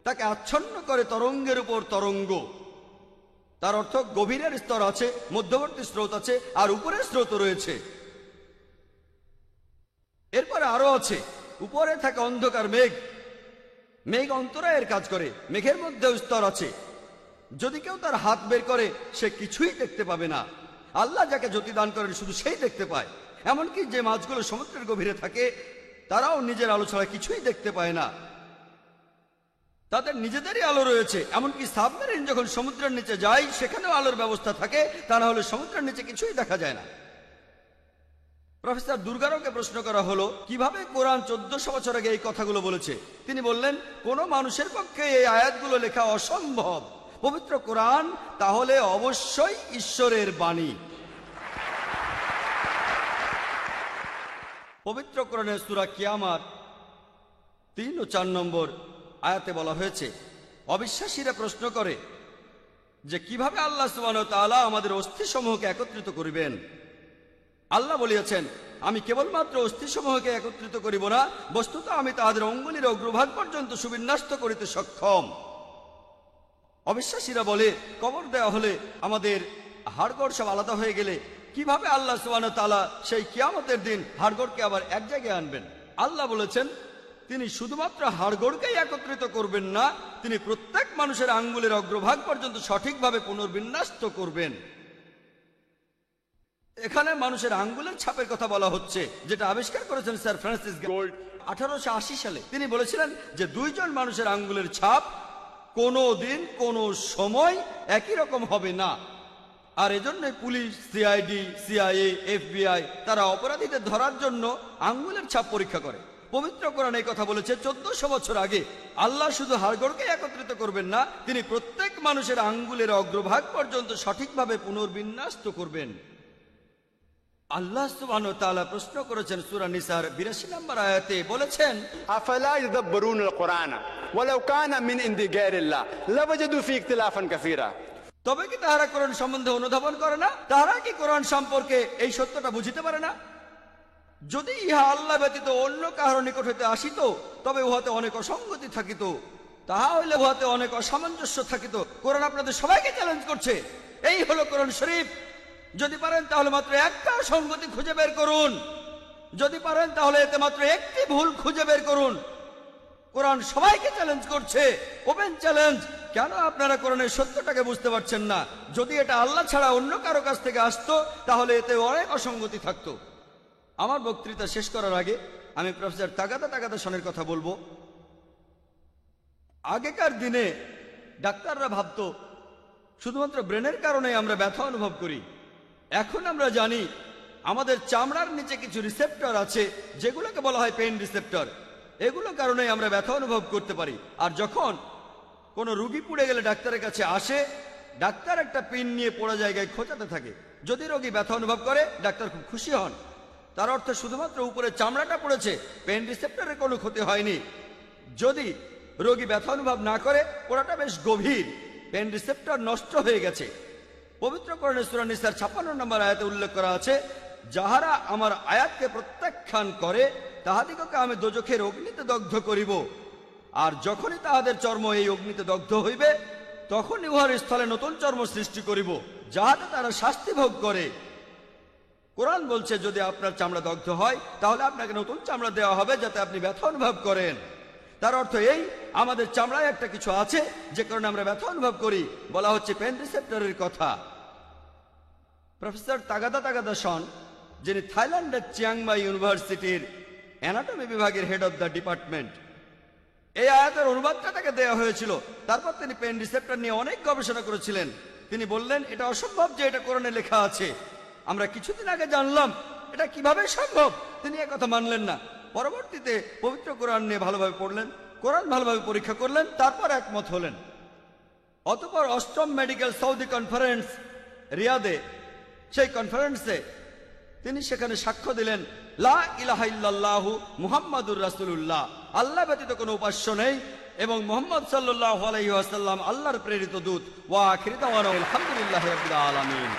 তাকে আচ্ছন্ন করে তরঙ্গের উপর তরঙ্গ। তার অর্থ গভীরের স্তর আছে, মধ্যবর্তী স্রোত আছে, আর উপরের স্রোত রয়েছে। এরপরে আরো আছে, উপরে থাকে অন্ধকার মেঘ, মেঘ অন্তরায়ের কাজ করে। মেঘের মধ্যেও স্তর আছে, যদি কেউ তার হাত বের করে সে কিছুই দেখতে পাবে না। আল্লাহ যাকে জ্যোতি দান করেন শুধু সেই দেখতে পায়। এমনকি যে মাছগুলো সমুদ্রের গভীরে থাকে, তারাও নিজের আলো ছাড়া কিছুই দেখতে পায় না, তাদের নিজেদেরই আলো রয়েছে। এমনকি সাবমেরিন যখন সমুদ্রের নিচে যায়, সেখানেও আলোর ব্যবস্থা থাকে, তা না হলে সমুদ্রের নিচে কিছুই দেখা যায় না। প্রফেসর দুর্গারাওকে প্রশ্ন করা হলো, কিভাবে কোরআন 1400 বছর আগে এই কথাগুলো বলেছে। তিনি বললেন, কোনো মানুষের পক্ষে এই আয়াতগুলো লেখা অসম্ভব। পবিত্র কোরআন তাহলে অবশ্যই ঈশ্বরের বাণী। পবিত্র কোরআনের সূরা কিয়ামার 3 ও 4 নম্বর আয়াতে বলা হয়েছে, অবিশ্বাসীরা প্রশ্ন করে যে কিভাবে আল্লাহ সুবহানাহু ওয়া তাআলা আমাদের অস্থিসমূহকে একত্রিত করিবেন। আল্লাহ বলিয়াছেন, আমি কেবলমাত্র অস্থিসমূহকে একত্রিত করিব না, বস্তুত আমি তাহাদের অঙ্গুলির অগ্রভাগ পর্যন্ত সুবিন্যস্ত করিতে সক্ষম। অবিশ্বাসীরা বলে, কবর দেওয়া হলে আমাদের হাড়গোড় সব আলাদা হয়ে গেলে কিভাবে আল্লাহ সুবহানাহু ওয়া তাআলা সেই কিয়ামতের দিন হাড়গোড়কে আবার এক জায়গায় আনবেন। আল্লাহ বলেছেন, তিনি শুধুমাত্র হাড়গোড়কেই একত্রিত করবেন না, তিনি প্রত্যেক মানুষের আঙ্গুলের অগ্রভাগ পর্যন্ত সঠিকভাবে পুনর্বিন্যস্ত করবেন। এখানে মানুষের আঙ্গুলের ছাপের কথা বলা হচ্ছে, যেটা আবিষ্কার করেছেন স্যার ফ্রান্সিস গোল্ড 1880 সালে। তিনি বলেছিলেন যে দুইজন মানুষের আঙ্গুলের ছাপ কোনো দিন কোনো সময় একই রকম হবে না। আর এজন্য পুলিশ, সিআইডি, সিআইএ, এফবিআই তারা অপরাধীদের ধরার জন্য আঙ্গুলের ছাপ পরীক্ষা করে। পবিত্র কোরআন এই কথা বলেছে 1400 বছর আগে। আল্লাহ শুধু হাড়গোড়কে একত্রিত করবেন না, তিনি প্রত্যেক মানুষের আঙ্গুলের অগ্রভাগ পর্যন্ত সঠিকভাবে পুনর্বিন্যস্ত করবেন। আল্লাহ সুবহানাহু ওয়া তাআলা প্রশ্ন করেছেন সূরা নিসার 82 নম্বর আয়াতে, বলেছেন أفلا يدبرون القرآن ولو كان من عند غير الله لوجدوا فيه اختلافا كثيرا। তবে কি তাহারা কোরআন সম্বন্ধে অনুধাবন করে না? তাহারা কি কোরআন সম্পর্কে এই সত্যটা বুঝিতে পারে না? যদি ইহা আল্লাহ ব্যতীত অন্য কাহার নিকট হইতে আসিত, তবে উহাতে অনেক অসঙ্গতি থাকিত, তাহা হইলে উহাতে অনেক অসামঞ্জস্য থাকিত। কোরআন আপনাদের সবাইকে চ্যালেঞ্জ করছে, এই হলো কোরআন শরীফ। যদি পারেন তাহলে মাত্র একটা অসঙ্গতি খুঁজে বের করুন, যদি পারেন তাহলে এতে মাত্র একটি ভুল খুঁজে বের করুন। কোরআন সবাইকে চ্যালেঞ্জ করছে, ওপেন চ্যালেঞ্জ। কেন আপনারা কোরআনের সত্যটাকে বুঝতে পারছেন না? যদি এটা আল্লাহ ছাড়া অন্য কারো কাছ থেকে আসতো, তাহলে এতে অনেক অসঙ্গতি থাকতো। আমার বক্তৃতা শেষ করার আগে আমি প্রফেসর তাগাদা সনের কথা বলবো। আগেকার দিনে ডাক্তাররা ভাবতো শুধুমাত্র ব্রেনের কারণে আমরা ব্যথা অনুভব করি। এখন আমরা জানি আমাদের চামড়ার নিচে কিছু রিসেপ্টর আছে, যেগুলোকে বলা হয় পেইন রিসেপ্টর। এগুলোর কারণে আমরা ব্যথা অনুভব করতে পারি। আর যখন কোনো রুগী পুড়ে গেলে ডাক্তারের কাছে আসে, ডাক্তার একটা পিন নিয়ে পোড়া জায়গায় খোঁচাতে থাকে। যদি রোগী ব্যথা অনুভব করে, ডাক্তার খুব খুশি হন। তার অর্থ শুধুমাত্র উপরে চামড়াটা পড়েছে, পেইন রিসেপ্টরের কোনো ক্ষতি হয়নি। যদি রোগী ব্যথা অনুভব না করে, পোড়াটা বেশ গভীর, পেইন রিসেপ্টর নষ্ট হয়ে গেছে। পবিত্র কোরআনে সূরা নিসার 56 নম্বর আয়াতে উল্লেখ করা আছে, যাহারা আমার আয়াতকে প্রত্যাখ্যান করে তাহাদিগকে আমি দোজখের অগ্নিতে দগ্ধ করিব, আর যখনই তাহাদের চর্ম এই অগ্নিতে দগ্ধ হইবে, তখনই উহার স্থলে নতুন চর্ম সৃষ্টি করিব, যাহাতে তারা শাস্তি ভোগ করে। কোরআন বলছে যদি আপনার চামড়া দগ্ধ হয়, তাহলে আপনাকে নতুন চামড়া দেওয়া হবে, যাতে আপনি ব্যথা অনুভব করেন। তার অর্থ এই, আমাদের চামড়ায় একটা কিছু আছে যে কারণে আমরা ব্যথা অনুভব করি। বলা হচ্ছে পেইন রিসেপ্টরের কথা। প্রফেসর তাগাদা সন, যিনি থাইল্যান্ডের চিয়াংমাই ইউনিভার্সিটির অ্যানাটমি বিভাগের হেড অব দ্য ডিপার্টমেন্ট, এই আয়াতের অনুবাদটা তাকে দেওয়া হয়েছিল। তারপর তিনি পেইন রিসেপ্টর নিয়ে অনেক গবেষণা করেছিলেন। তিনি বললেন এটা অসম্ভব যে এটা কোরআনে লেখা আছে। আমরা কিছুদিন আগে জানলাম এটা কিভাবে সম্ভব। তিনি একথা মানলেন না। পরবর্তীতে পবিত্র কোরআন নিয়ে ভালোভাবে পড়লেন, কোরআন ভালোভাবে পরীক্ষা করলেন, তারপর একমত হলেন। অতঃপর 8ম মেডিকেল সৌদি কনফারেন্স রিয়াদে, সেই কনফারেন্সে তিনি সেখানে সাক্ষ্য দিলেন, লা ইলাহা ইল্লাল্লাহু মুহাম্মাদুর রাসূলুল্লাহ, আল্লাহ ব্যতীত কোনো উপাস্য নেই এবং মুহাম্মদ সাল্লাল্লাহু আলাইহি ওয়াসাল্লাম আল্লাহর প্রেরিত দূত। ওয়া আখিরু দাওয়ানা আলহামদুলিল্লাহি রাব্বিল আলামিন।